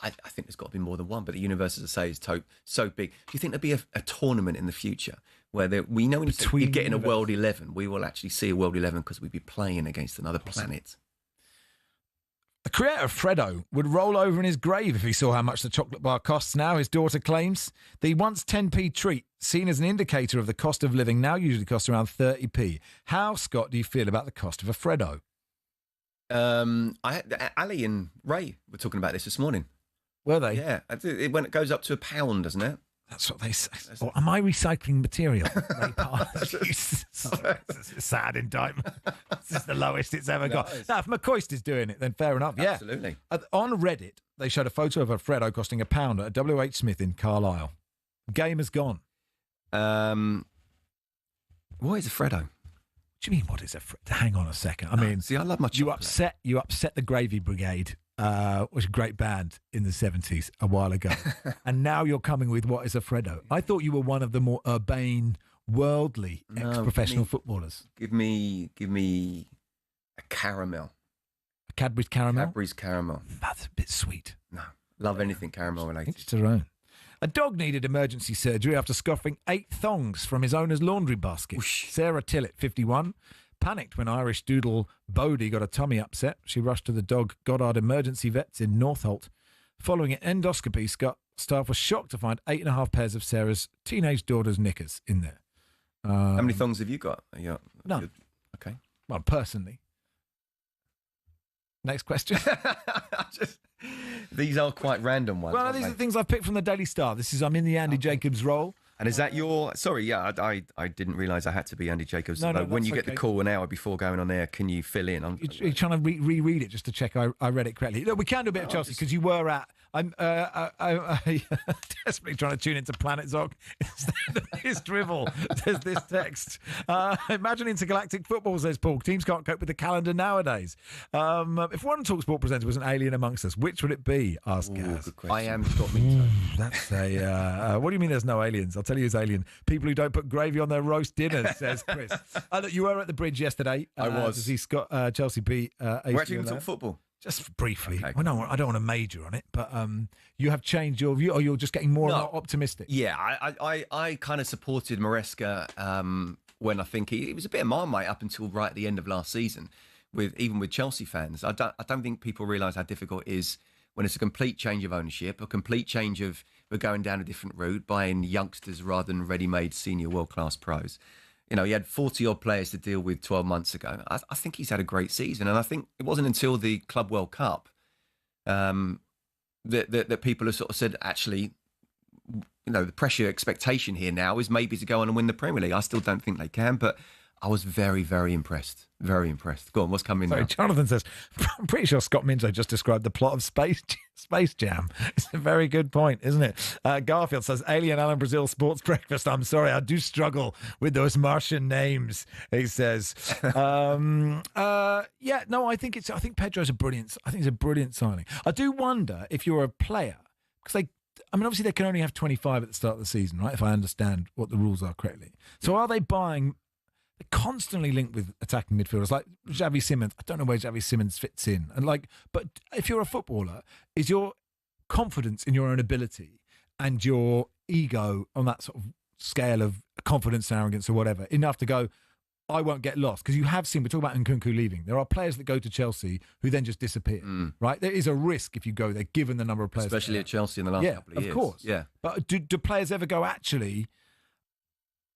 I think there's got to be more than one, but the universe, as I say, is so big. Do you think there'll be a tournament in the future where we know when you get in a World 11, we will actually see a World 11 because we'd be playing against another planet? The creator of Freddo would roll over in his grave if he saw how much the chocolate bar costs now, his daughter claims. The once 10p treat, seen as an indicator of the cost of living, now usually costs around 30p. How, Scott, do you feel about the cost of a Freddo? Ali and Ray were talking about this morning. Were they? Yeah. When it goes up to £1, doesn't it? That's what they say. Or am I recycling material? Sad indictment. This is the lowest it's ever got. Now, if McCoist is doing it, then fair enough. Yeah. Absolutely. On Reddit, they showed a photo of a Freddo costing £1 at a WH Smith in Carlisle. Game has gone. What is a Freddo? What do you mean, what is a Freddo? Hang on a second. I mean, see, I love my chocolate. You upset the Gravy Brigade, which was a great band in the 70s a while ago. And now you're coming with what is a Freddo. I thought you were one of the more urbane, worldly ex-professional footballers. Give me a caramel. A Cadbury's caramel? Cadbury's caramel. That's a bit sweet. No. Love anything caramel related. Each their own. A dog needed emergency surgery after scoffing 8 thongs from his owner's laundry basket. Whoosh. Sarah Tillett, 51, panicked when Irish doodle Bodie got a tummy upset. She rushed to the dog Goddard Emergency Vets in Northolt. Following an endoscopy, staff were shocked to find 8.5 pairs of Sarah's teenage daughter's knickers in there. How many thongs have you got? None. Okay. Well, personally. Next question. These are quite random ones. Well, these are things I've picked from the Daily Star. I'm in the Andy Jacobs role. And is that your... Sorry, yeah, I didn't realise I had to be Andy Jacobs. No, when you get the call an hour before going on air, can you fill in? You're trying to reread it just to check I read it correctly. Look, we can do a bit of Chelsea because you were at... I'm desperately trying to tune into Planet Zog. His drivel. There's this text. Imagine intergalactic football, says Paul. Teams can't cope with the calendar nowadays. If one talkSPORT presenter was an alien amongst us, which would it be? Asked Gaz. I am Scott Minto. That's a... what do you mean there's no aliens? I'll tell you who's alien. People who don't put gravy on their roast dinners, says Chris. Look, you were at the bridge yesterday. I was. To see Chelsea beat We're actually going to talk football. Just briefly. Okay. Well, no, I don't want to major on it, but you have changed your view, or you're just getting more and more optimistic? Yeah, I kind of supported Maresca when I think he was a bit of Marmite up until right at the end of last season, even with Chelsea fans. I don't think people realise how difficult it is when it's a complete change of ownership, a complete change of we're going down a different route, buying youngsters rather than ready-made senior world-class pros. You know, he had 40-odd players to deal with 12 months ago. I think he's had a great season. And I think it wasn't until the Club World Cup that people have sort of said, actually, you know, the pressure expectation here now is maybe to go on and win the Premier League. I still don't think they can, but I was very, very impressed. Very impressed. Go on, what's coming now? Jonathan says, I'm pretty sure Scott Minto just described the plot of Space Jam. It's a very good point, isn't it? Garfield says, Alien Alan Brazil Sports Breakfast. I'm sorry, I do struggle with those Martian names, he says. I think Pedro's a brilliant signing. I do wonder if you're a player, because obviously they can only have 25 at the start of the season, right? If I understand what the rules are correctly. So are they buying... constantly linked with attacking midfielders like Xavi Simons. I don't know where Xavi Simons fits in. But if you're a footballer, is your confidence in your own ability and your ego on that sort of scale of confidence and arrogance or whatever enough to go, I won't get lost? Because you have seen, we talk about Nkunku leaving. There are players that go to Chelsea who then just disappear, right? There is a risk if you go there, given the number of players. Especially at Chelsea in the last couple of years. Of course. Yeah. But do players ever go, actually,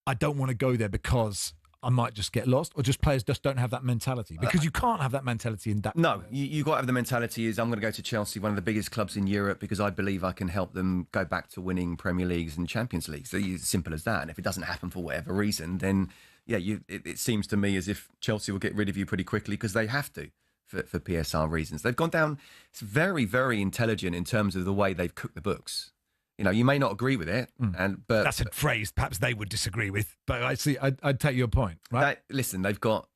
I don't want to go there because I might just get lost? Or just players just don't have that mentality? Because you can't have that mentality in that. No, you got to have the mentality is I'm going to go to Chelsea, one of the biggest clubs in Europe, because I believe I can help them go back to winning Premier Leagues and Champions Leagues. So it's simple as that. And if it doesn't happen for whatever reason, then it seems to me as if Chelsea will get rid of you pretty quickly because they have to for PSR reasons. They've gone down. It's very, very intelligent in terms of the way they've cooked the books. You know, you may not agree with it, but that's a phrase perhaps they would disagree with. But I'd take your point, right? Listen, they've got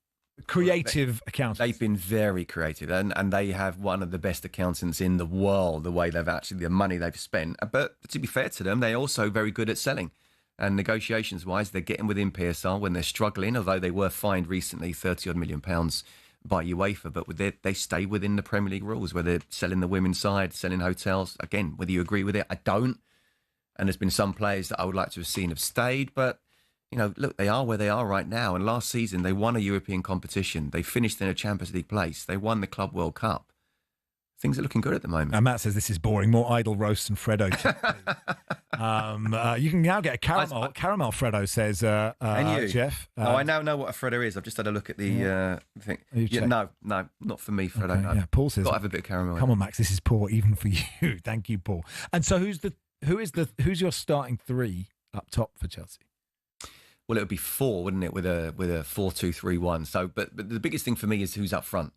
creative accountants. They've been very creative, and they have one of the best accountants in the world. The way they've actually the money they've spent, but to be fair to them, they're also very good at selling. And negotiations wise, they're getting within PSR when they're struggling. Although they were fined recently £30-odd million by UEFA, but they stay within the Premier League rules where they're selling the women's side, selling hotels. Again, whether you agree with it, I don't. And there's been some players that I would like to have seen have stayed, but you know, look, they are where they are right now. And last season, they won a European competition. They finished in a Champions League place. They won the Club World Cup. Things are looking good at the moment. And Matt says this is boring. More idle roasts and Freddo. You can now get a caramel. Caramel Freddo says, and you? Jeff. I now know what a Freddo is. I've just had a look at the thing. No, not for me, Freddo. Okay, no. yeah, Paul says, got to have a bit of caramel. Come on, Max. This is poor even for you. Thank you, Paul. And so who's your starting three up top for Chelsea? Well, it would be four, wouldn't it, with a 4-2-3-1. So, but the biggest thing for me is who's up front.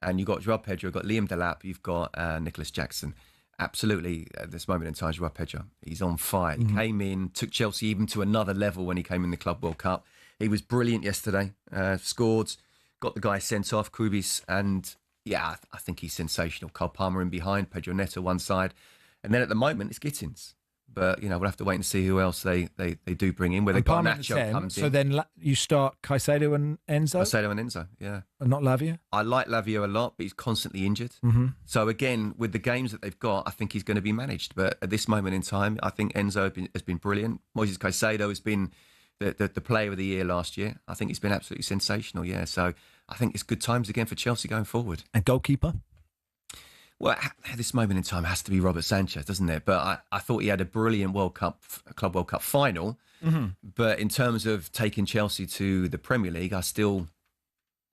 And you've got Joao Pedro, you've got Liam Delap, you've got Nicholas Jackson. Absolutely, at this moment in time, Joao Pedro, he's on fire. He came in, took Chelsea even to another level when he came in the Club World Cup. He was brilliant yesterday, scored, got the guy sent off, Kubis, and yeah, I think he's sensational. Cole Palmer in behind, Pedro Neto one side. And then at the moment, it's Gittins. But, you know, we'll have to wait and see who else they do bring in, whether Garnacho comes in. So then you start Caicedo and Enzo? Caicedo and Enzo, yeah. And not Lavia? I like Lavia a lot, but he's constantly injured. So again, with the games that they've got, I think he's going to be managed. But at this moment in time, I think Enzo has been brilliant. Moises Caicedo has been the player of the year last year. I think he's been absolutely sensational, yeah. So I think it's good times again for Chelsea going forward. And goalkeeper? Well, at this moment in time, it has to be Robert Sanchez, doesn't it? But I thought he had a brilliant Club World Cup final. But in terms of taking Chelsea to the Premier League, I still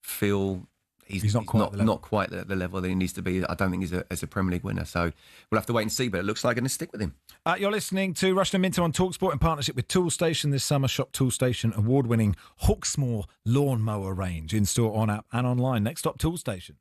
feel he's not quite the level that he needs to be. I don't think he's a Premier League winner. So we'll have to wait and see, but it looks like I'm going to stick with him. You're listening to Rushden and Minter on talkSPORT in partnership with Toolstation. This summer, shop Toolstation award-winning Hawksby lawnmower range in store, on app and online. Next stop, Toolstation.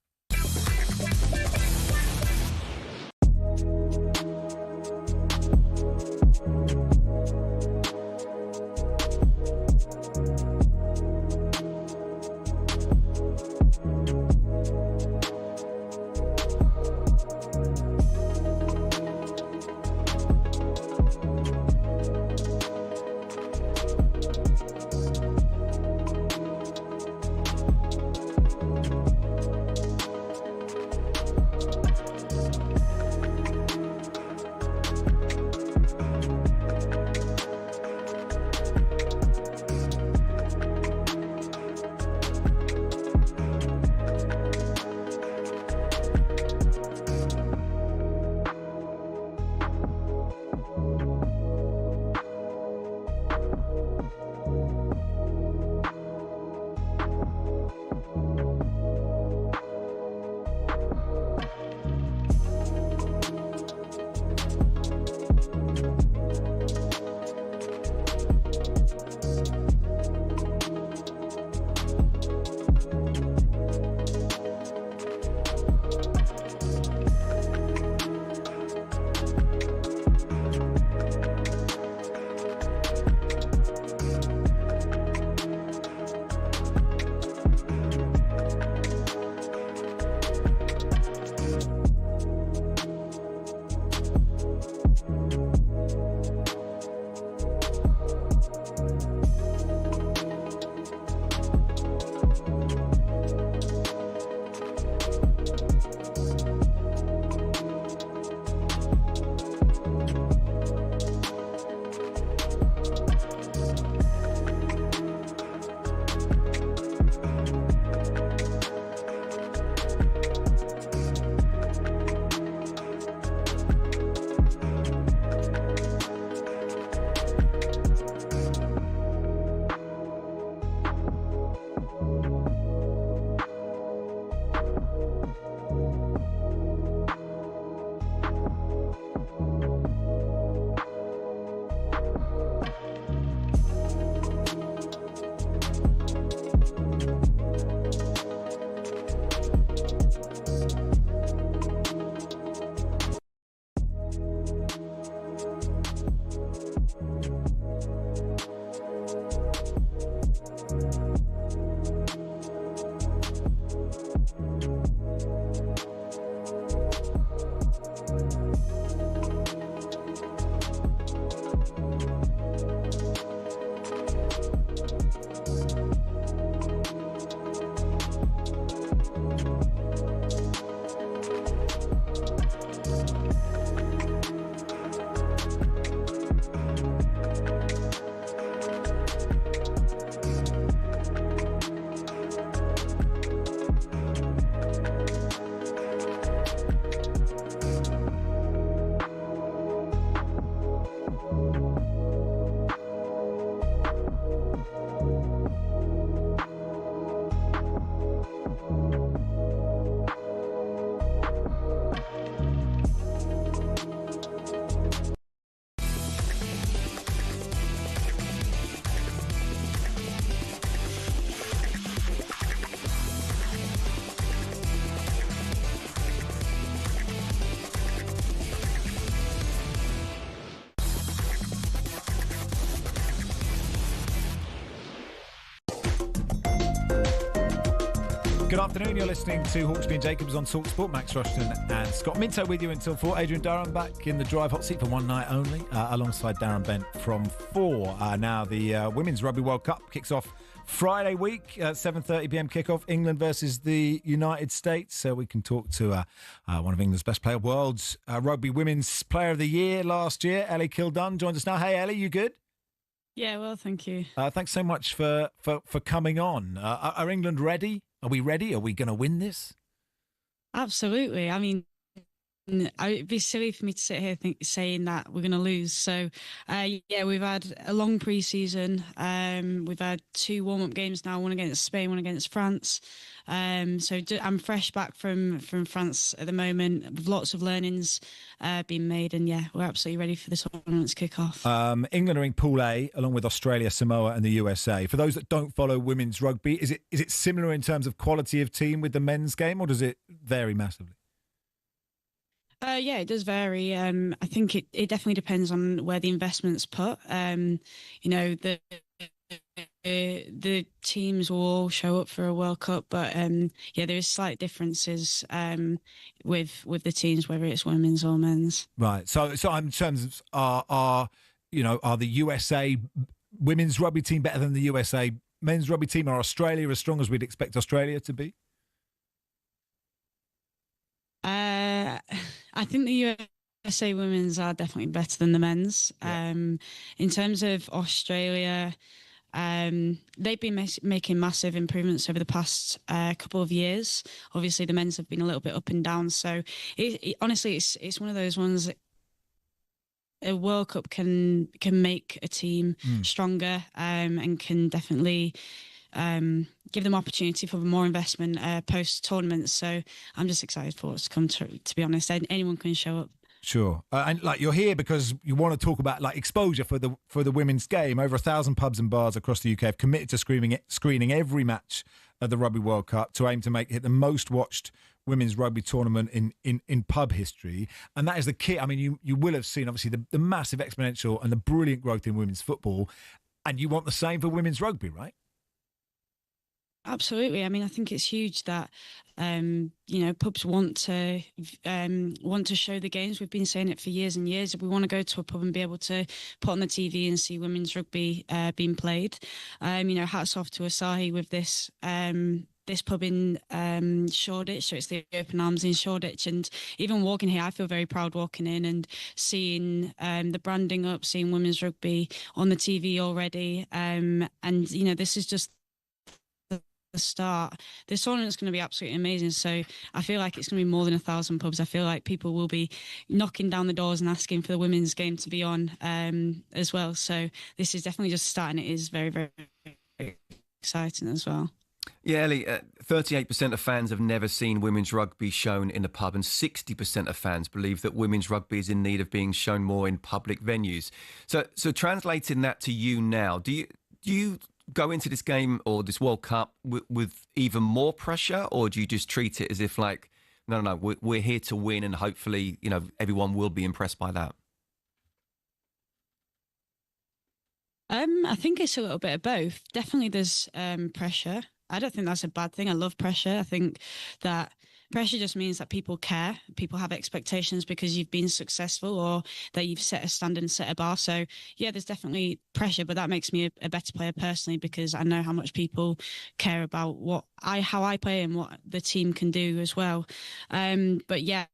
Good afternoon. You're listening to Hawksby and Jacobs on talkSPORT. Max Rushden and Scott Minto with you until 4. Adrian Durham back in the drive hot seat for one night only, alongside Darren Bent from 4. Now the Women's Rugby World Cup kicks off Friday week, 7:30pm kickoff. England versus the United States. So we can talk to one of England's best player, world's Rugby Women's Player of the Year last year, Ellie Kildunne, joins us now. Hey, Ellie, you good? Yeah, well, thank you. Thanks so much for coming on. Are England ready? Are we ready? Are we going to win this? Absolutely. I mean, it'd be silly for me to sit here saying that we're going to lose. So, yeah, we've had a long pre-season. We've had 2 warm-up games now, one against Spain, one against France. So I'm fresh back from France at the moment, with lots of learnings being made. And, yeah, we're absolutely ready for the tournament's kick-off. England are in Pool A, along with Australia, Samoa and the USA. For those that don't follow women's rugby, is it similar in terms of quality of team with the men's game, or does it vary massively? Yeah, it does vary. I think it definitely depends on where the investment's put. You know, the teams will all show up for a World Cup, but yeah, there is slight differences with the teams, whether it's women's or men's. Right. So in terms of are the USA women's rugby team better than the USA men's rugby team? Are Australia as strong as we'd expect Australia to be? I think the USA women's are definitely better than the men's. Yeah. In terms of Australia, they've been making massive improvements over the past couple of years. Obviously, the men's have been a little bit up and down. So, honestly, it's one of those ones that a World Cup can make a team stronger and can definitely give them opportunity for more investment post-tournament. So I'm just excited for what's to come, to be honest. Anyone can show up. Sure. And like, you're here because you want to talk about like exposure for the women's game. Over 1,000 pubs and bars across the UK have committed to screening every match at the Rugby World Cup to aim to make it the most watched women's rugby tournament in pub history. And that is the key. I mean, you will have seen, obviously, the massive exponential and the brilliant growth in women's football. And you want the same for women's rugby, right? Absolutely. I mean, I think it's huge that pubs want to show the games. We've been saying it for years and years. We want to go to a pub and be able to put on the TV and see women's rugby being played. Hats off to Asahi with this pub in Shoreditch. So it's the Open Arms in Shoreditch. And even walking here, I feel very proud walking in and seeing the branding up, seeing women's rugby on the TV already. This is just the start. This tournament's going to be absolutely amazing. So I feel like it's going to be more than 1,000 pubs. I feel like people will be knocking down the doors and asking for the women's game to be on as well. So this is definitely just starting. It is very, very exciting as well. Yeah, Ellie, 38% of fans have never seen women's rugby shown in a pub, and 60% of fans believe that women's rugby is in need of being shown more in public venues. So translating that to you now, do you go into this game or this World Cup with even more pressure, or do you just treat it as if like, no, we're here to win, and hopefully, everyone will be impressed by that? I think it's a little bit of both. Definitely there's pressure. I don't think that's a bad thing. I love pressure. I think that pressure just means that people care. People have expectations because you've been successful or that you've set a standard and set a bar. So, yeah, there's definitely pressure, but that makes me a better player personally because I know how much people care about how I play and what the team can do as well. But, yeah,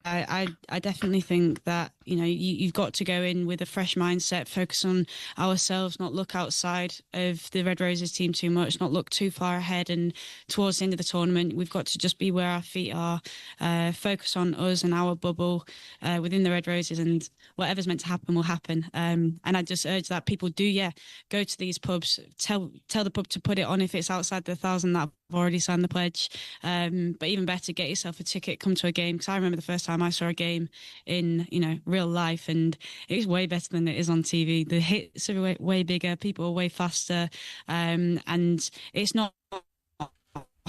I definitely think that, you've got to go in with a fresh mindset, focus on ourselves, not look outside of the Red Roses team too much, not look too far ahead. And towards the end of the tournament, we've got to just be where our feet are, focus on us and our bubble within the Red Roses, and whatever's meant to happen will happen. And I just urge that people go to these pubs, tell the pub to put it on if it's outside the 1,000 that have already signed the pledge. But even better, get yourself a ticket, come to a game. Because I remember the first time I saw a game in, real life, and it was way better than it is on TV. The hits are way bigger, people are way faster, and it's not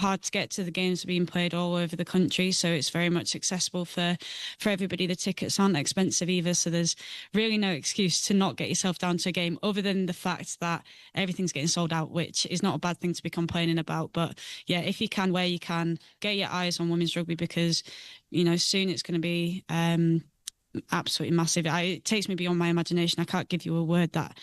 hard to get to. The games are being played all over the country, so it's very much accessible for everybody. The tickets aren't expensive either, so there's really no excuse to not get yourself down to a game, other than the fact that everything's getting sold out, which is not a bad thing to be complaining about. But yeah, if you can, where you can, get your eyes on women's rugby, because soon it's going to be absolutely massive. It takes me beyond my imagination. I can't give you a word that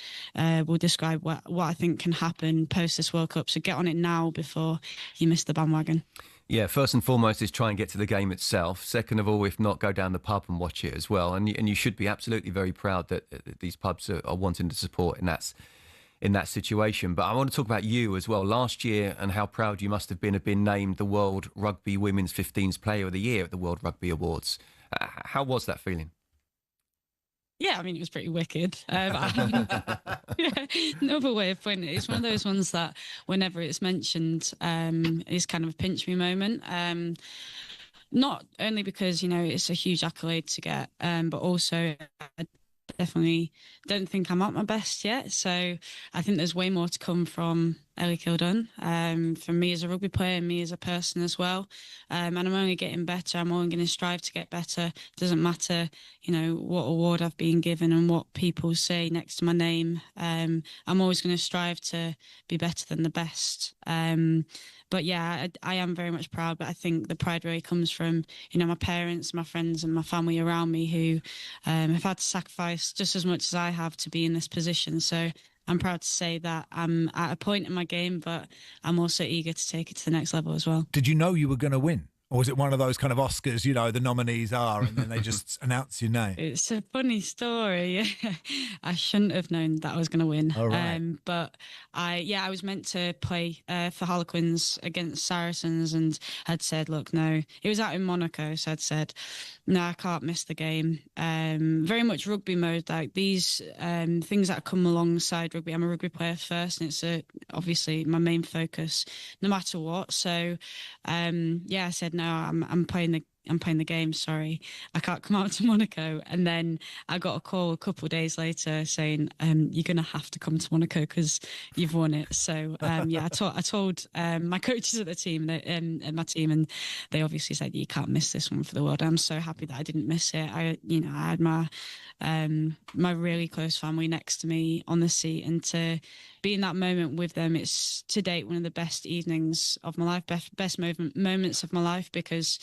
will describe what I think can happen post this World Cup. So get on it now before you miss the bandwagon. Yeah, first and foremost is try and get to the game itself. Second of all, if not, go down the pub and watch it as well. And you should be absolutely very proud that these pubs are wanting to support, and that's in that situation. But I want to talk about you as well. Last year, and how proud you must have been named the World Rugby Women's 15s Player of the Year at the World Rugby Awards. How was that feeling? Yeah, I mean, it was pretty wicked. Another way of putting it, it's one of those ones that whenever it's mentioned is kind of a pinch me moment. Not only because, it's a huge accolade to get, but also I definitely don't think I'm at my best yet. So I think there's way more to come from Ellie Kildunne, from me as a rugby player and me as a person as well. And I'm only getting better. I'm only going to strive to get better. It doesn't matter, what award I've been given and what people say next to my name. I'm always going to strive to be better than the best. But yeah, I am very much proud, but I think the pride really comes from, my parents, my friends and my family around me who have had to sacrifice just as much as I have to be in this position. So I'm proud to say that I'm at a point in my game, but I'm also eager to take it to the next level as well. Did you know you were going to win? Or was it one of those kind of Oscars, the nominees are, and then they just announce your name? It's a funny story. I shouldn't have known that I was going to win. All right. But I was meant to play for Harlequins against Saracens, and had said, look, no. It was out in Monaco, so I'd said, no, I can't miss the game. Very much rugby mode, like these things that come alongside rugby. I'm a rugby player first, and it's obviously my main focus, no matter what. So, I said, no, I'm playing the game, sorry. I can't come out to Monaco. And then I got a call a couple of days later saying, you're going to have to come to Monaco because you've won it. So, I told my coaches at the team and my team, and they obviously said, you can't miss this one for the world. I'm so happy that I didn't miss it. I had my really close family next to me on the seat, and to be in that moment with them, it's to date one of the best evenings of my life, best moments of my life, because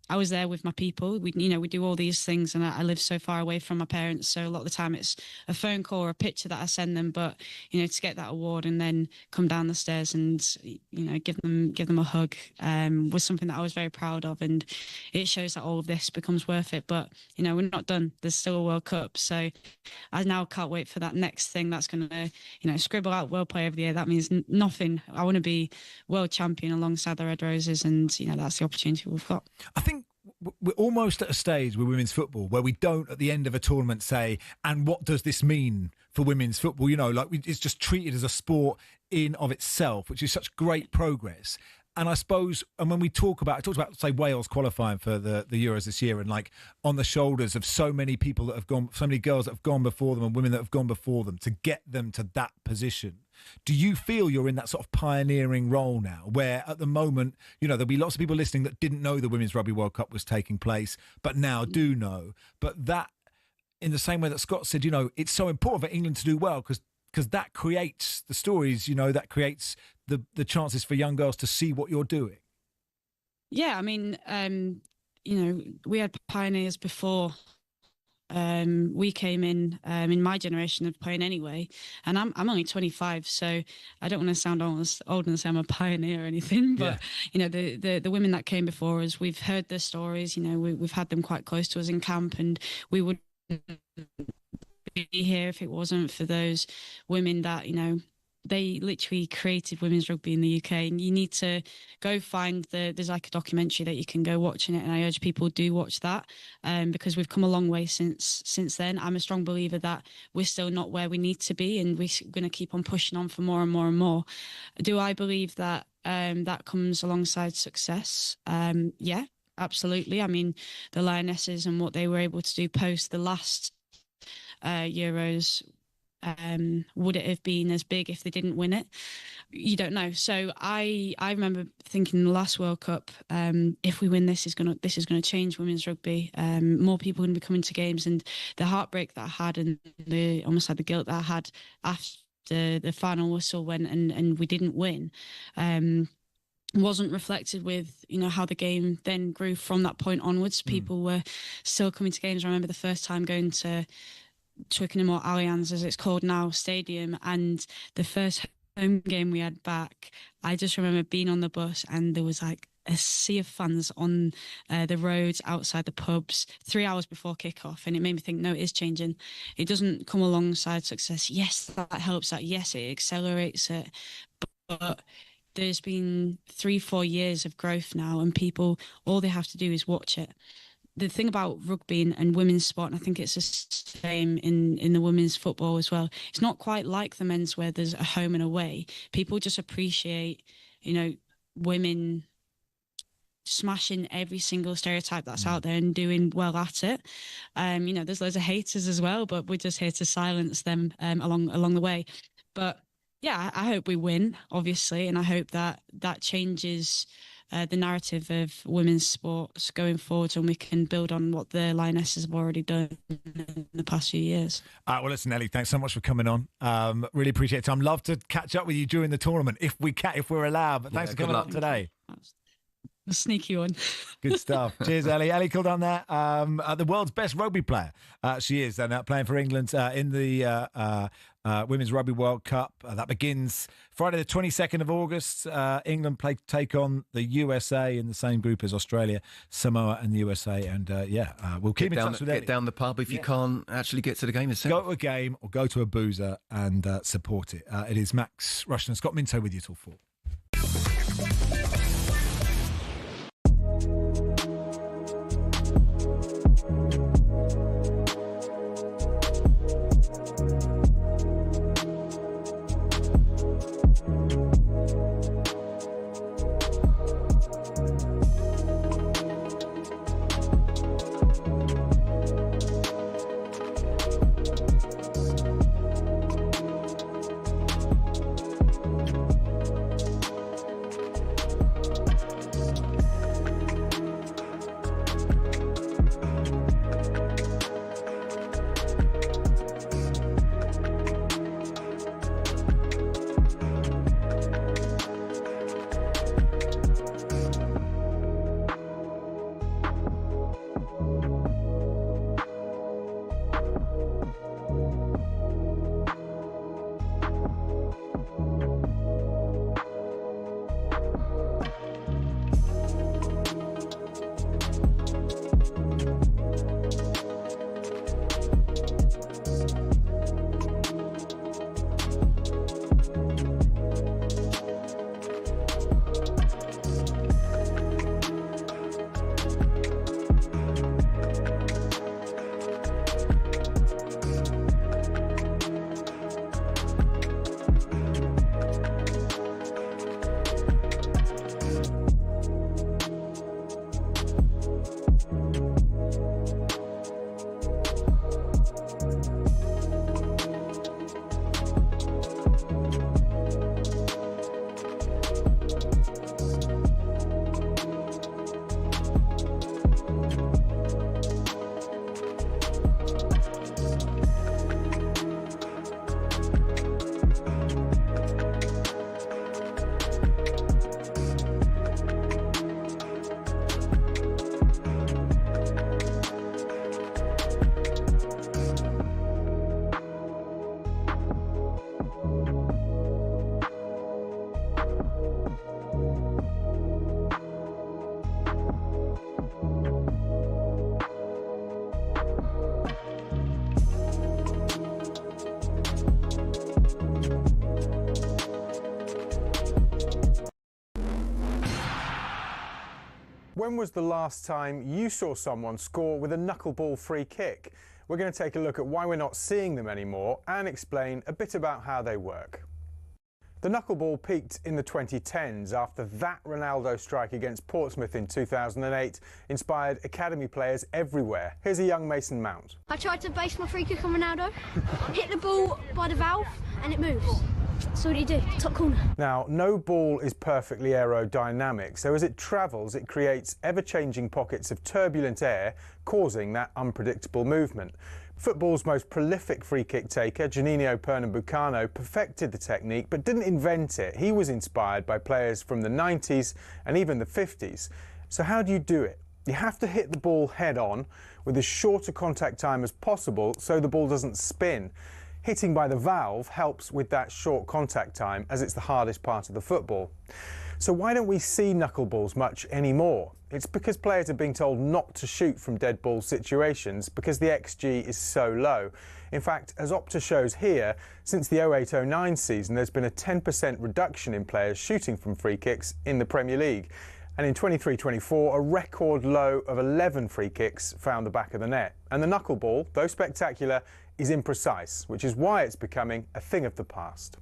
I was there with my people. We do all these things, and I live so far away from my parents. So a lot of the time it's a phone call or a picture that I send them. But, to get that award and then come down the stairs and, give them a hug was something that I was very proud of. And it shows that all of this becomes worth it. But, we're not done. There's still a World Cup. So I now can't wait for that next thing that's going to, scribble out World Player of the Year. That means nothing. I want to be world champion alongside the Red Roses. And, that's the opportunity we've got. I think we're almost at a stage with women's football where we don't at the end of a tournament say, and what does this mean for women's football? It's just treated as a sport in of itself, which is such great progress. And I suppose, and when we talked about, say, Wales qualifying for the Euros this year, and like on the shoulders of so many people that have gone, so many girls that have gone before them and women that have gone before them, to get them to that position. Do you feel you're in that sort of pioneering role now, where at the moment, there'll be lots of people listening that didn't know the Women's Rugby World Cup was taking place, but now do know. But that, in the same way that Scott said, it's so important for England to do well because that creates the stories, that creates the chances for young girls to see what you're doing. Yeah, I mean, we had pioneers before. We came in my generation of playing anyway, and I'm only 25, so I don't want to sound old and say I'm a pioneer or anything, but the women that came before us, we've heard their stories. We've had them quite close to us in camp, and we would be here if it wasn't for those women that they literally created women's rugby in the UK. And you need to go find there's like a documentary that you can go watching it, and I urge people do watch that, because we've come a long way since then. I'm a strong believer that we're still not where we need to be, and we're going to keep on pushing on for more and more and more. Do I believe that that comes alongside success? Yeah, absolutely. I mean, the Lionesses and what they were able to do post the last Euros, would it have been as big if they didn't win it? you don't know. So I remember thinking the last World Cup, if we win this is gonna change women's rugby. More people are gonna be coming to games, and the heartbreak that I had and almost like the guilt that I had after the final whistle went and we didn't win. Wasn't reflected with, how the game then grew from that point onwards. People were still coming to games. I remember the first time going to Twickenham, or Allianz as it's called now, stadium, and the first home game we had back, I just remember being on the bus and there was like a sea of fans on the roads outside the pubs 3 hours before kickoff, and it made me think, no, it is changing. It doesn't come alongside success. Yes, that helps that. Yes, it accelerates it, but there's been 3-4 years of growth now, and people, all they have to do is watch it. The thing about rugby and women's sport, and I think it's the same in the women's football as well, it's not quite like the men's where there's a home and away. People just appreciate, women smashing every single stereotype that's out there and doing well at it. There's loads of haters as well, but we're just here to silence them along the way. But yeah, I hope we win, obviously, and I hope that changes the narrative of women's sports going forward, and we can build on what the Lionesses have already done in the past few years. Well, listen, Ellie, thanks so much for coming on. Really appreciate it. I'd love to catch up with you during the tournament if we're allowed. But thanks for coming on today. A sneaky one. Good stuff. Cheers, Ellie. Ellie Kildunne there, the world's best rugby player. She is, and playing for England in the Women's Rugby World Cup. That begins Friday the 22nd of August. England take on the USA in the same group as Australia, Samoa and the USA. And we'll keep in touch with Ellie. Get down the pub if you can't actually get to the game itself. Go to a game or go to a boozer and support it. It is Max Rushden and Scott Minto with you till 4. When was the last time you saw someone score with a knuckleball free kick? We're going to take a look at why we're not seeing them anymore and explain a bit about how they work. The knuckleball peaked in the 2010s after that Ronaldo strike against Portsmouth in 2008 inspired academy players everywhere. Here's a young Mason Mount. I tried to base my free kick on Ronaldo, hit the ball by the valve and it moves. So what do you do? Top corner. Now, no ball is perfectly aerodynamic, so as it travels, it creates ever-changing pockets of turbulent air, causing that unpredictable movement. Football's most prolific free-kick taker, Juninho Pernambucano, perfected the technique but didn't invent it. He was inspired by players from the 90s and even the 50s. So how do you do it? You have to hit the ball head-on with as short a contact time as possible so the ball doesn't spin. Hitting by the valve helps with that short contact time, as it's the hardest part of the football. So why don't we see knuckleballs much anymore? It's because players are being told not to shoot from dead ball situations because the XG is so low. In fact, as Opta shows here, since the 08-09 season, there's been a 10% reduction in players shooting from free kicks in the Premier League. And in 23-24, a record low of 11 free kicks found the back of the net. And the knuckleball, though spectacular, is imprecise, which is why it's becoming a thing of the past.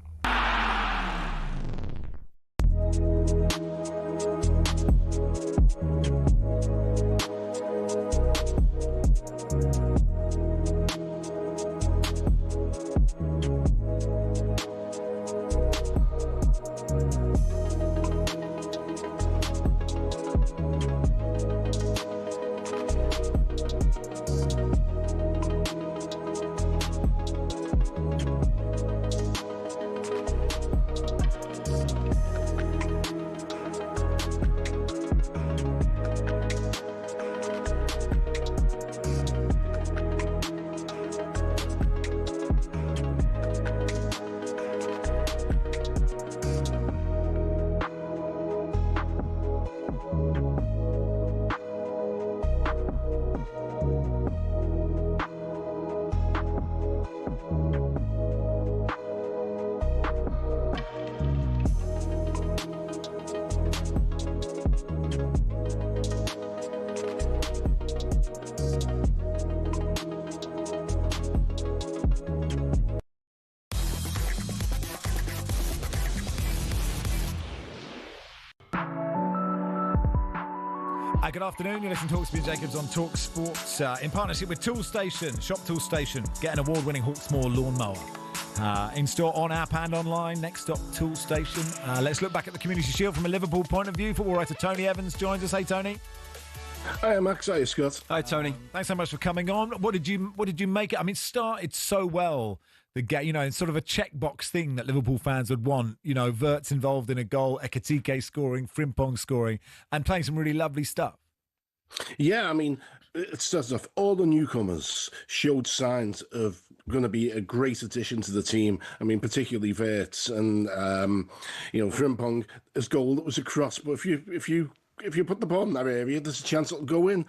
Good afternoon, you're listening to Hawksby and Jacobs on talkSPORT in partnership with Toolstation, Shop Toolstation. Get an award-winning Hawksmoor lawnmower. In store, on app and online. Next stop, Toolstation. Let's look back at the Community Shield from a Liverpool point of view. Football writer Tony Evans joins us. Hey, Tony. Hi, Max. Hi, Scott. Hi, Tony. Thanks so much for coming on. What did you make it? I mean, it started so well. The game, it's sort of a checkbox thing that Liverpool fans would want. Vert's involved in a goal, Ekitike scoring, Frimpong scoring, and playing some really lovely stuff. Yeah, I mean, it starts off, all the newcomers showed signs of going to be a great addition to the team. I mean, particularly Vert and, Frimpong, his goal that was a cross. But if you put the ball in that area, there's a chance it'll go in.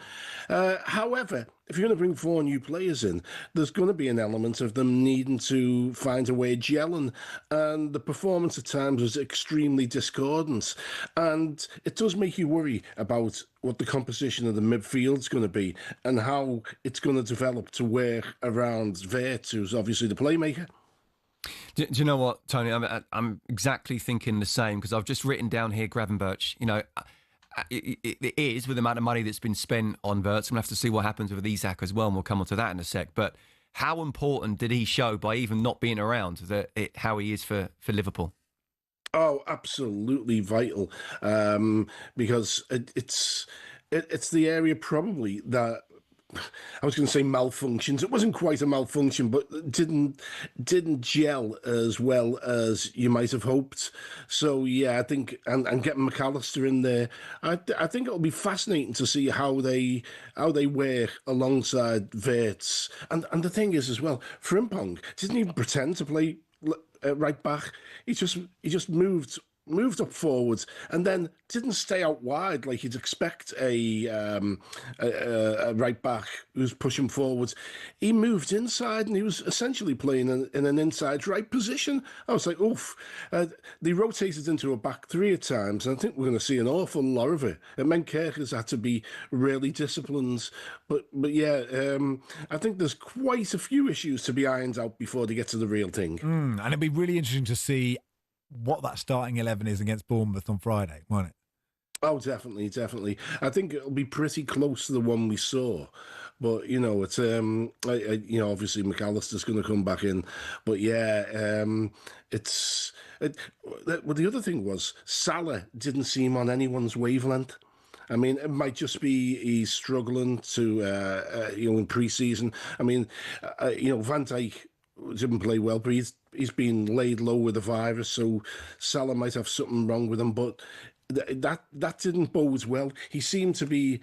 However, if you're going to bring 4 new players in, there's going to be an element of them needing to find a way of gelling. And the performance at times was extremely discordant. And it does make you worry about what the composition of the midfield is going to be and how it's going to develop to work around Vert, who's obviously the playmaker. Do you know what, Tony? I'm exactly thinking the same, because I've just written down here Gravenberch. It is, with the amount of money that's been spent on Verts. I'm going to have to see what happens with Isak as well, and we'll come on to that in a sec. But how important did he show by even not being around, how he is for Liverpool? Oh, absolutely vital, because it's the area probably that, I was going to say malfunctions. It wasn't quite a malfunction, but didn't gel as well as you might have hoped. So yeah, I think and getting McAllister in there, I think it'll be fascinating to see how they work alongside Verts. And the thing is as well, Frimpong didn't even pretend to play right back. He just moved up forwards and then didn't stay out wide like you'd expect a right back who's pushing forwards. He moved inside and he was essentially playing in an inside right position. I was like, oof. They rotated into a back 3 at times, and I think we're going to see an awful lot of it. It meant Kerker's had to be really disciplined. But yeah, I think there's quite a few issues to be ironed out before they get to the real thing. And it'd be really interesting to see what that starting 11 is against Bournemouth on Friday, won't it? Oh, definitely. I think it'll be pretty close to the one we saw But it's obviously McAllister's going to come back in, but well, the other thing was Salah didn't seem on anyone's wavelength. I mean, it might just be he's struggling to in pre-season. I mean, Van Dijk didn't play well, but he's been laid low with the virus, so Salah might have something wrong with him. But that didn't bode well. He seemed to be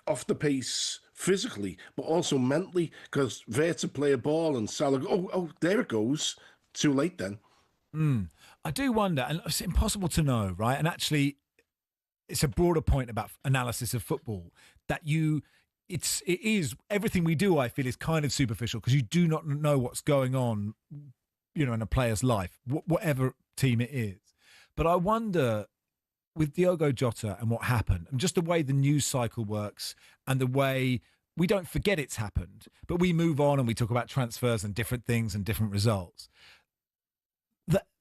off the pace physically, but also mentally, because Werther play a ball and Salah, there it goes. Too late then. I do wonder, and it's impossible to know, right? And actually, it's a broader point about analysis of football, that it is everything we do, I feel, is kind of superficial, because you do not know what's going on, in a player's life, whatever team it is. But I wonder, with Diogo Jota and what happened, and just the way the news cycle works, and the way we don't forget it's happened, but we move on and we talk about transfers and different things and different results,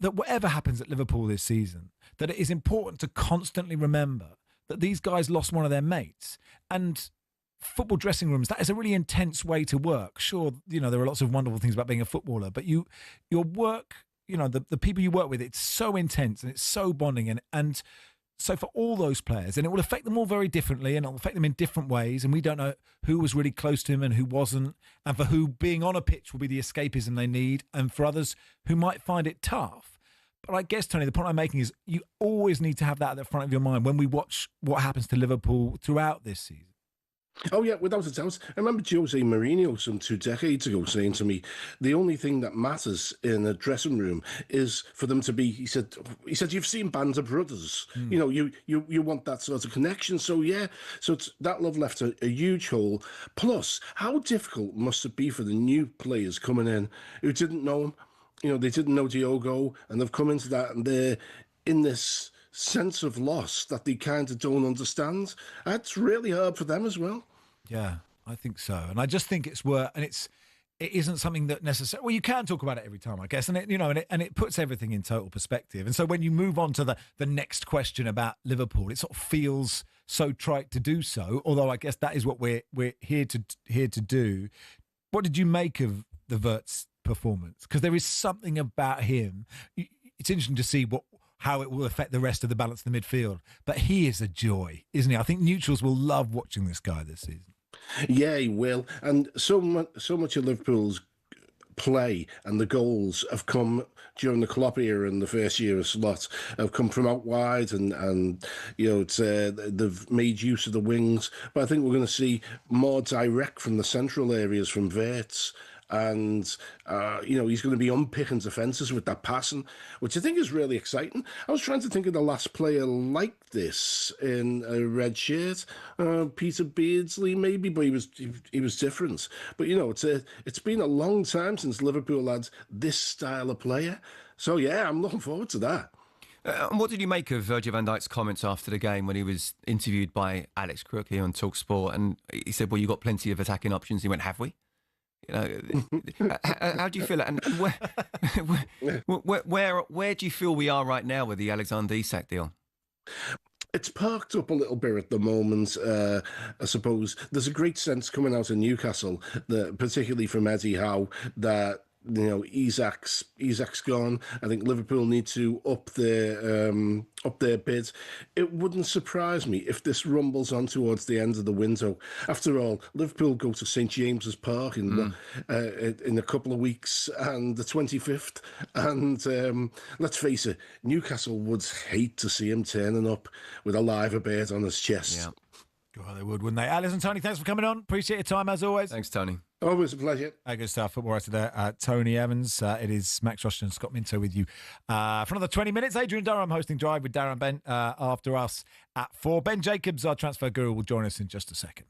that whatever happens at Liverpool this season, that it is important to constantly remember that these guys lost one of their mates. And football dressing rooms, that is a really intense way to work. Sure, there are lots of wonderful things about being a footballer, but your work, the people you work with, it's so intense and it's so bonding. And so for all those players, and it will affect them all very differently, and it'll affect them in different ways, and we don't know who was really close to him and who wasn't, and for who being on a pitch will be the escapism they need, and for others who might find it tough. But I guess, Tony, the point I'm making is you always need to have that at the front of your mind when we watch what happens to Liverpool throughout this season. Oh, yeah, without a doubt. I remember Jose Mourinho some 2 decades ago saying to me, the only thing that matters in a dressing room is for them to be, he said, you've seen bands of brothers. You want that sort of connection. So, that love left a huge hole. Plus, how difficult must it be for the new players coming in who didn't know him? They didn't know Diogo, and they've come into that, and they're in this sense of loss that they kind of don't understand. That's really hard for them as well. Yeah, I think so. And I just think it's it isn't something that necessarily, well, you can talk about it every time, I guess, and it puts everything in total perspective. And so when you move on to the next question about Liverpool, it sort of feels so trite to do so, although I guess that is what we're here to do. What did you make of the Wirtz performance? Because there is something about him. It's interesting to see how it will affect the rest of the balance of the midfield. But he is a joy, isn't he? I think neutrals will love watching this guy this season. Yeah, he will. And so much of Liverpool's play and the goals have come during the Klopp era in the first year of Slot, have come from out wide, and they've made use of the wings. But I think we're going to see more direct from the central areas from Wirtz. And, he's going to be unpicking defences with that passing, which I think is really exciting. I was trying to think of the last player like this in a red shirt, Peter Beardsley maybe, but he was different. But, it's been a long time since Liverpool had this style of player. So, yeah, I'm looking forward to that. What did you make of Virgil van Dijk's comments after the game when he was interviewed by Alex Crook here on talkSPORT? And he said, well, you've got plenty of attacking options. He went, have we? How do you feel? And where do you feel we are right now with the Alexander Isak deal? It's parked up a little bit at the moment, I suppose. There's a great sense coming out of Newcastle, particularly from Eddie Howe, that Isak's gone. I think Liverpool need to up their bid. It wouldn't surprise me if this rumbles on towards the end of the window. After all, Liverpool go to St James's Park in a couple of weeks, and the 25th. And let's face it, Newcastle would hate to see him turning up with a live bird on his chest. Yeah. God, they would, wouldn't they? Alice and Tony, thanks for coming on. Appreciate your time as always. Thanks, Tony. Always a pleasure. Good stuff. Football writer there, Tony Evans. It is Max Rushden and Scott Minto with you for another 20 minutes. Adrian Durham hosting Drive with Darren Bent after us at 4. Ben Jacobs, our transfer guru, will join us in just a second.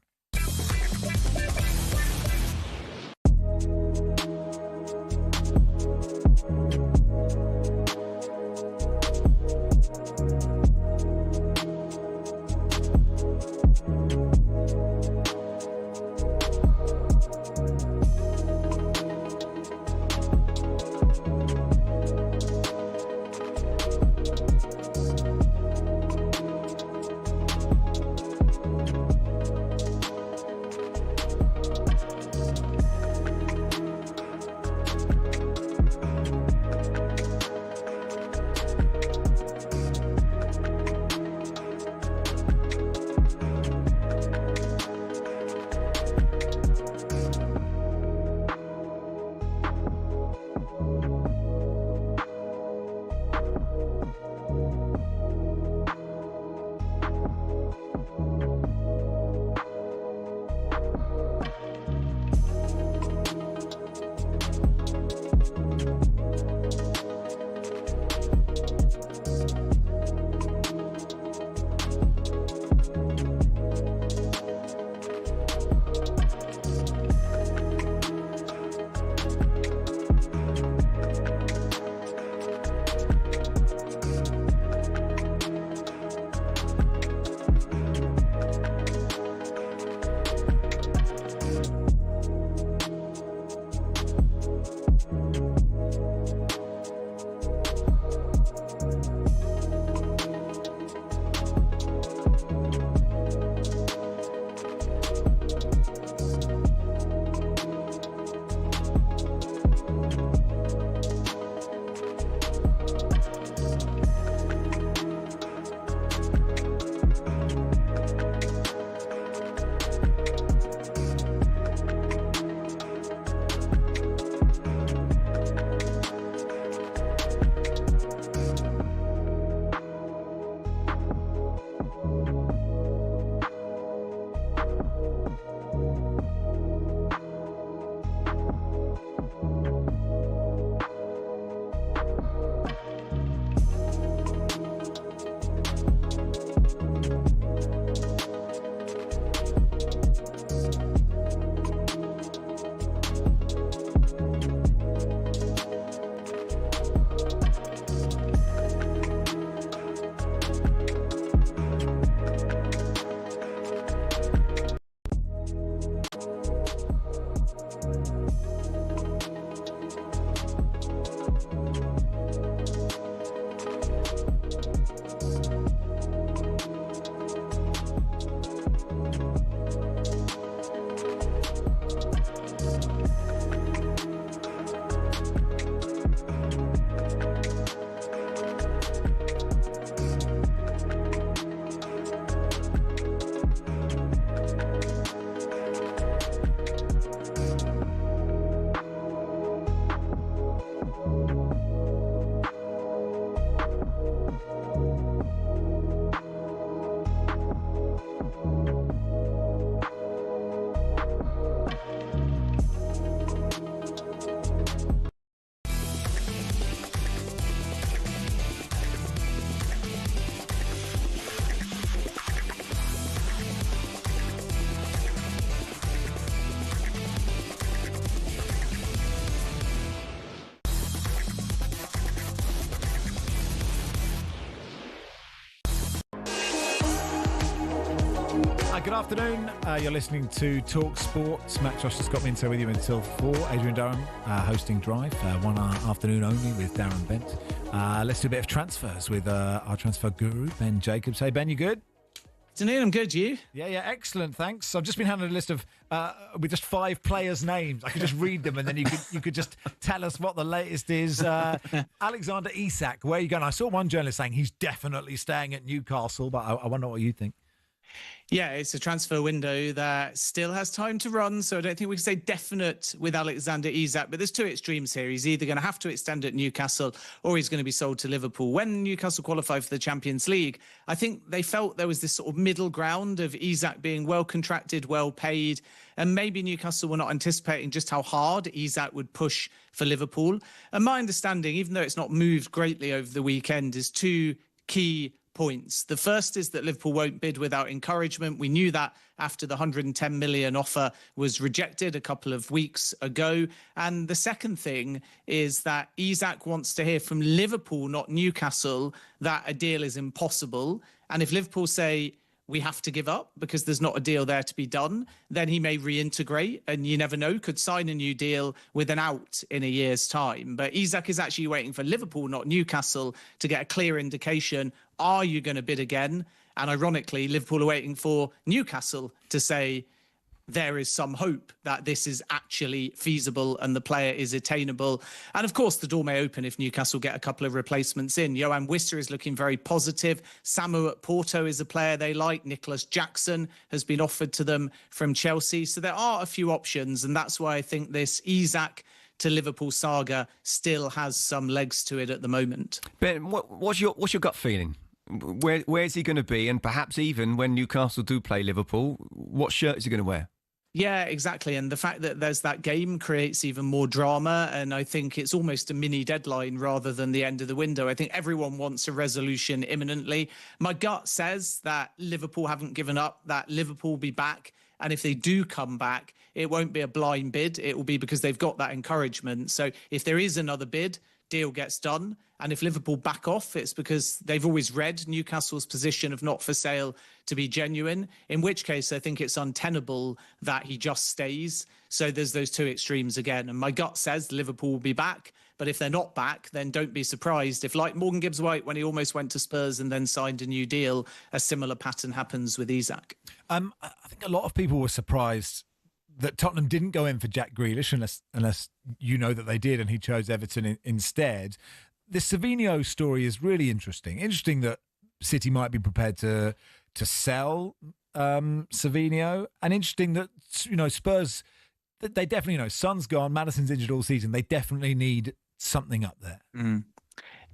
Good afternoon. You're listening to Talk Sport. Matt Josh has got me with you until 4. Adrian Durham hosting Drive, 1 hour afternoon only with Darren Bent. Let's do a bit of transfers with our transfer guru, Ben Jacobs. Hey, Ben, you good? Afternoon, I'm good. You? Yeah, excellent. Thanks. I've just been handed a list of with just 5 players' names. I could just read them, and then you could just tell us what the latest is. Alexander Isak, where are you going? I saw one journalist saying he's definitely staying at Newcastle, but I wonder what you think. Yeah, it's a transfer window that still has time to run, so I don't think we can say definite with Alexander Isak, but there's 2 extremes here. He's either going to have to extend at Newcastle or he's going to be sold to Liverpool. When Newcastle qualified for the Champions League, I think they felt there was this sort of middle ground of Isak being well contracted, well paid, and maybe Newcastle were not anticipating just how hard Isak would push for Liverpool. And my understanding, even though it's not moved greatly over the weekend, is 2 key points. The first is that Liverpool won't bid without encouragement. We knew that after the 110 million offer was rejected a couple of weeks ago. And the second thing is that Isak wants to hear from Liverpool, not Newcastle, that a deal is impossible. And if Liverpool say, we have to give up because there's not a deal there to be done, then he may reintegrate, and you never know, could sign a new deal with an out in a year's time. But Isak is actually waiting for Liverpool, not Newcastle, to get a clear indication, are you going to bid again? And ironically, Liverpool are waiting for Newcastle to say, there is some hope that this is actually feasible and the player is attainable. And of course, the door may open if Newcastle get a couple of replacements in. Johan Wisser is looking very positive. Samu at Porto is a player they like. Nicholas Jackson has been offered to them from Chelsea. So there are a few options, and that's why I think this Isak to Liverpool saga still has some legs to it at the moment. Ben, what's your gut feeling? Where's he going to be? And perhaps even when Newcastle do play Liverpool, what shirt is he going to wear? Yeah, exactly. And the fact that there's that game creates even more drama. And I think it's almost a mini deadline rather than the end of the window. I think everyone wants a resolution imminently. My gut says that Liverpool haven't given up, that Liverpool will be back. And if they do come back, it won't be a blind bid. It will be because they've got that encouragement. So if there is another bid, deal gets done. And if Liverpool back off, it's because they've always read Newcastle's position of not for sale to be genuine, in which case I think it's untenable that he just stays. So there's those 2 extremes again. And my gut says Liverpool will be back. But if they're not back, then don't be surprised if, like Morgan Gibbs-White, when he almost went to Spurs and then signed a new deal, a similar pattern happens with Isak. I think a lot of people were surprised that Tottenham didn't go in for Jack Grealish, unless you know that they did and he chose Everton instead. This Savinho story is really interesting. Interesting that City might be prepared to sell Savinho, and interesting that Spurs, they definitely Son's gone, Maddison's injured all season. They definitely need something up there.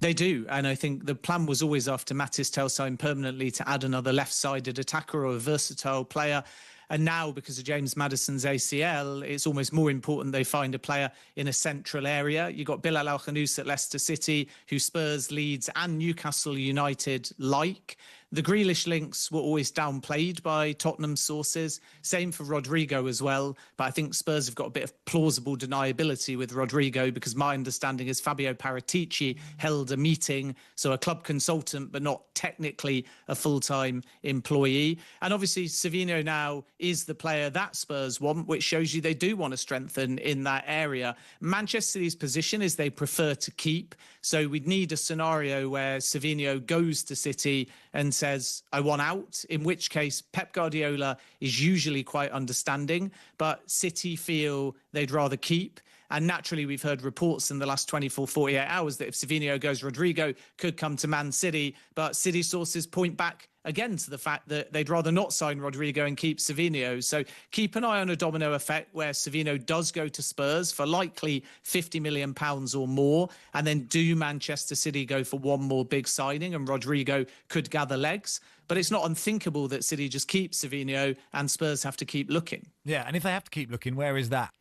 They do, and I think the plan was always after Matis Tel signed permanently to add another left-sided attacker or a versatile player. And now, because of James Maddison's ACL, it's almost more important they find a player in a central area. You've got Bilal Al-Khanous at Leicester City, who Spurs, Leeds and Newcastle United like. The Grealish links were always downplayed by Tottenham sources. Same for Rodrigo as well. But I think Spurs have got a bit of plausible deniability with Rodrigo, because my understanding is Fabio Paratici held a meeting, so a club consultant, but not technically a full-time employee. And obviously, Savinho now is the player that Spurs want, which shows you they do want to strengthen in that area. Manchester City's position is they prefer to keep. So we'd need a scenario where Savinho goes to City and says, I want out, in which case Pep Guardiola is usually quite understanding, but City feel they'd rather keep. And naturally, we've heard reports in the last 24, 48 hours that if Savinho goes, Rodrigo could come to Man City. But City sources point back again to the fact that they'd rather not sign Rodrigo and keep Savinho. So keep an eye on a domino effect where Savinho does go to Spurs for likely £50 million or more. And then do Manchester City go for one more big signing and Rodrigo could gather legs? But it's not unthinkable that City just keep Savinho and Spurs have to keep looking. Yeah, and if they have to keep looking, where is that?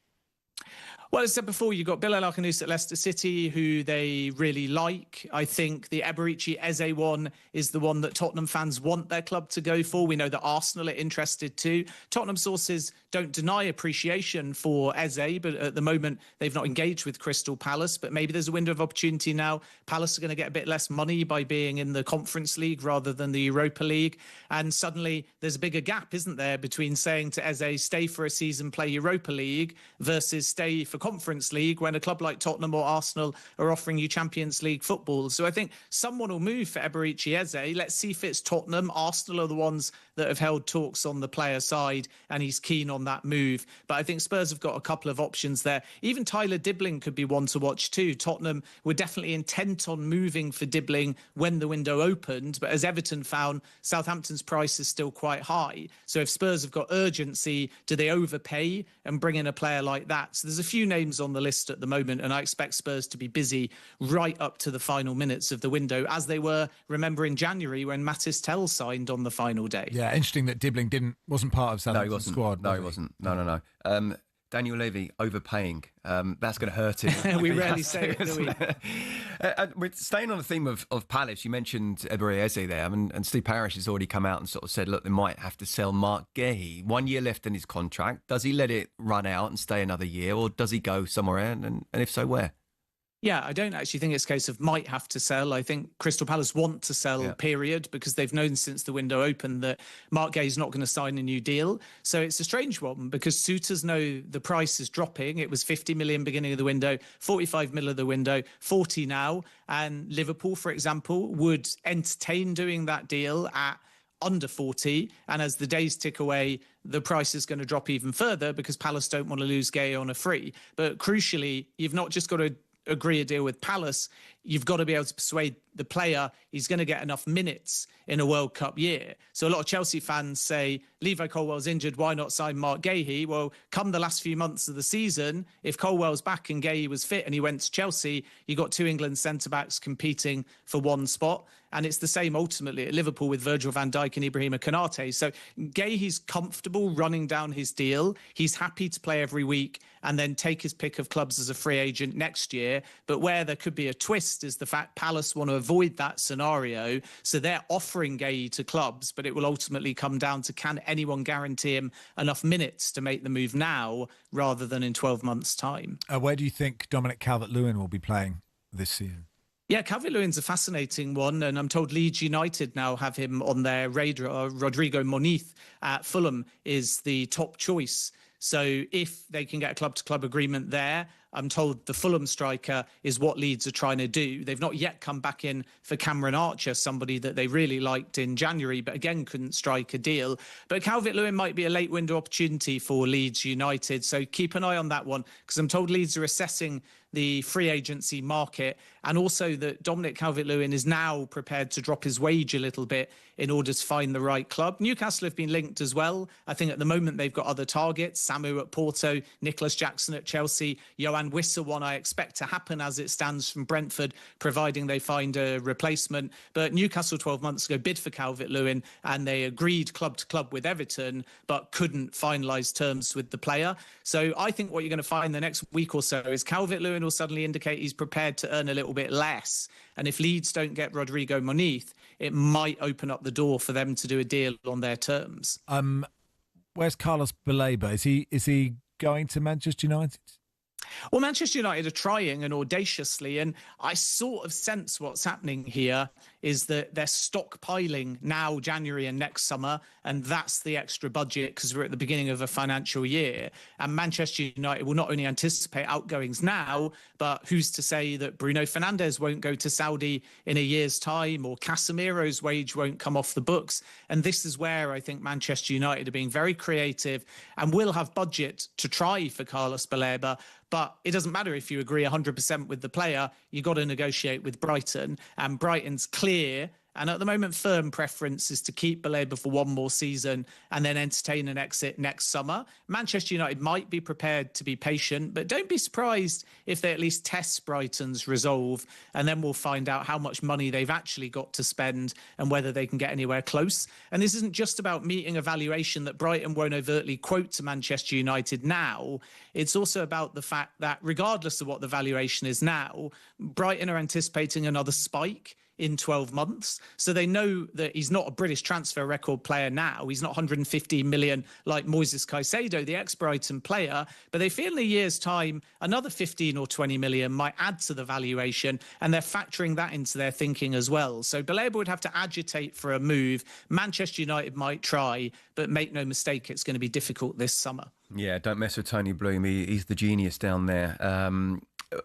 Well, as I said before, you've got Bilal Al-Khanous at Leicester City, who they really like. I think the Eberechi Eze one is the one that Tottenham fans want their club to go for. We know that Arsenal are interested too. Tottenham sources don't deny appreciation for Eze, but at the moment they've not engaged with Crystal Palace. But maybe there's a window of opportunity now. Palace are going to get a bit less money by being in the Conference League rather than the Europa League. And suddenly there's a bigger gap, isn't there, between saying to Eze, stay for a season, play Europa League, versus stay for Conference League when a club like Tottenham or Arsenal are offering you Champions League football. So I think someone will move for Eberechi Eze. Let's see if it's Tottenham. Arsenal are the ones that have held talks on the player side, and he's keen on that move. But I think Spurs have got a couple of options there. Even Tyler Dibbling could be one to watch too. Tottenham were definitely intent on moving for Dibbling when the window opened, but as Everton found, Southampton's price is still quite high. So if Spurs have got urgency, do they overpay and bring in a player like that? So there's a few names on the list at the moment, and I expect Spurs to be busy right up to the final minutes of the window, as they were, remember, in January when Matis Tell signed on the final day. Yeah, interesting that Dibbling wasn't part of Southampton's squad. No, he wasn't. No. Daniel Levy overpaying. That's going to hurt him. We rarely say it, do we? Staying on the theme of Palace, you mentioned Eberechi Eze there, and Steve Parish has already come out and sort of said, look, they might have to sell Mark Gahey. 1 year left in his contract. Does he let it run out and stay another year, or does he go somewhere else? And if so, where? Yeah, I don't actually think it's a case of might have to sell. I think Crystal Palace want to sell, period, because they've known since the window opened that Mark Gay's not going to sign a new deal. So it's a strange one, because suitors know the price is dropping. It was 50 million beginning of the window, 45 million of the window, 40 now. And Liverpool, for example, would entertain doing that deal at under 40, and as the days tick away, the price is going to drop even further because Palace don't want to lose Gay on a free. But crucially, you've not just got to agree a deal with Palace, you've got to be able to persuade the player he's going to get enough minutes in a World Cup year. So a lot of Chelsea fans say, Levi Colwell's injured, why not sign Mark Gahey? Well, come the last few months of the season, if Colwell's back and Gahey was fit and he went to Chelsea, you got two England centre-backs competing for one spot. And it's the same ultimately at Liverpool with Virgil van Dijk and Ibrahima Konate. So Gahey's comfortable running down his deal. He's happy to play every week and then take his pick of clubs as a free agent next year. But where there could be a twist is the fact Palace want to avoid that scenario. So they're offering Gahey to clubs, but it will ultimately come down to, can anyone guarantee him enough minutes to make the move now rather than in 12 months' time? Where do you think Dominic Calvert-Lewin will be playing this season? Yeah, Calvert-Lewin's a fascinating one, and I'm told Leeds United now have him on their radar. Rodrigo Moniz at Fulham is the top choice. So if they can get a club-to-club agreement there, I'm told the Fulham striker is what Leeds are trying to do. They've not yet come back in for Cameron Archer, somebody that they really liked in January, but again couldn't strike a deal. But Calvert-Lewin might be a late window opportunity for Leeds United. So keep an eye on that one, because I'm told Leeds are assessing the free agency market, and also that Dominic Calvert-Lewin is now prepared to drop his wage a little bit in order to find the right club. Newcastle have been linked as well. I think at the moment they've got other targets, Samu at Porto, Nicholas Jackson at Chelsea, Johan Wissa, one I expect to happen as it stands from Brentford, providing they find a replacement. But Newcastle 12 months ago bid for Calvert-Lewin, and they agreed club to club with Everton, but couldn't finalise terms with the player. So I think what you're going to find the next week or so is Calvert-Lewin will suddenly indicate he's prepared to earn a little bit less. And if Leeds don't get Rodrigo Moniz, it might open up the door for them to do a deal on their terms. Where's Carlos Baleba? Is he going to Manchester United? Well, Manchester United are trying, and audaciously, and I sort of sense what's happening here is that they're stockpiling now January and next summer, and that's the extra budget because we're at the beginning of a financial year. And Manchester United will not only anticipate outgoings now, but who's to say that Bruno Fernandes won't go to Saudi in a year's time, or Casemiro's wage won't come off the books. And this is where I think Manchester United are being very creative and will have budget to try for Carlos Baleba. But it doesn't matter if you agree 100% with the player, you've got to negotiate with Brighton. And Brighton's clear And at the moment, firm preference is to keep Baleba for one more season and then entertain an exit next summer. Manchester United might be prepared to be patient, but don't be surprised if they at least test Brighton's resolve, and then we'll find out how much money they've actually got to spend and whether they can get anywhere close. And this isn't just about meeting a valuation that Brighton won't overtly quote to Manchester United now. It's also about the fact that regardless of what the valuation is now, Brighton are anticipating another spike in 12 months. So they know that he's not a British transfer record player now. He's not 150 million like Moises Caicedo, the ex-Brighton player. But they feel in a year's time, another 15 or 20 million might add to the valuation. And they're factoring that into their thinking as well. So Baleba would have to agitate for a move. Manchester United might try, but make no mistake, it's going to be difficult this summer. Yeah, don't mess with Tony Bloom. He's the genius down there.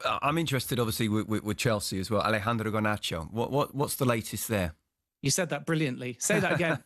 I'm interested, obviously, with Chelsea as well. Alejandro Garnacho. What's the latest there? You said that brilliantly. Say that again.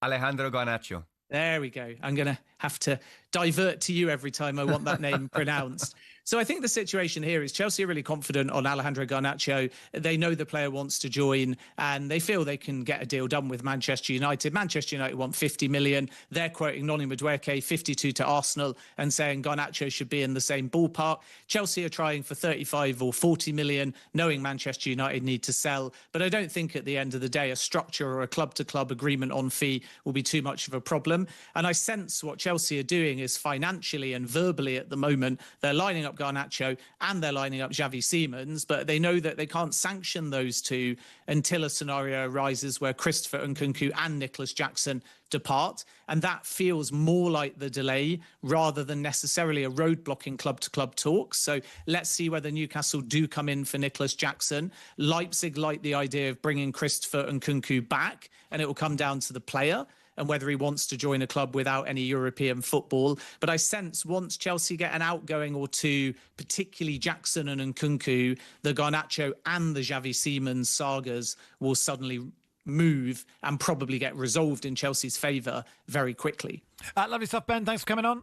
Alejandro Garnacho. There we go. I'm going to have to divert to you every time I want that name pronounced. So I think the situation here is Chelsea are really confident on Alejandro Garnacho. They know the player wants to join and they feel they can get a deal done with Manchester United. Manchester United want 50 million. They're quoting Noni Madueke, 52 to Arsenal, and saying Garnacho should be in the same ballpark. Chelsea are trying for 35 or 40 million, knowing Manchester United need to sell. But I don't think at the end of the day, a structure or a club-to-club agreement on fee will be too much of a problem. And I sense what Chelsea are doing is financially and verbally at the moment, they're lining up Garnacho and they're lining up Xavi Simons, but they know that they can't sanction those two until a scenario arises where Christopher Nkunku and Nicholas Jackson depart. And that feels more like the delay rather than necessarily a roadblock in club-to-club talks. So let's see whether Newcastle do come in for Nicholas Jackson. Leipzig like the idea of bringing Christopher Nkunku back, and it will come down to the player and whether he wants to join a club without any European football. But I sense once Chelsea get an outgoing or two, particularly Jackson and Nkunku, the Garnacho and the Xavi Simons sagas will suddenly move and probably get resolved in Chelsea's favour very quickly. Lovely stuff, Ben. Thanks for coming on.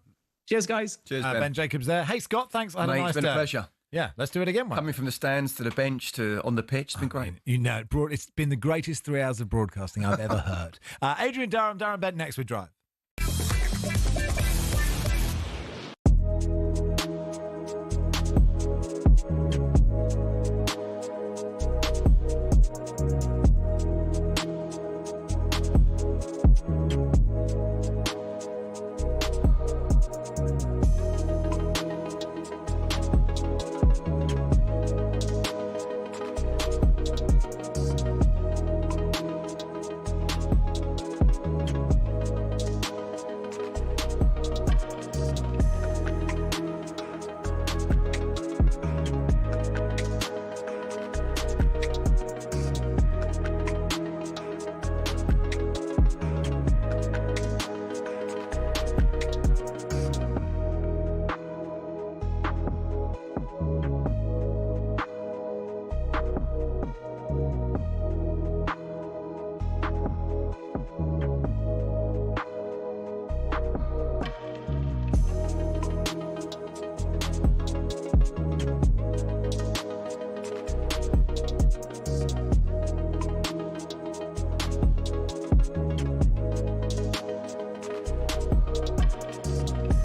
Cheers, guys. Cheers, Ben Jacobs there. Hey, Scott, thanks. I had a nice It's been day. a pleasure. Yeah, let's do it again. Coming from the stands to the bench to on the pitch, it's been great. You know, it's been the greatest 3 hours of broadcasting I've ever heard. Adrian Durham, Darren Bent next with Drive.